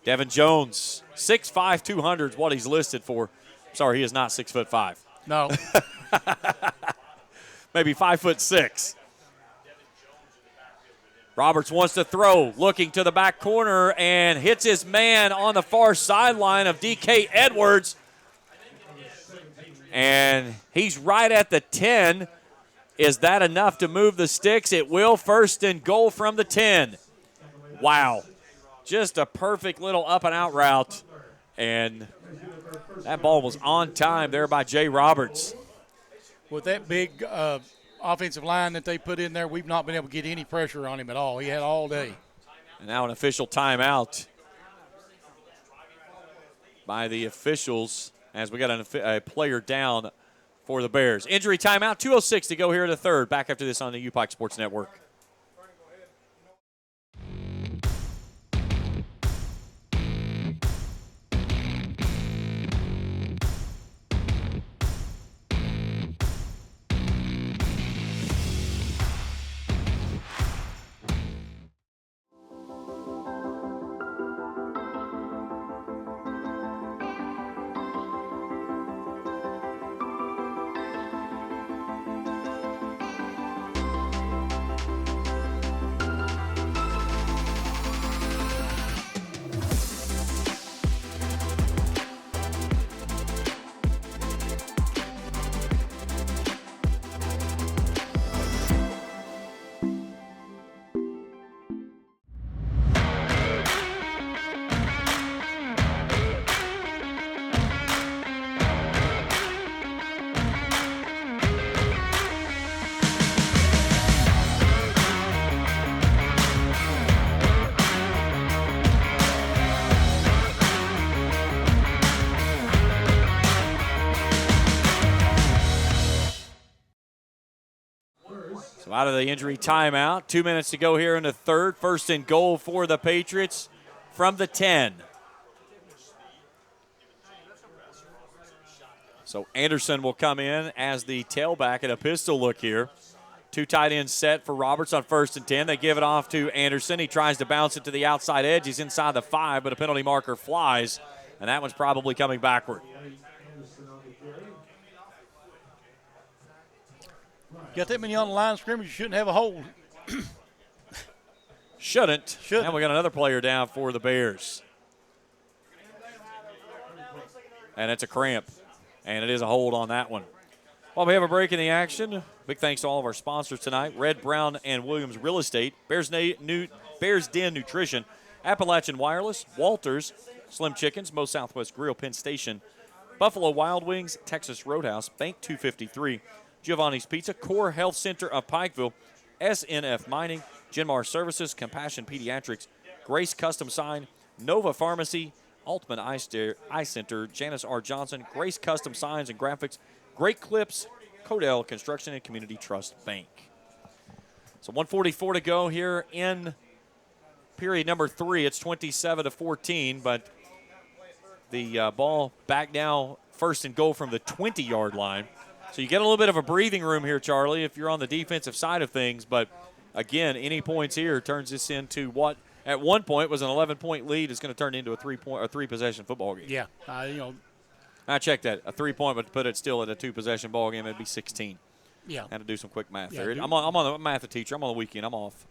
A: Devin Jones, 6'5", 200 is what he's listed for. Sorry, he is not 6'5".
C: No.
A: Maybe 5'6". Roberts wants to throw, looking to the back corner, and hits his man on the far sideline of DK Edwards. And he's right at the 10. Is that enough to move the sticks? It will. 1st and goal from the 10. Wow. Just a perfect little up-and-out route. And that ball was on time there by Jay Roberts.
C: With that big offensive line that they put in there, we've not been able to get any pressure on him at all. He had all day.
A: And now an official timeout by the officials as we got a player down for the Bears. Injury timeout, 2:06 to go here in the 3rd. Back after this on the UPike Sports Network. So out of the injury timeout, 2 minutes to go here in the 3rd. 1st and goal for the Patriots from the 10. So Anderson will come in as the tailback at a pistol look here. 2 tight ends set for Roberts on 1st and 10. They give it off to Anderson. He tries to bounce it to the outside edge. He's inside the 5, but a penalty marker flies, and that one's probably coming backward.
C: Got that many on the line of scrimmage, you shouldn't have a hold.
A: Shouldn't. And we got another player down for the Bears. And it's a cramp. And it is a hold on that one. While we have a break in the action, big thanks to all of our sponsors tonight. Red, Brown, and Williams Real Estate, Bears Den Nutrition, Appalachian Wireless, Walters, Slim Chickens, Mo Southwest Grill, Penn Station, Buffalo Wild Wings, Texas Roadhouse, Bank 253, Giovanni's Pizza, Core Health Center of Pikeville, SNF Mining, Genmar Services, Compassion Pediatrics, Grace Custom Sign, Nova Pharmacy, Ultimate Eye Center, Janice R. Johnson, Grace Custom Signs and Graphics, Great Clips, Codell Construction, and Community Trust Bank. So 1:44 to go here in period number 3. It's 27-14, but the ball back now, 1st and goal from the 20-yard line. So you get a little bit of a breathing room here, Charlie, if you're on the defensive side of things. But, again, any points here turns this into what at one point was an 11-point lead is going to turn into a three-possession football game.
C: Yeah,
A: I checked that. A 3-point would put it still at a 2-possession ball game. It'd be 16.
C: Yeah.
A: Had to do some quick math
C: Yeah,
A: there.
C: do-
A: I'm on the math teacher. I'm on the weekend. I'm off.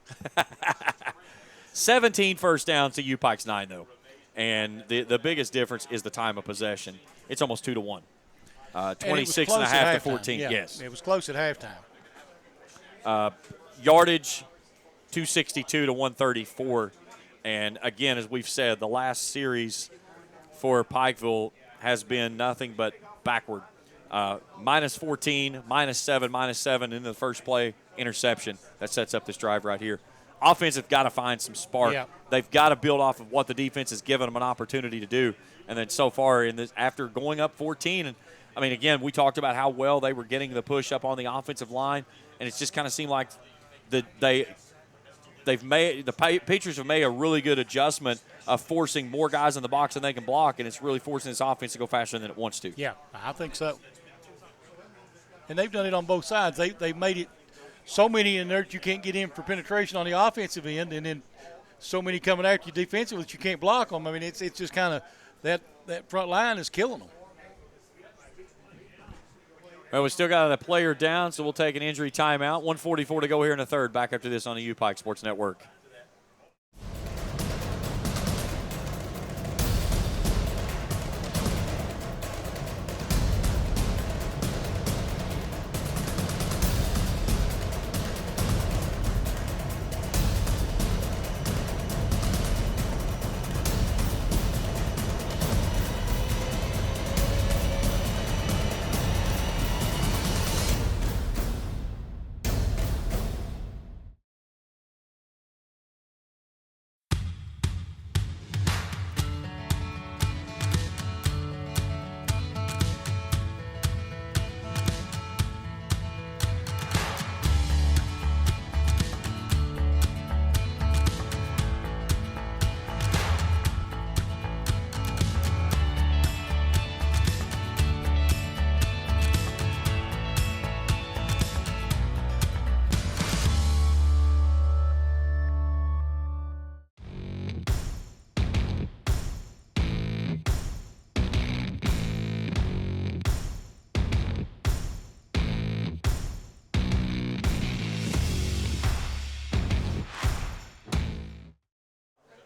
A: 17 first downs to UPike's 9, though. And the biggest difference is the time of possession. It's almost 2-1.
C: And it was
A: 26
C: close
A: and a
C: at
A: half to
C: halftime.
A: 14.
C: Yeah,
A: Yes.
C: it was close at halftime.
A: Yardage, 262 to 134. And again, as we've said, the last series for Pikeville has been nothing but backward. Minus 14, minus 7 in the first play, interception. That sets up this drive right here. Offense have got to find some spark.
C: Yeah.
A: They've got to build off of what the defense has given them an opportunity to do. And then so far, after going up 14, and I mean, again, we talked about how well they were getting the push up on the offensive line, and it's just kind of seemed like the Patriots have made a really good adjustment of forcing more guys in the box than they can block, and it's really forcing this offense to go faster than it wants to.
C: Yeah, I think so. And they've done it on both sides. They've made it so many in there that you can't get in for penetration on the offensive end, and then so many coming after you defensively that you can't block them. I mean, it's just kind of that front line is killing them.
A: Well, we still got a player down, so we'll take an injury timeout. 1:44 to go here in the third. Back after this on the UPike Sports Network.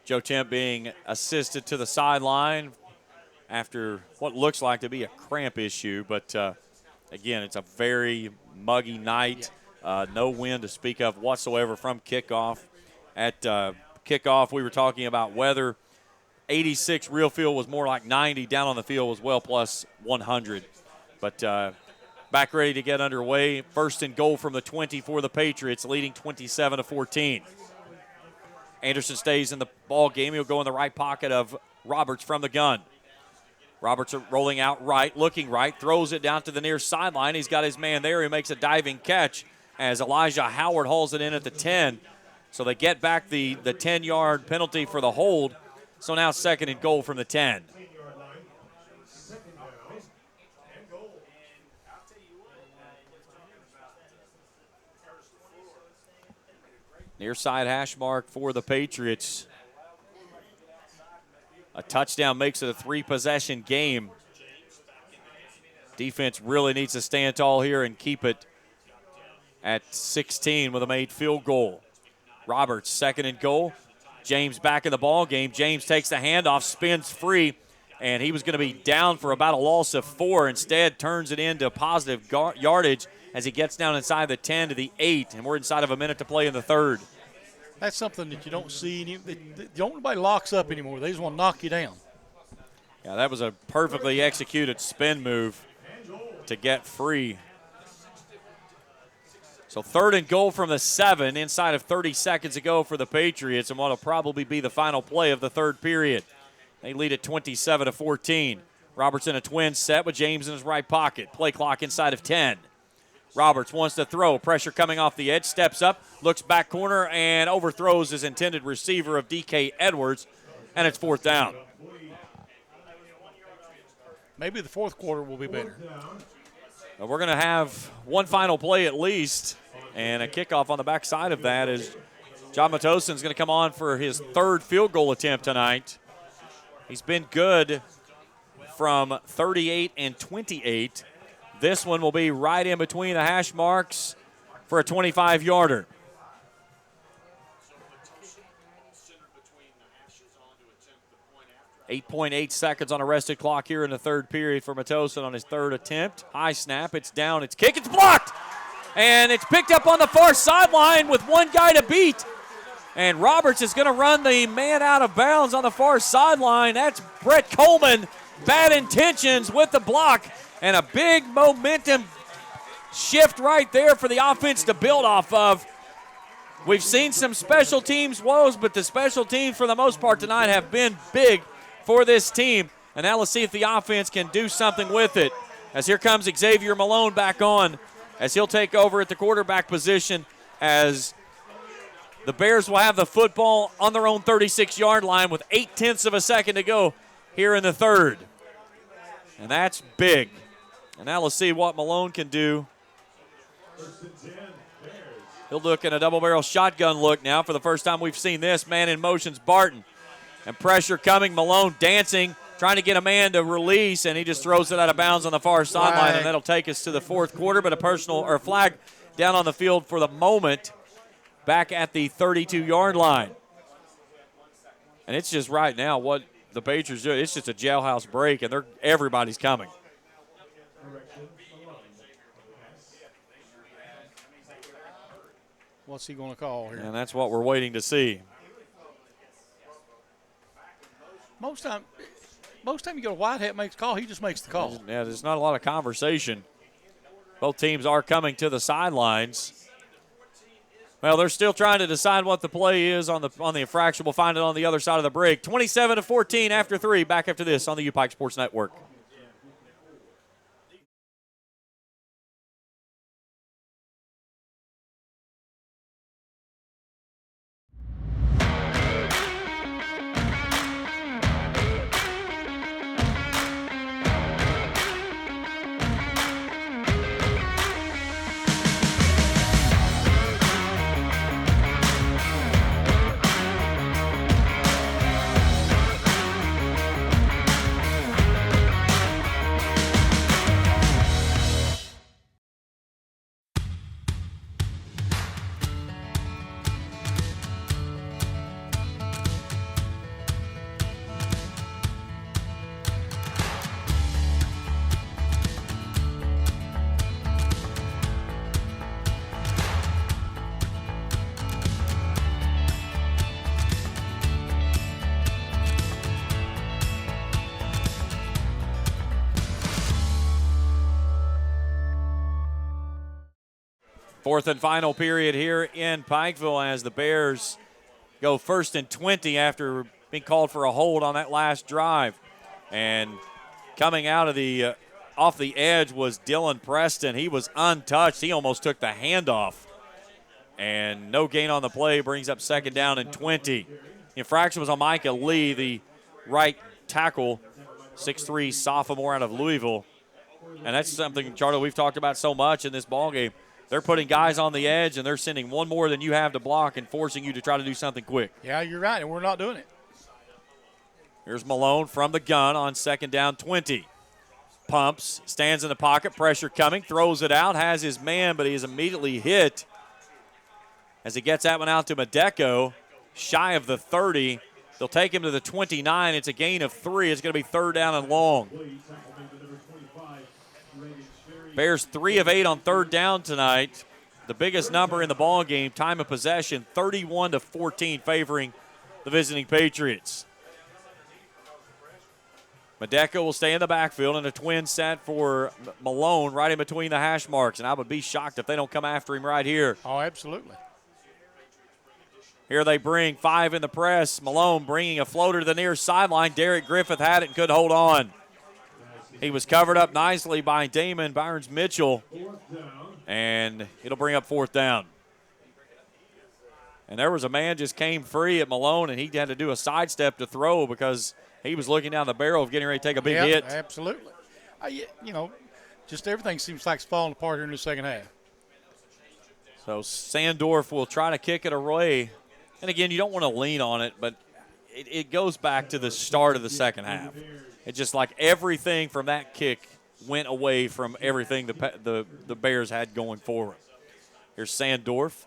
A: Joe Temp being assisted to the sideline after what looks like to be a cramp issue. But, again, it's a very muggy night. No wind to speak of whatsoever from kickoff. At kickoff, we were talking about weather. 86 real field was more like 90. Down on the field was well plus 100. But back ready to get underway. First and goal from the 20 for the Patriots, leading 27-14. Anderson stays in the ball game. He'll go in the right pocket of Roberts from the gun. Roberts rolling out right, looking right, throws it down to the near sideline. He's got his man there. He makes a diving catch as Elijah Howard hauls it in at the 10. So they get back the 10-yard penalty for the hold. So now second and goal from the 10. Near side hash mark for the Patriots. A touchdown makes it a 3-possession game. Defense really needs to stand tall here and keep it at 16 with a made field goal. Roberts, second and goal. James back in the ball game. James takes the handoff, spins free, and he was going to be down for about a loss of 4. Instead, turns it into positive yardage as he gets down inside the 10 to the 8, and we're inside of a minute to play in the third.
C: That's something that you don't see. Nobody locks up anymore. They just want to knock you down.
A: Yeah, that was a perfectly executed spin move to get free. So third and goal from the 7, inside of 30 seconds to go for the Patriots, and what will probably be the final play of the third period. They lead at 27-14. Roberts in a twin set with James in his right pocket. Play clock inside of 10. Roberts wants to throw. Pressure coming off the edge. Steps up, looks back corner, and overthrows his intended receiver of D.K. Edwards, and it's fourth down.
C: Maybe the fourth quarter will be better.
A: We're going to have one final play at least, and a kickoff on the backside of that is John Matosin's going to come on for his third field goal attempt tonight. He's been good from 38 and 28, This one will be right in between the hash marks for a 25-yarder. 8.8 seconds on arrested clock here in the third period for Matosin on his third attempt. High snap, it's down, it's kicked, it's blocked! And it's picked up on the far sideline with one guy to beat. And Roberts is going to run the man out of bounds on the far sideline. That's Brett Coleman. Bad intentions with the block. And a big momentum shift right there for the offense to build off of. We've seen some special teams woes, but the special teams for the most part tonight have been big for this team. And now let's see if the offense can do something with it. As here comes Xavier Malone back on, as he'll take over at the quarterback position, as the Bears will have the football on their own 36-yard line with 0.8 of a second to go here in the third. And that's big. And now let's see what Malone can do. He'll look in a double-barrel shotgun look now. For the first time we've seen this. Man in motion's Barton. And pressure coming. Malone dancing, trying to get a man to release, and he just throws it out of bounds on the far sideline, and that'll take us to the fourth quarter, but a flag down on the field for the moment back at the 32-yard line. And it's just right now what the Patriots do. It's just a jailhouse break, and everybody's coming.
C: What's he going to call here?
A: And that's what we're waiting to see.
C: Most time you go to Whitehead makes a call, he just makes the call.
A: Yeah, there's not a lot of conversation. Both teams are coming to the sidelines. Well, they're still trying to decide what the play is on the infraction. We'll find it on the other side of the break. 27-14 after 3. Back after this on the UPike Sports Network. Fourth and final period here in Pikeville as the Bears go 1st and 20 after being called for a hold on that last drive. And coming out of the off the edge was Dylan Preston. He was untouched. He almost took the handoff. And no gain on the play brings up 2nd down and 20. The infraction was on Micah Lee, the right tackle, 6'3" sophomore out of Louisville. And that's something, Charlie, we've talked about so much in this ballgame. They're putting guys on the edge, and they're sending one more than you have to block and forcing you to try to do something quick.
C: Yeah, you're right, and we're not doing it.
A: Here's Malone from the gun on 2nd down 20. Pumps, stands in the pocket, pressure coming, throws it out, has his man, but he is immediately hit as he gets that one out to Medeco, shy of the 30. They'll take him to the 29. It's a gain of 3. It's going to be 3rd down and long. Bears 3 of 8 on 3rd down tonight. The biggest number in the ball game, time of possession, 31-14, favoring the visiting Patriots. Medeco will stay in the backfield in a twin set for Malone right in between the hash marks, and I would be shocked if they don't come after him right here.
C: Oh, absolutely.
A: Here they bring 5 in the press. Malone bringing a floater to the near sideline. Derek Griffith had it and couldn't hold on. He was covered up nicely by Damon Byers-Mitchell, and it'll bring up 4th down. And there was a man just came free at Malone, and he had to do a sidestep to throw because he was looking down the barrel of getting ready to take a big hit.
C: Absolutely. Just everything seems like it's falling apart here in the second half.
A: So Sandorf will try to kick it away. And, again, you don't want to lean on it, but it goes back to the start of the second half. It's just like everything from that kick went away from everything the Bears had going forward. Here's Sandorf.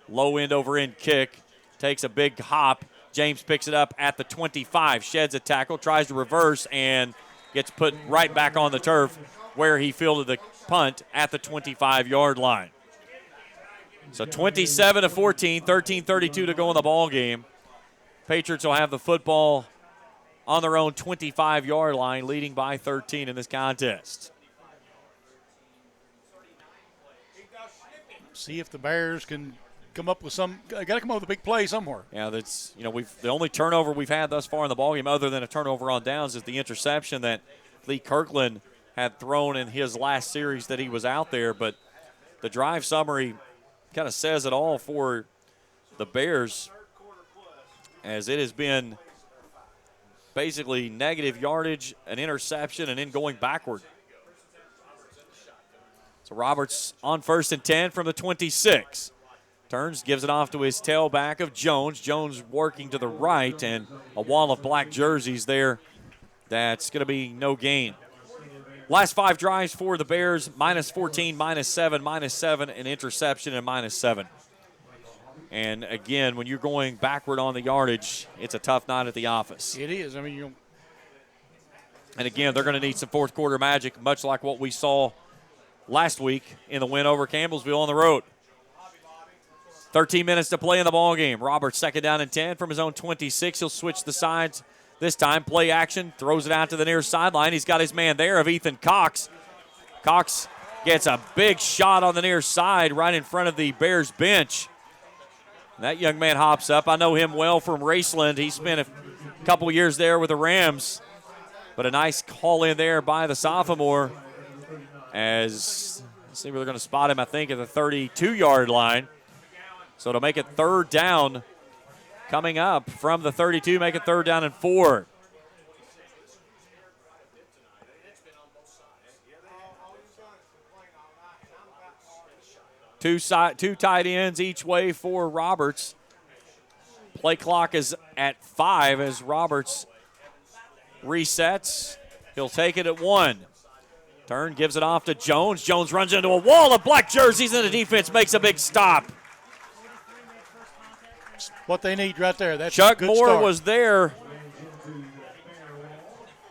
A: Low end over end kick. Takes a big hop. James picks it up at the 25. Sheds a tackle. Tries to reverse and gets put right back on the turf where he fielded the punt at the 25-yard line. So 27-14, 13:32 to go in the ball game. Patriots will have the football on their own 25-yard line, leading by 13 in this contest.
C: See if the Bears can come up with got to come up with a big play somewhere.
A: Yeah, that's the only turnover we've had thus far in the ballgame, other than a turnover on downs, is the interception that Lee Kirkland had thrown in his last series that he was out there. But the drive summary kind of says it all for the Bears, as it has been basically negative yardage, an interception, and then going backward. So Roberts on 1st and 10 from the 26. Turns, gives it off to his tailback of Jones. Jones working to the right, and a wall of black jerseys there. That's going to be no gain. Last 5 drives for the Bears, -14, -7, -7, an interception, and -7. And again, when you're going backward on the yardage, it's a tough night at the office.
C: It is. I mean,
A: And again, they're going to need some fourth quarter magic, much like what we saw last week in the win over Campbellsville on the road. 13 minutes to play in the ball game. Roberts 2nd down and 10 from his own 26. He'll switch the sides this time. Play action, throws it out to the near sideline. He's got his man there of Ethan Cox. Cox gets a big shot on the near side right in front of the Bears bench. That young man hops up. I know him well from Raceland. He spent a couple years there with the Rams. But a nice call in there by the sophomore, as let's see where they're going to spot him, I think, at the 32-yard line. So to make it 3rd down coming up from the 32, make it 3rd down and 4. Two tight ends each way for Roberts. Play clock is at 5 as Roberts resets. He'll take it at 1. Turn, gives it off to Jones. Jones runs into a wall of black jerseys, and the defense makes a big stop.
C: what they need right there. That's
A: Chuck
C: a good
A: Moore
C: start.
A: was there,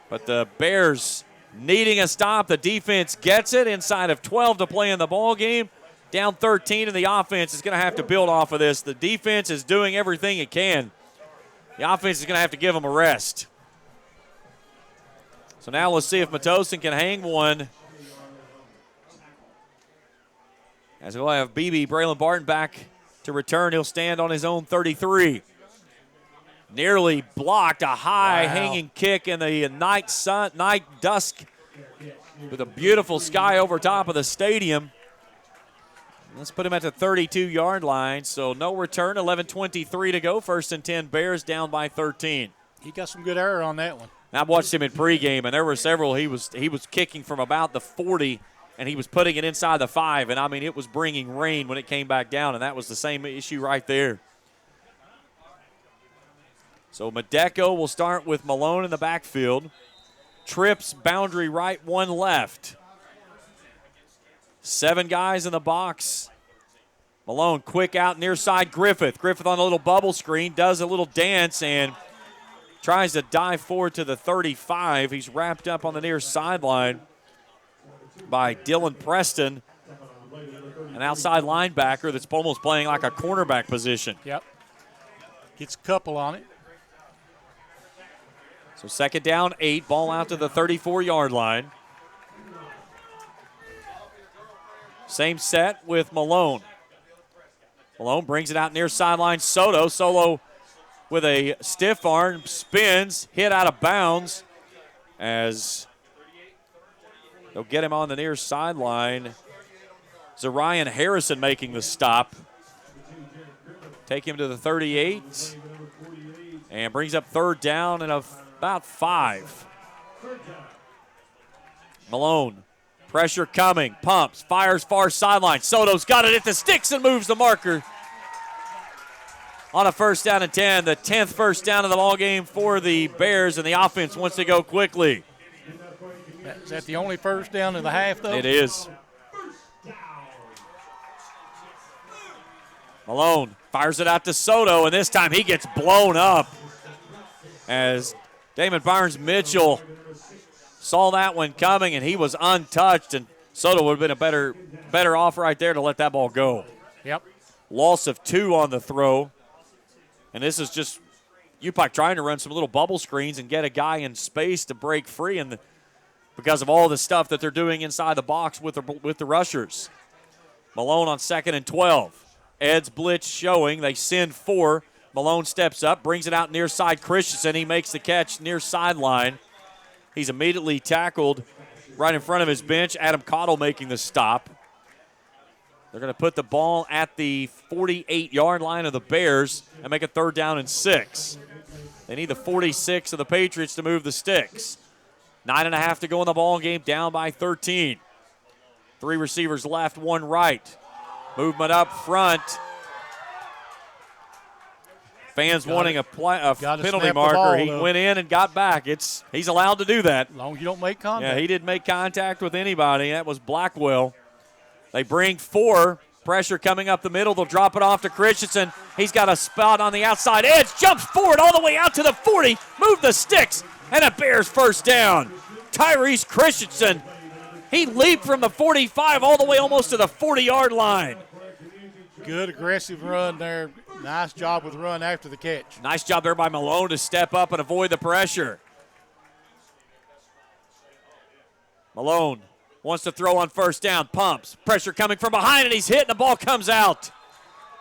A: but the Bears needing a stop. The defense gets it inside of 12 to play in the ball game. Down 13, and the offense is going to have to build off of this. The defense is doing everything it can. The offense is going to have to give them a rest. So now let's see if Matosin can hang one. As we'll have BB Braylon Barton back to return. He'll stand on his own 33. Nearly blocked a high hanging kick in the night dusk with a beautiful sky over top of the stadium. Let's put him at the 32-yard line. So no return, 11:23 to go. 1st and 10, Bears down by 13.
C: He got some good error on that one.
A: I watched him in pregame, and there were several. He was kicking from about the 40, and he was putting it inside the 5. And, I mean, it was bringing rain when it came back down, and that was the same issue right there. So Medeco will start with Malone in the backfield. Trips, boundary right, 1 left. 7 guys in the box. Malone quick out near side Griffith. Griffith on a little bubble screen, does a little dance and tries to dive forward to the 35. He's wrapped up on the near sideline by Dylan Preston, an outside linebacker that's almost playing like a cornerback position.
C: Yep. Gets a couple on it.
A: So 2nd down, 8, ball out to the 34-yard line. Same set with Malone. Malone brings it out near sideline. Soto. Solo with a stiff arm, spins, hit out of bounds as they'll get him on the near sideline. Zarian Harrison making the stop. Take him to the 38 and brings up 3rd down and about 5. Malone. Pressure coming, pumps, fires far sideline. Soto's got it at the sticks and moves the marker on a 1st down and 10. The 10th first down of the ball game for the Bears, and the offense wants to go quickly.
C: Is that the only first down of the half, though?
A: It is. Malone fires it out to Soto, and this time he gets blown up as Damon Barnes-Mitchell saw that one coming, and he was untouched, and Soto would have been a better off right there to let that ball go.
C: Yep.
A: Loss of 2 on the throw, and this is just UPike trying to run some little bubble screens and get a guy in space to break free, and because of all the stuff that they're doing inside the box with the rushers. Malone on 2nd and 12. Ed's blitz showing. They send 4. Malone steps up, brings it out near side Christensen. He makes the catch near sideline. He's immediately tackled right in front of his bench. Adam Cottle making the stop. They're going to put the ball at the 48-yard line of the Bears and make a 3rd down and 6. They need the 46 of the Patriots to move the sticks. 9.5 to go in the ball game, down by 13. 3 receivers left, 1 right. Movement up front. Fans wanting a penalty marker. He went in and got back. He's allowed to do that.
C: As long as you don't make contact.
A: Yeah, he didn't make contact with anybody. That was Blackwell. They bring 4. Pressure coming up the middle. They'll drop it off to Christensen. He's got a spot on the outside edge. Jumps forward all the way out to the 40. Move the sticks. And a Bears first down. Tyrese Christensen. He leaped from the 45 all the way almost to the 40-yard line.
C: Good aggressive run there. Nice job with the run after the catch.
A: Nice job there by Malone to step up and avoid the pressure. Malone wants to throw on first down. Pumps. Pressure coming from behind, and he's hit, and the ball comes out.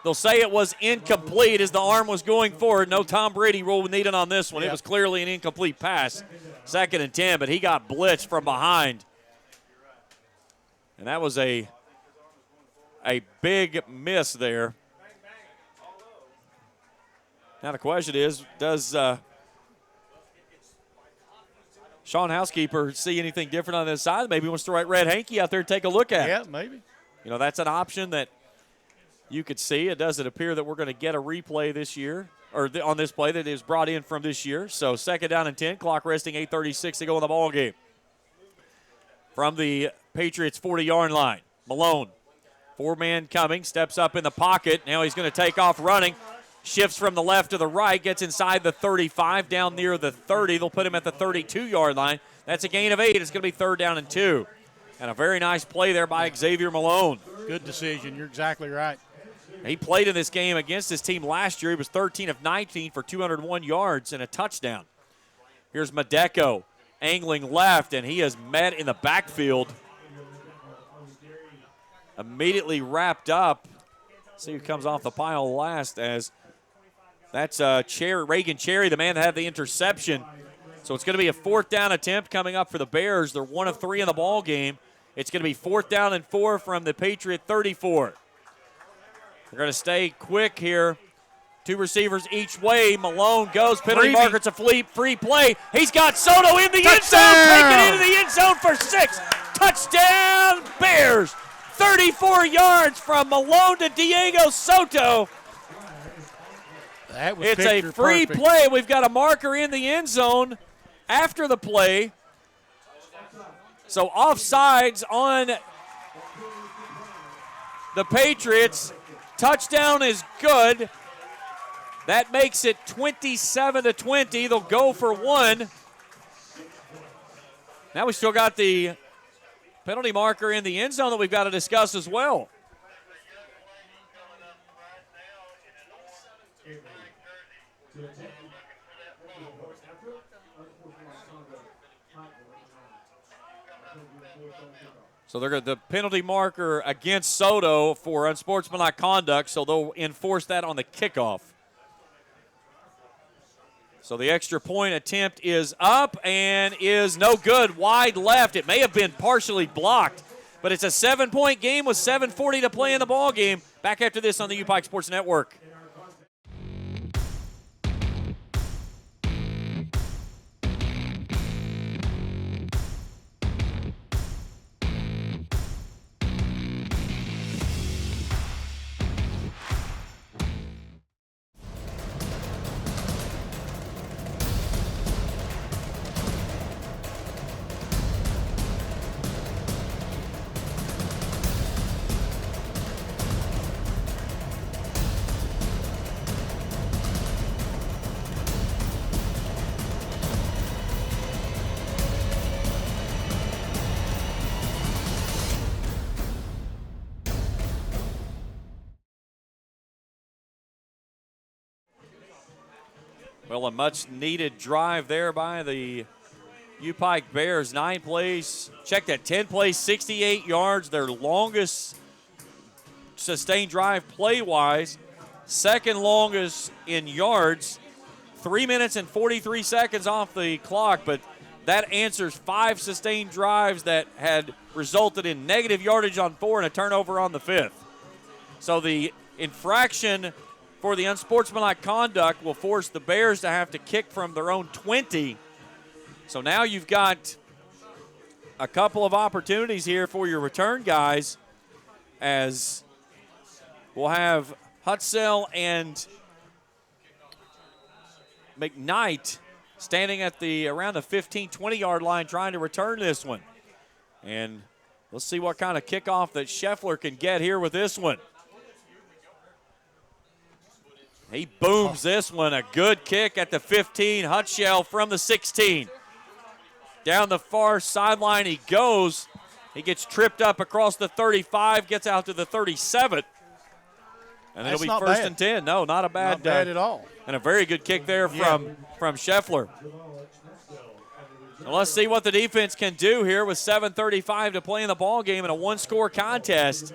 A: They'll say it was incomplete as the arm was going forward. No Tom Brady rule needed on this one. It was clearly an incomplete pass. 2nd and 10, but he got blitzed from behind. And that was a big miss there. Now the question is, does Sean Housekeeper see anything different on this side? Maybe he wants to write Red Hanky out there and take a look at it.
C: Yeah, maybe.
A: You know, that's an option that you could see. It doesn't appear that we're going to get a replay this year, or on this play that is brought in from this year. So 2nd down and 10, clock resting, 8:36 to go in the ball game. From the Patriots 40-yard line, Malone, 4-man coming, steps up in the pocket. Now he's going to take off running. Shifts from the left to the right, gets inside the 35, down near the 30. They'll put him at the 32-yard line. That's a gain of 8. It's going to be 3rd down and 2. And a very nice play there by Xavier Malone.
C: Good decision. You're exactly right.
A: He played in this game against his team last year. He was 13 of 19 for 201 yards and a touchdown. Here's Madeko angling left, and he is met in the backfield. Immediately wrapped up. See who comes off the pile last, as that's Reagan Cherry, the man that had the interception. So it's going to be a 4th down attempt coming up for the Bears. They're 1 of 3 in the ball game. It's going to be 4th down and 4 from the Patriot 34. They're going to stay quick here. 2 receivers each way. Malone goes. Penalty marker. It's a free play. He's got Soto in the end zone. Taking it into the end zone for 6. Touchdown, Bears. 34 yards from Malone to Diego Soto.
C: That was
A: it's a free play. We've got a marker in the end zone after the play. So offsides on the Patriots. Touchdown is good. That makes it 27-20. They'll go for 1. Now we still got the penalty marker in the end zone that we've got to discuss as well. So they're going to the penalty marker against Soto for unsportsmanlike conduct, so they'll enforce that on the kickoff. So the extra point attempt is up and is no good. Wide left. It may have been partially blocked, but it's a 7-point game with 7:40 to play in the ball game. Back after this on the UPike Sports Network. Well, a much-needed drive there by the U-Pike Bears. 9 plays. Check that, 10 plays, 68 yards. Their longest sustained drive play-wise. Second longest in yards. 3 minutes and 43 seconds off the clock, but that answers 5 sustained drives that had resulted in negative yardage on 4 and a turnover on the 5th. So the infraction for the unsportsmanlike conduct will force the Bears to have to kick from their own 20. So now you've got a couple of opportunities here for your return guys, as we'll have Hutzell and McKnight standing at around the 15, 20-yard line trying to return this one. And let's see what kind of kickoff that Scheffler can get here with this one. He booms this one. A good kick at the 15. Hutzell from the 16. Down the far sideline he goes. He gets tripped up across the 35, gets out to the 37. And it'll be first and 10. No, not a bad.
C: Not bad at all.
A: And a very good kick there from Scheffler. Well, let's see what the defense can do here with 7:35 to play in the ball game in a one-score contest.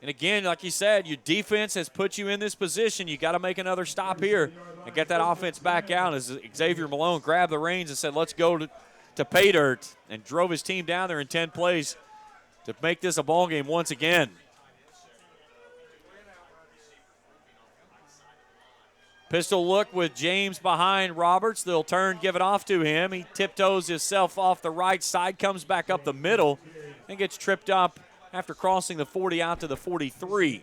A: And again, like you said, your defense has put you in this position. You got to make another stop here and get that offense back out. As Xavier Malone grabbed the reins and said, let's go to pay dirt, and drove his team down there in 10 plays to make this a ball game once again. Pistol look with James behind Roberts. They'll turn, give it off to him. He tiptoes himself off the right side, comes back up the middle, and gets tripped up after crossing the 40 out to the 43.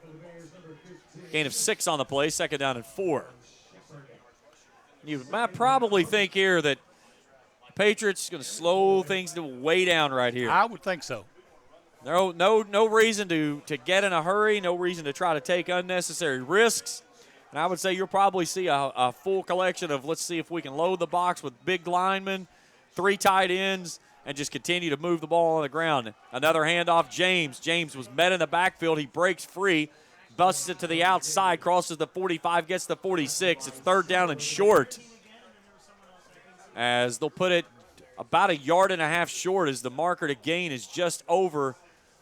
A: Gain of 6 on the play, second down and 4. You might probably think here that the Patriots are going to slow things way down right here.
C: I would think so.
A: No reason to get in a hurry, no reason to try to take unnecessary risks. And I would say you'll probably see a full collection of, let's see if we can load the box with big linemen, 3 tight ends, and just continue to move the ball on the ground. Another handoff, James. James was met in the backfield. He breaks free, busts it to the outside, crosses the 45, gets the 46. It's third down and short, as they'll put it about 1.5 yards short, as the marker to gain is just over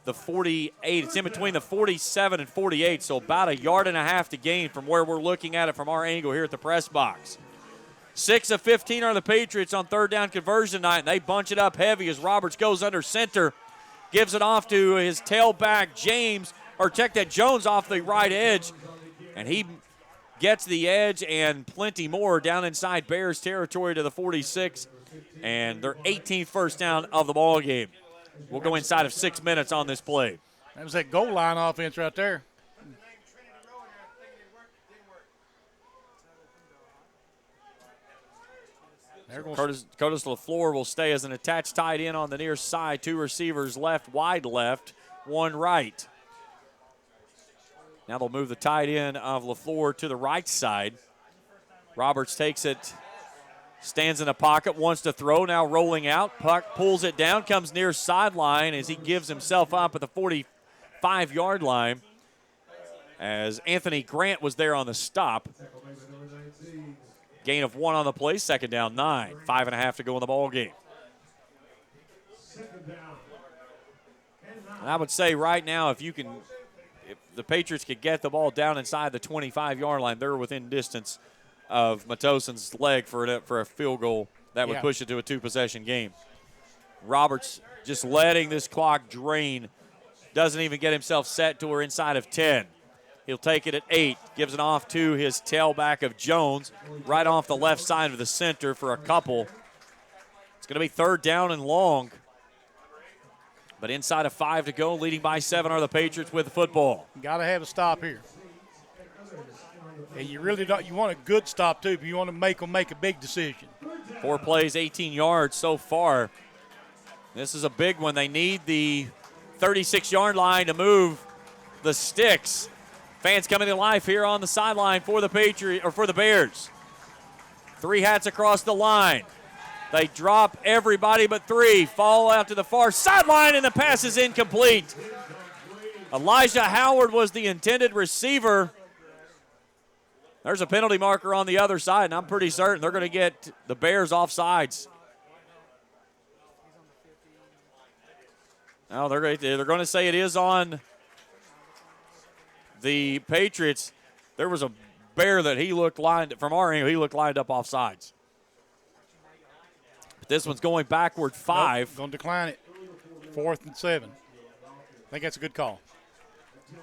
A: the 48. It's in between the 47 and 48, so about 1.5 yards to gain from where we're looking at it from our angle here at the press box. 6 of 15 are the Patriots on third down conversion night, and they bunch it up heavy as Roberts goes under center, gives it off to his tailback, Jones off the right edge, and he gets the edge and plenty more down inside Bears territory to the 46, and their 18th first down of the ball game. We'll go inside of 6 minutes on this play.
C: That was that goal line offense right there.
A: Curtis LaFleur will stay as an attached tight end on the near side. 2 receivers left, wide left, 1 right. Now they'll move the tight end of LaFleur to the right side. Roberts takes it, stands in the pocket, wants to throw, now rolling out. Puck pulls it down, comes near sideline as he gives himself up at the 45-yard line, as Anthony Grant was there on the stop. Gain of 1 on the play, second down 9. 5.5 to go in the ball game. And I would say right now, if the Patriots could get the ball down inside the 25-yard line, they're within distance of Matoson's leg for a field goal that would push it to a 2-possession game. Roberts just letting this clock drain. Doesn't even get himself set to or inside of 10. He'll take it at 8, gives it off to his tailback of Jones, right off the left side of the center for a couple. It's going to be third down and long. But inside of 5 to go, leading by 7 are the Patriots with the football.
C: Got to have a stop here. And you really don't. You want a good stop too, but you want to make them make a big decision.
A: 4 plays, 18 yards so far. This is a big one. They need the 36-yard line to move the sticks. Fans coming to life here on the sideline for the Bears. 3 hats across the line. They drop everybody but 3. Fall out to the far sideline, and the pass is incomplete. Elijah Howard was the intended receiver. There's a penalty marker on the other side, and I'm pretty certain they're going to get the Bears offsides. No, they're going to say it is on the Patriots. There was a Bear that from our angle, he looked lined up offsides. But this one's going backward 5.
C: Nope, going to decline it. 4th and 7. I think that's a good call.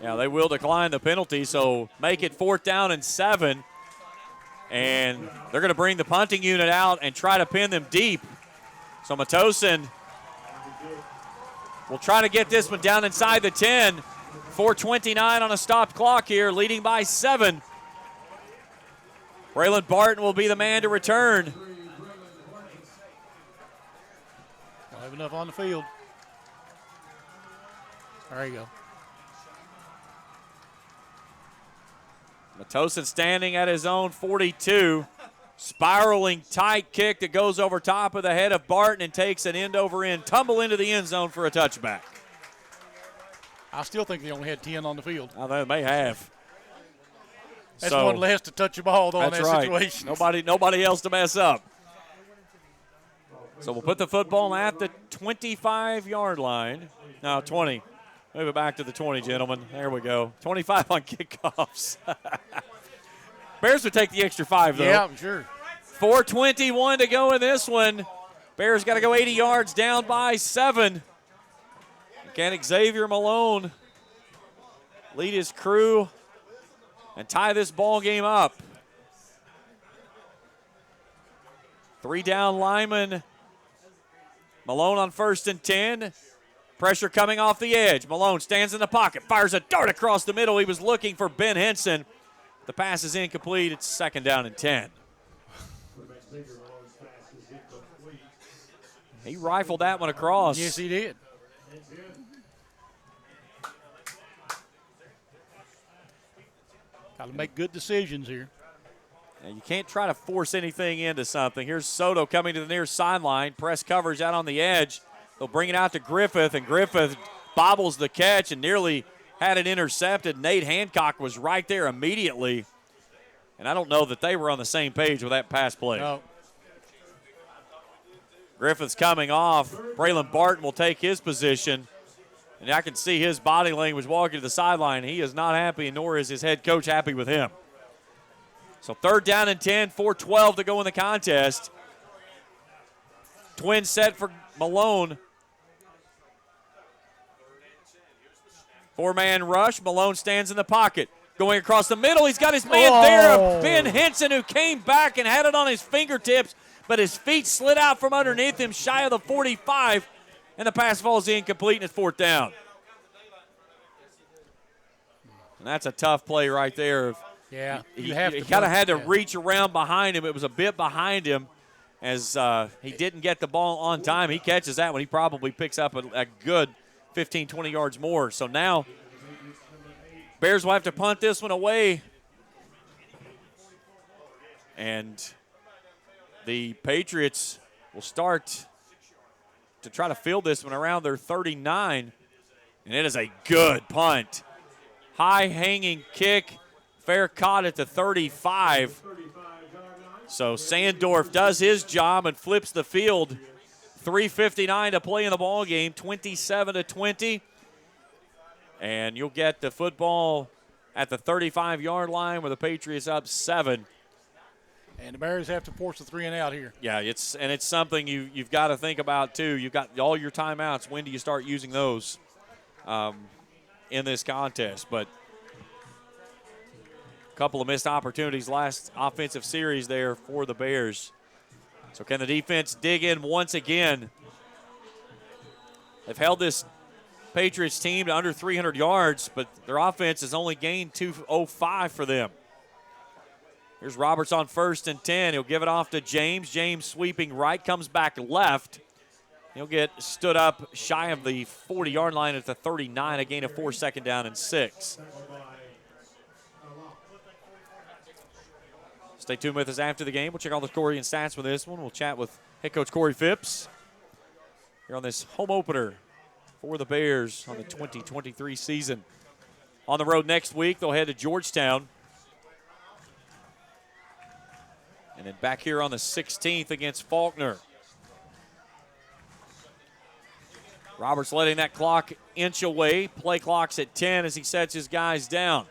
A: Yeah, they will decline the penalty, so make it 4th down and 7. And they're going to bring the punting unit out and try to pin them deep. So Matosin will try to get this one down inside the 10. 4:29 on a stopped clock here, leading by 7. Braylon Barton will be the man to return.
C: Don't have enough on the field. There you go.
A: Matosin standing at his own 42. Spiraling tight kick that goes over top of the head of Barton and takes an end-over-end tumble into the end zone for a touchback.
C: I still think they only had 10 on the field.
A: They may have.
C: That's one less to touch the ball, though, in that situation.
A: Nobody else to mess up. So we'll put the football at the 25-yard line. No, 20. Move it back to the 20, gentlemen. There we go. 25 on kickoffs. Bears would take the extra 5, though.
C: Yeah, sure.
A: 4:21 to go in this one. Bears got to go 80 yards, down by 7. Can Xavier Malone lead his crew and tie this ball game up? 3 down linemen. Malone on 1st and 10. Pressure coming off the edge. Malone stands in the pocket, fires a dart across the middle. He was looking for Ben Henson. The pass is incomplete. It's 2nd down and 10. He rifled that one across.
C: Yes, he did. Got to make good decisions here.
A: And you can't try to force anything into something. Here's Soto coming to the near sideline. Press coverage out on the edge. They'll bring it out to Griffith, and Griffith bobbles the catch and nearly had it intercepted. Nate Hancock was right there immediately. And I don't know that they were on the same page with that pass play.
C: No.
A: Griffith's coming off. Braylon Barton will take his position. And I can see his body language walking to the sideline. He is not happy, nor is his head coach happy with him. So 3rd down and 10, 4:12 to go in the contest. Twin set for Malone. 4-man rush. Malone stands in the pocket. Going across the middle, he's got his man there, Ben Henson, who came back and had it on his fingertips, but his feet slid out from underneath him, shy of the 45, and the pass falls incomplete, and it's 4th down. And that's a tough play right there.
C: Yeah,
A: He kind of had to reach around behind him. It was a bit behind him as he didn't get the ball on time. He catches that one. He probably picks up a good 15, 20 yards more. So now Bears will have to punt this one away. And the Patriots will start to try to field this one around their 39. And it is a good punt. High hanging kick. Fair caught at the 35. So Sandorf does his job and flips the field. 3:59 to play in the ball game, 27-20. And you'll get the football at the 35-yard line where the Patriots up 7.
C: And the Bears have to force a 3 and out here.
A: Yeah, it's something you've got to think about too. You've got all your timeouts. When do you start using those in this contest? But a couple of missed opportunities last offensive series there for the Bears. So can the defense dig in once again? They've held this Patriots team to under 300 yards, but their offense has only gained 205 for them. Here's Roberts on 1st and 10. He'll give it off to James. James sweeping right, comes back left. He'll get stood up shy of the 40-yard line at the 39, a gain of 4, 2nd down and 6. Stay tuned with us after the game. We'll check all the scoring and stats for this one. We'll chat with head coach Corey Phipps here on this home opener for the Bears on the 2023 season. On the road next week, they'll head to Georgetown. And then back here on the 16th against Faulkner. Roberts letting that clock inch away. Play clock's at 10 as he sets his guys down.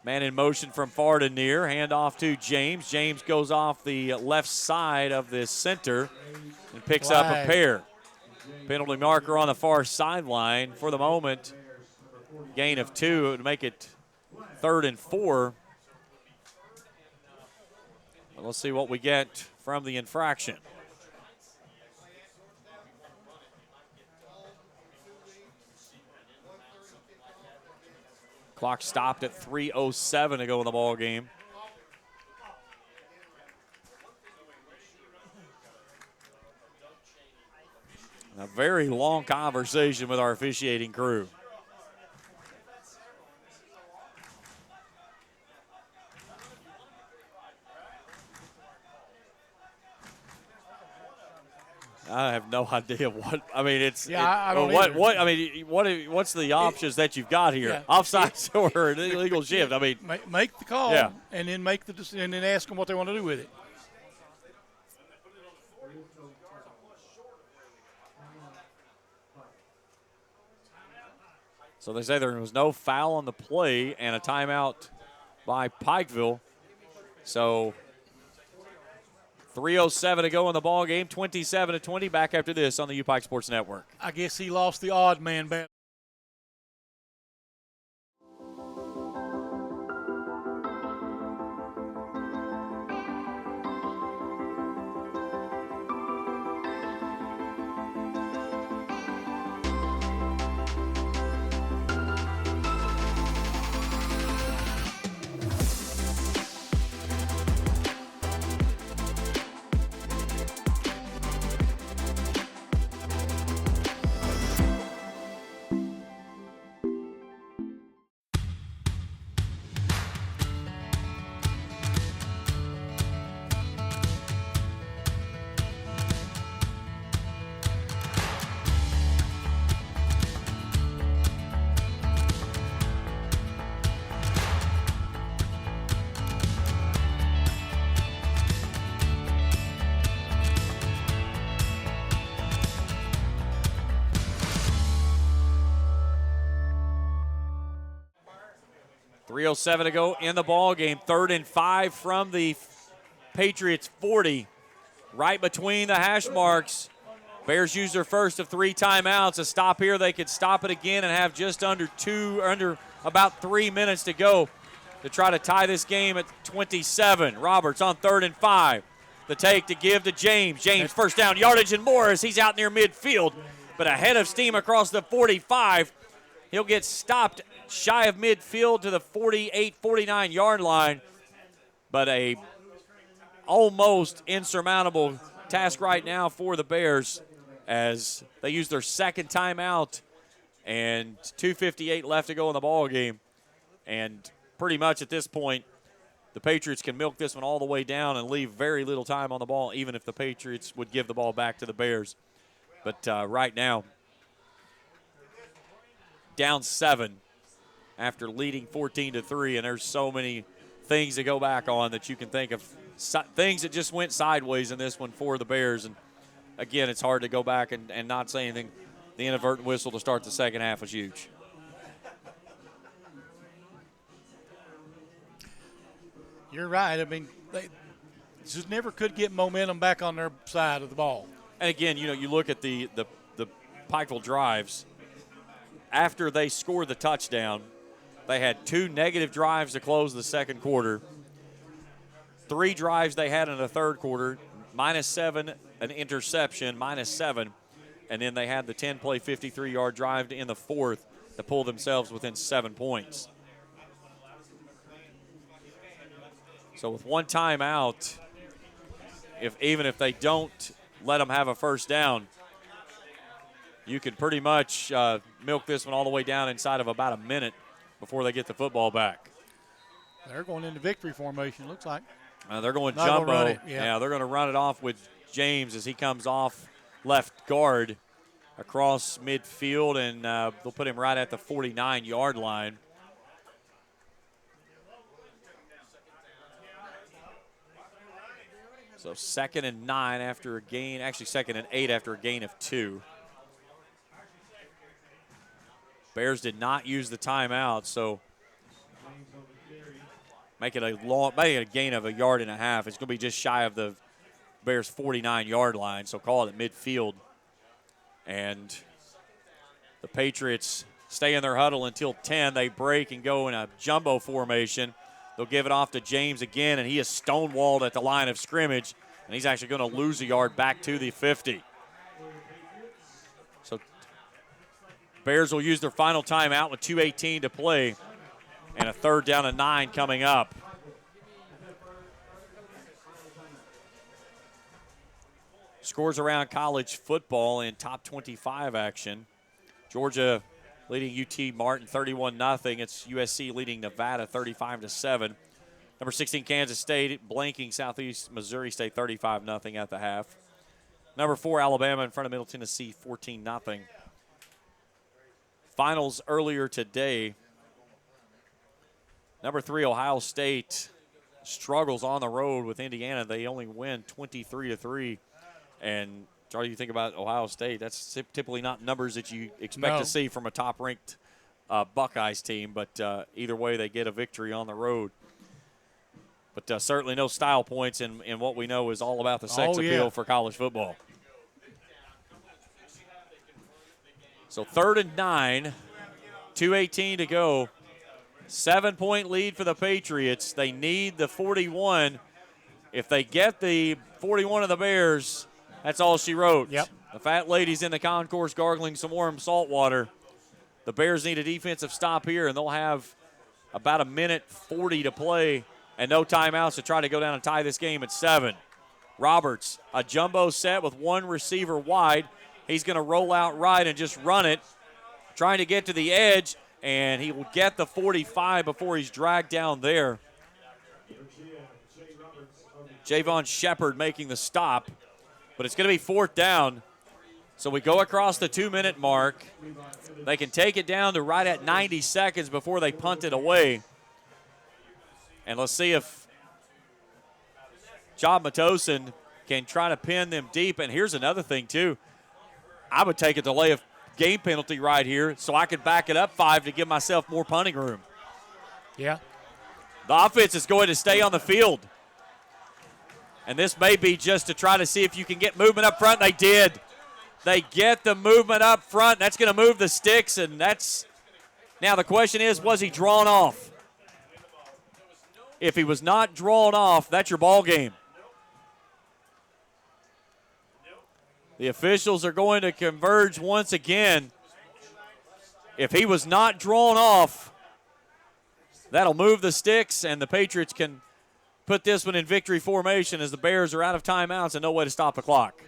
A: Man in motion from far to near. Hand off to James. James goes off the left side of the center and picks up a pair. Penalty marker on the far sideline for the moment. Gain of 2. It would make it 3rd and 4. But let's see what we get from the infraction. Clock stopped at 3:07 to go in the ball game. A very long conversation with our officiating crew. I have no idea what. I mean, it's.
C: Yeah, I don't
A: what?
C: either.
A: What? I mean, what's the options that you've got here?
C: Yeah.
A: Offsides or an illegal shift? I mean,
C: Make the call,
A: Yeah.
C: and then make the decision, and then ask them what they want to do with it.
A: so they say there was no foul on the play and a timeout by Pikeville. So 3:07 to go in the ball game. 27-20. Back after this on the UPike Sports Network.
C: I guess he lost the odd man battle.
A: .307 to go in the ball game. 3rd and 5 from the Patriots 40. Right between the hash marks. Bears use their first of 3 timeouts. A stop here, they could stop it again and have just under about 3 minutes to go to try to tie this game at 27. Roberts on 3rd and 5. The take to give to James. James first down yardage and more as he's out near midfield, but ahead of steam across the 45. He'll get stopped shy of midfield to the 48-49 yard line, but a almost insurmountable task right now for the Bears as they use their second timeout and 2:58 left to go in the ball game. And pretty much at this point, the Patriots can milk this one all the way down and leave very little time on the ball, even if the Patriots would give the ball back to the Bears. But right now, down 7 after leading 14-3, and there's so many things to go back on that you can think of, things that just went sideways in this one for the Bears. And again, it's hard to go back and not say anything. The inadvertent whistle to start the second half was huge.
C: You're right. I mean, they just never could get momentum back on their side of the ball.
A: And again, you look at the Pikeville drives. After they scored the touchdown, they had 2 negative drives to close the second quarter. 3 drives they had in the third quarter, -7, an interception, -7. And then they had the 10-play, 53-yard drive in the fourth to pull themselves within 7 points. So with 1 timeout, even if they don't let them have a first down, you can pretty much milk this one all the way down inside of about a minute before they get the football back.
C: They're going into victory formation, looks like.
A: They're going
C: Not gonna run
A: jumbo.
C: it, yeah.
A: They're going to run it off with James as he comes off left guard across midfield, and they'll put him right at the 49-yard line. So 2nd and 9 after a gain, actually 2nd and 8 after a gain of 2. Bears did not use the timeout, so making a gain of 1.5 yards. It's going to be just shy of the Bears' 49-yard line, so call it at midfield. And the Patriots stay in their huddle until 10. They break and go in a jumbo formation. They'll give it off to James again, and he is stonewalled at the line of scrimmage, and he's actually going to lose a yard back to the 50. So Bears will use their final timeout with 2:18 to play, and a 3rd down and 9 coming up. Scores around college football in top 25 action. Georgia leading UT Martin 31-0. It's USC leading Nevada 35-7. Number 16 Kansas State blanking Southeast Missouri State 35-0 at the half. Number 4 Alabama in front of Middle Tennessee 14-0. Finals earlier today. Number 3 Ohio State struggles on the road with Indiana. They only win 23-3. And Charlie, you think about Ohio State, that's typically not numbers that you expect to see from a top-ranked Buckeyes team. But either way, they get a victory on the road. But certainly no style points in what we know is all about the sex appeal for college football. So 3rd and 9, 2:18 to go. 7-point lead for the Patriots. They need the 41. If they get the 41 of the Bears, that's all she wrote.
H: Yep.
A: The fat lady's in the concourse gargling some warm salt water. The Bears need a defensive stop here, and they'll have about 1:40 to play and no timeouts to try to go down and tie this game at 7. Roberts, a jumbo set with one receiver wide. He's going to roll out right and just run it, trying to get to the edge, and he will get the 45 before he's dragged down there. Javon Shepard making the stop, but it's going to be 4th down. So we go across the 2-minute mark. They can take it down to right at 90 seconds before they punt it away. And let's see if Job Matosin can try to pin them deep. And here's another thing, too. I would take a delay of game penalty right here so I could back it up 5 to give myself more punting room.
H: Yeah.
A: The offense is going to stay on the field. And this may be just to try to see if you can get movement up front. They did. They get the movement up front. That's going to move the sticks, and that's – now the question is, was he drawn off? If he was not drawn off, that's your ball game. The officials are going to converge once again. If he was not drawn off, that'll move the sticks, and the Patriots can put this one in victory formation as the Bears are out of timeouts and no way to stop the clock.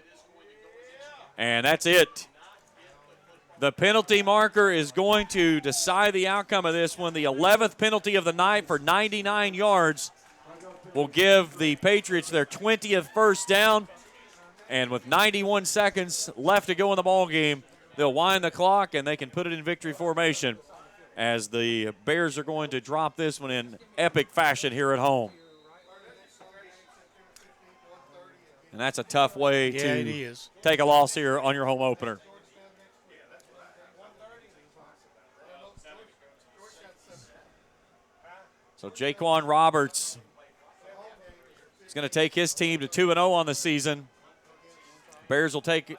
A: And that's it. The penalty marker is going to decide the outcome of this one. The 11th penalty of the night for 99 yards will give the Patriots their 20th first down. And with 91 seconds left to go in the ball game, they'll wind the clock and they can put it in victory formation as the Bears are going to drop this one in epic fashion here at home. And that's a tough way to take a loss here on your home opener. So Jaquan Roberts is going to take his team to 2-0 on the season. Bears will take it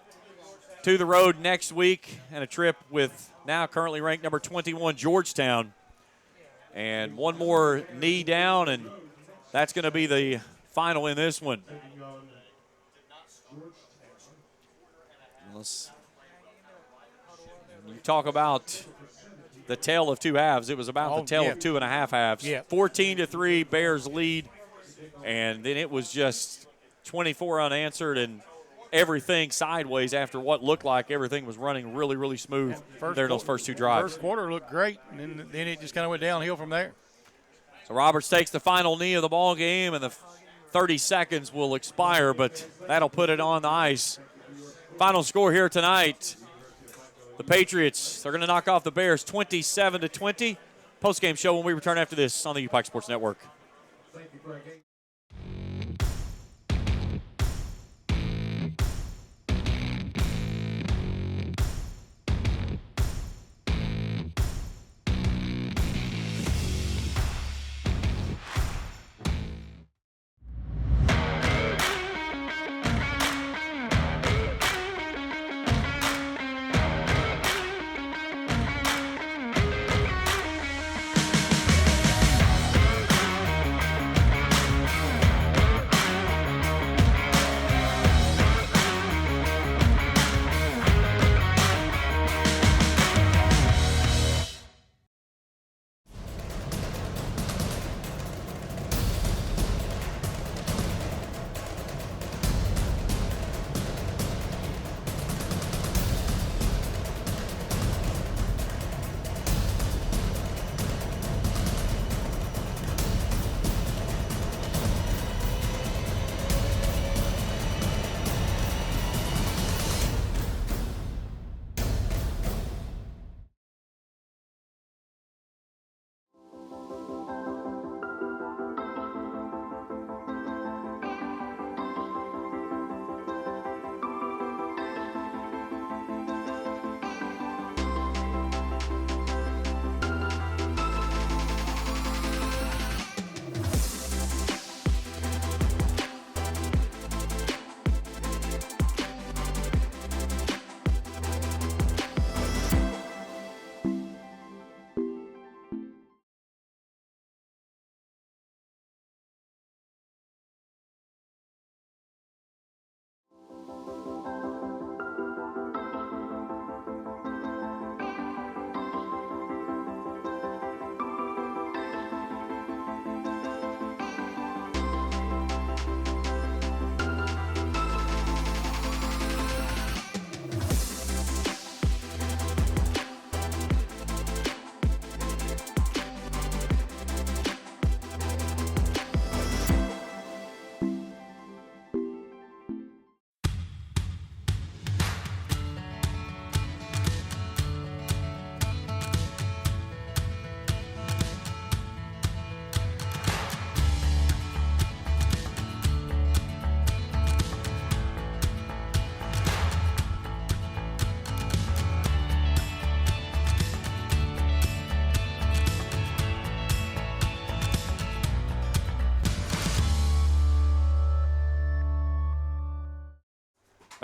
A: to the road next week and a trip with now currently ranked number 21 Georgetown. And one more knee down, and that's going to be the final in this one. You talk about the tale of two halves. It was about the tale of 2.5 halves. 14-3, Bears lead, and then it was just 24 unanswered and everything sideways after what looked like everything was running really, really smooth there in those first two drives.
C: First quarter looked great, and then it just kind of went downhill from there.
A: So Roberts takes the final knee of the ball game, and the 30 seconds will expire, but that'll put it on the ice. Final score here tonight, the Patriots are going to knock off the Bears 27-20. Post-game show when we return after this on the UPike Sports Network.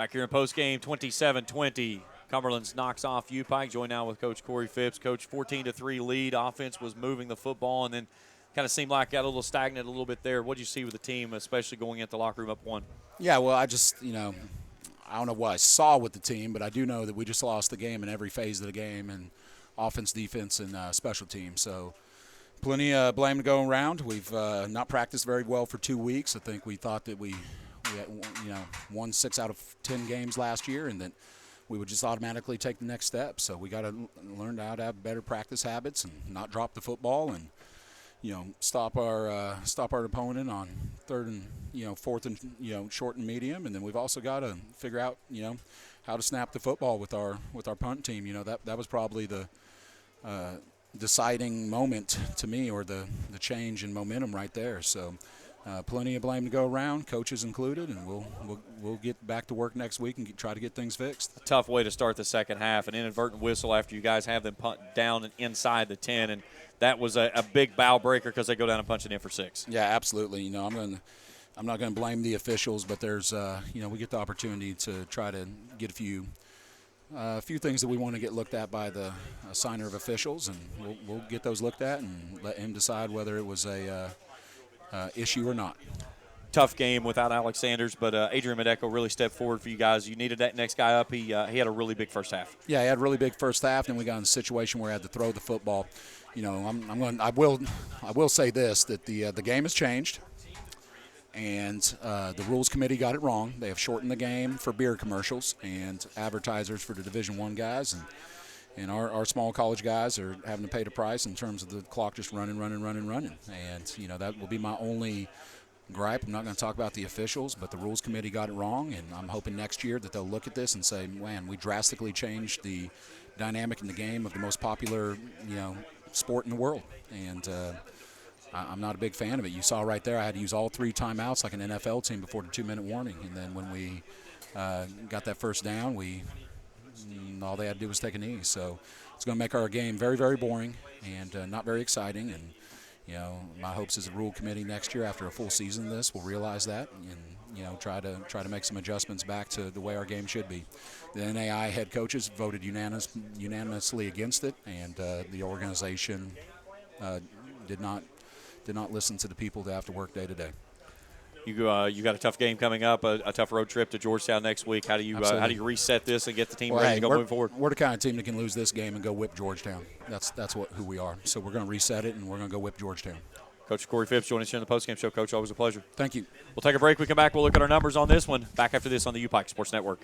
A: Back here in postgame, 27-20. Cumberlands knocks off U-Pike. Join now with Coach Corey Phipps. Coach, 14-3 lead. Offense was moving the football, and then kind of seemed like got a little stagnant a little bit there. What did you see with the team, especially going into the locker room up 1?
B: Yeah, well, I just, I don't know what I saw with the team, but I do know that we just lost the game in every phase of the game, and offense, defense, and special teams. So plenty of blame to go around. We've not practiced very well for 2 weeks. I think we thought that we had, won 6 out of 10 games last year, and that we would just automatically take the next step. So we got to learn how to have better practice habits and not drop the football, and stop our opponent on 3rd and 4th and short and medium. And then we've also got to figure out how to snap the football with our punt team. That was probably the deciding moment to me, or the change in momentum right there. So plenty of blame to go around, coaches included, and we'll get back to work next week and try to get things fixed.
A: A tough way to start the second half, an inadvertent whistle after you guys have them punt down and inside the 10, and that was a big bow breaker because they go down and punch it in for 6.
B: Yeah, absolutely. I'm not going to blame the officials, but there's we get the opportunity to try to get a few things that we want to get looked at by the signer of officials, and we'll get those looked at and let him decide whether it was a issue or not.
A: Tough game without Alex Sanders, but Adrian Medeco really stepped forward for you guys. You needed that next guy up. He had a really big first half.
B: Yeah, he had a really big first half, and we got in a situation where I had to throw the football. I will say this, that the game has changed, and the rules committee got it wrong. They have shortened the game for beer commercials and advertisers for the Division I guys, and our small college guys are having to pay the price in terms of the clock just running. And, that will be my only gripe. I'm not going to talk about the officials, but the rules committee got it wrong, and I'm hoping next year that they'll look at this and say, man, we drastically changed the dynamic in the game of the most popular, sport in the world. And I'm not a big fan of it. You saw right there I had to use all 3 timeouts like an NFL team before the 2-minute warning. And then when we got that first down, all they had to do was take a knee. So it's going to make our game very, very boring and not very exciting. And, my hopes as a rule committee next year after a full season of this will realize that and, try to make some adjustments back to the way our game should be. The NAI head coaches voted unanimously against it, and the organization did not listen to the people that have to work day to day.
A: You got a tough game coming up, a tough road trip to Georgetown next week. How do you reset this and get the team ready to go moving forward?
B: We're the kind of team that can lose this game and go whip Georgetown. That's who we are. So we're going to reset it, and we're going to go whip Georgetown.
A: Coach Corey Phipps joining us here on the postgame show. Coach, always a pleasure.
B: Thank you.
A: We'll take a break. We come back. We'll look at our numbers on this one. Back after this on the U-Pike Sports Network.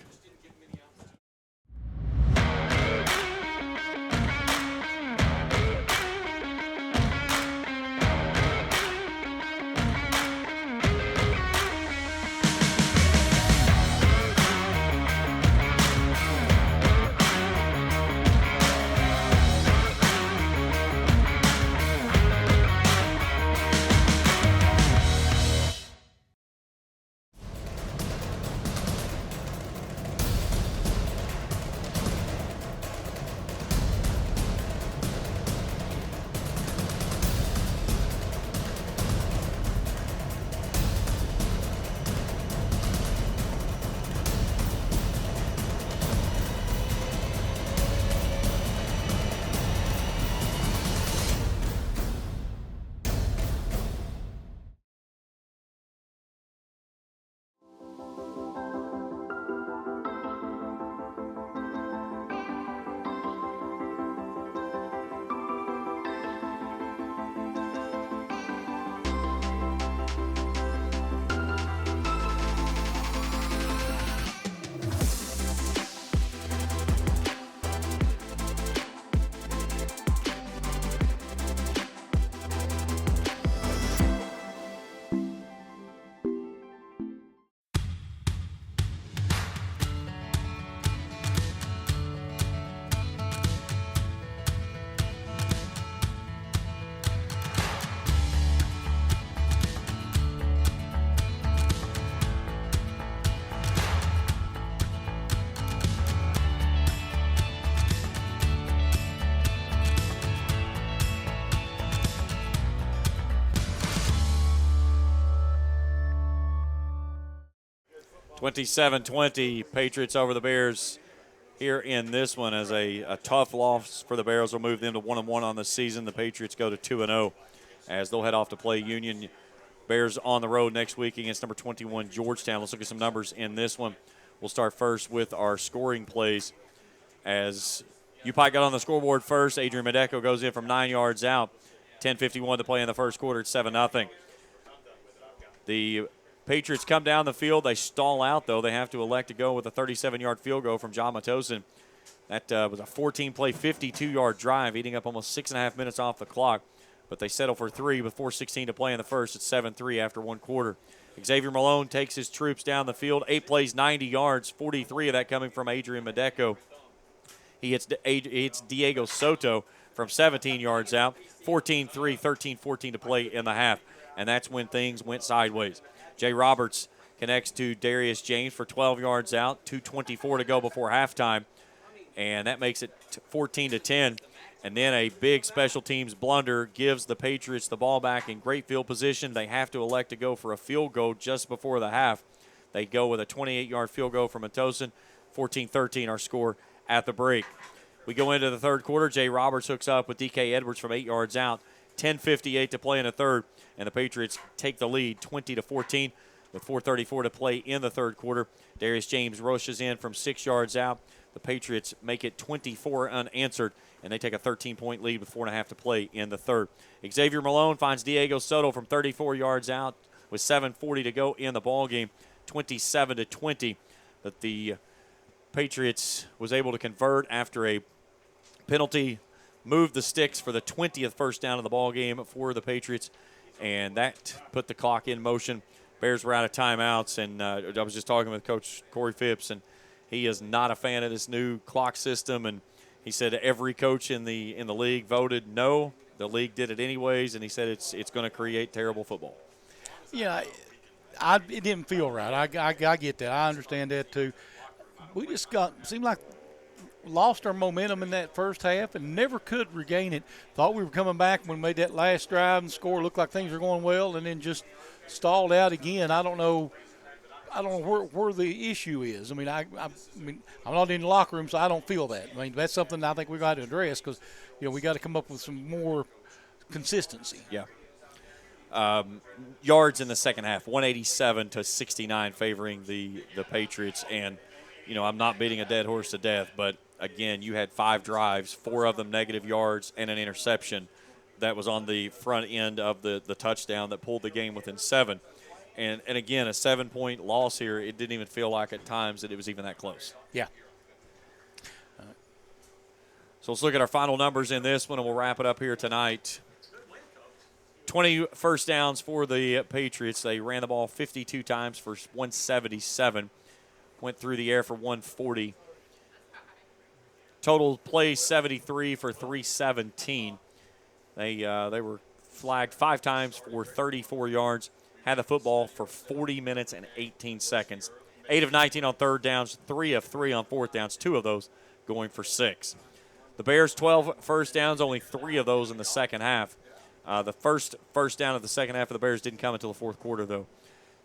A: 27-20, Patriots over the Bears here in this one as a tough loss for the Bears will move them to 1-1 on the season. The Patriots go to 2-0 as they'll head off to play Union. Bears on the road next week against number 21 Georgetown. Let's look at some numbers in this one. We'll start first with our scoring plays as UPike got on the scoreboard first. Adrian Medeco goes in from 9 yards out. 10:51 to play in the first quarter. It's 7-0. The Patriots come down the field. They stall out, though. They have to elect to go with a 37-yard field goal from John Matosin. That was a 14-play, 52-yard drive, eating up almost 6.5 minutes off the clock. But they settle for 3 with 4:16 to play in the first. It's 7-3 after one quarter. Xavier Malone takes his troops down the field. 8 plays, 90 yards, 43 of that coming from Adrian Medeco. He hits Diego Soto from 17 yards out. 14-3, 13-14 to play in the half. And that's when things went sideways. Jay Roberts connects to Darius James for 12 yards out. 2:24 to go before halftime. And that makes it 14-10. And then a big special teams blunder gives the Patriots the ball back in great field position. They have to elect to go for a field goal just before the half. They go with a 28-yard field goal from Matosin. 14-13 our score at the break. We go into the third quarter. Jay Roberts hooks up with D.K. Edwards from 8 yards out. 10:58 to play in the third, and the Patriots take the lead 20-14 with 4:34 to play in the third quarter. Darius James rushes in from 6 yards out. The Patriots make it 24 unanswered, and they take a 13-point lead with 4.5 to play in the third. Xavier Malone finds Diego Soto from 34 yards out with 7:40 to go in the ballgame, 27-20. But the Patriots was able to convert after a penalty, moved the sticks for the 20th first down of the ball game for the Patriots, and that put the clock in motion. Bears were out of timeouts, and I was just talking with Coach Corey Phipps, and he is not a fan of this new clock system, and he said every coach in the league voted no. The league did it anyways, and he said it's going to create terrible football.
C: Yeah, it didn't feel right. I get that. I understand that too. We just seemed like lost our momentum in that first half and never could regain it. Thought we were coming back when we made that last drive and score. Looked like things were going well, and then just stalled out again. I don't know where the issue is. I mean, I'm not in the locker room, so I don't feel that. I mean, that's something I think we got to address because we got to come up with some more consistency.
A: Yeah. Yards in the second half, 187-69, favoring the Patriots. And I'm not beating a dead horse to death, but again, you had 5 drives, 4 of them negative yards, and an interception that was on the front end of the touchdown that pulled the game within 7. And again, a 7-point loss here, it didn't even feel like at times that it was even that close.
C: Yeah.
A: So let's look at our final numbers in this one, and we'll wrap it up here tonight. 20 first downs for the Patriots. They ran the ball 52 times for 177. Went through the air for 140. Total plays 73 for 317. They were flagged 5 times for 34 yards. Had the football for 40 minutes and 18 seconds. 8 of 19 on third downs, 3 of 3 on fourth downs, 2 of those going for 6. The Bears 12 first downs, only 3 of those in the second half. The first down of the second half of the Bears didn't come until the fourth quarter, though.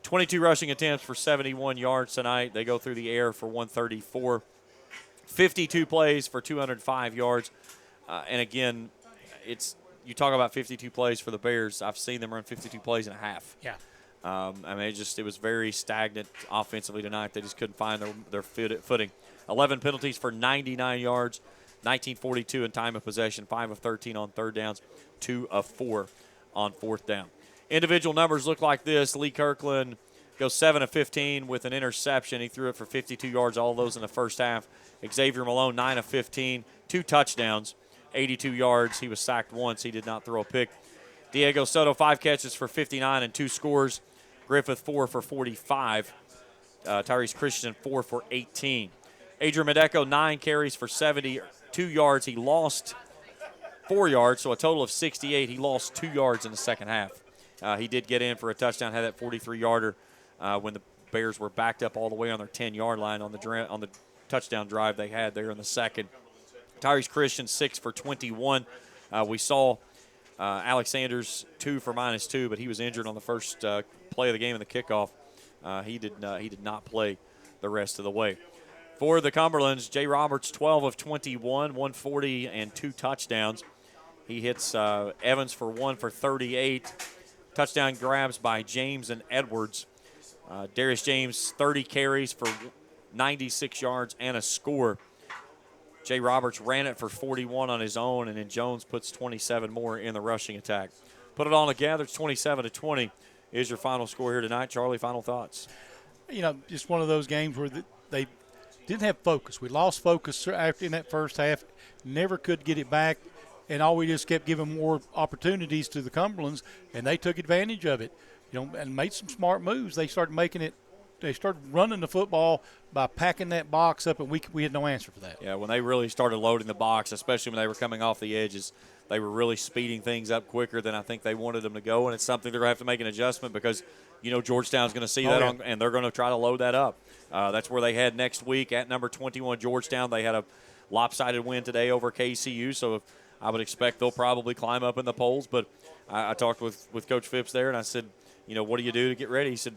A: 22 rushing attempts for 71 yards tonight. They go through the air for 134. 52 plays for 205 yards. And again, you talk about 52 plays for the Bears. I've seen them run 52 plays and a half.
C: Yeah.
A: It was very stagnant offensively tonight. They just couldn't find their footing. 11 penalties for 99 yards. 19:42 in time of possession. 5 of 13 on third downs. 2 of 4 on fourth down. Individual numbers look like this. Lee Kirkland goes 7 of 15 with an interception. He threw it for 52 yards, all those in the first half. Xavier Malone, 9 of 15, 2 touchdowns, 82 yards. He was sacked once. He did not throw a pick. Diego Soto, 5 catches for 59 and 2 scores. Griffith, 4 for 45. Tyrese Christian, 4 for 18. Adrian Medeco, 9 carries for 72 yards. He lost 4 yards, so a total of 68. He lost 2 yards in the second half. He did get in for a touchdown, had that 43-yarder when the Bears were backed up all the way on their 10-yard line on the touchdown drive they had there in the second. Tyrese Christian, 6 for 21. We saw Alex Sanders, 2 for -2, but he was injured on the first play of the game in the kickoff. He did not play the rest of the way. For the Cumberlands, Jay Roberts, 12 of 21, 140 and 2 touchdowns. He hits Evans for 1 for 38. Touchdown grabs by James and Edwards. Darius James, 30 carries for 96 yards and a score. Jay Roberts ran it for 41 on his own, and then Jones puts 27 more in the rushing attack. Put it all together, it's 27-20 is your final score here tonight. Charlie, final thoughts?
C: Just one of those games where they didn't have focus. We lost focus after in that first half, never could get it back, and all we just kept giving more opportunities to the Cumberlands, and they took advantage of it, and made some smart moves. They started making it. They started running the football by packing that box up, and we had no answer for that.
A: Yeah, when they really started loading the box, especially when they were coming off the edges, they were really speeding things up quicker than I think they wanted them to go, and it's something they're going to have to make an adjustment because, Georgetown's going to see that, and they're going to try to load that up. That's where they head next week at number 21 Georgetown. They had a lopsided win today over KCU, so I would expect they'll probably climb up in the polls. But I talked with Coach Phipps there, and I said, what do you do to get ready? He said,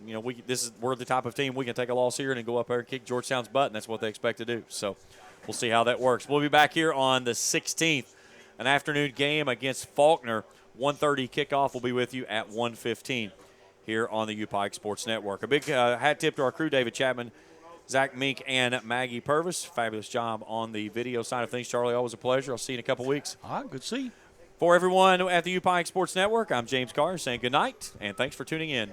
A: we're the type of team we can take a loss here and then go up there and kick Georgetown's butt, and that's what they expect to do. So we'll see how that works. We'll be back here on the 16th, an afternoon game against Faulkner. 1:30 kickoff. Will be with you at 1:15 here on the UPike Sports Network. A big hat tip to our crew, David Chapman, Zach Mink, and Maggie Purvis. Fabulous job on the video side of things. Charlie, always a pleasure. I'll see you in a couple weeks.
C: All right, good to see you.
A: For everyone at the UPike Sports Network, I'm James Carr saying good night, and thanks for tuning in.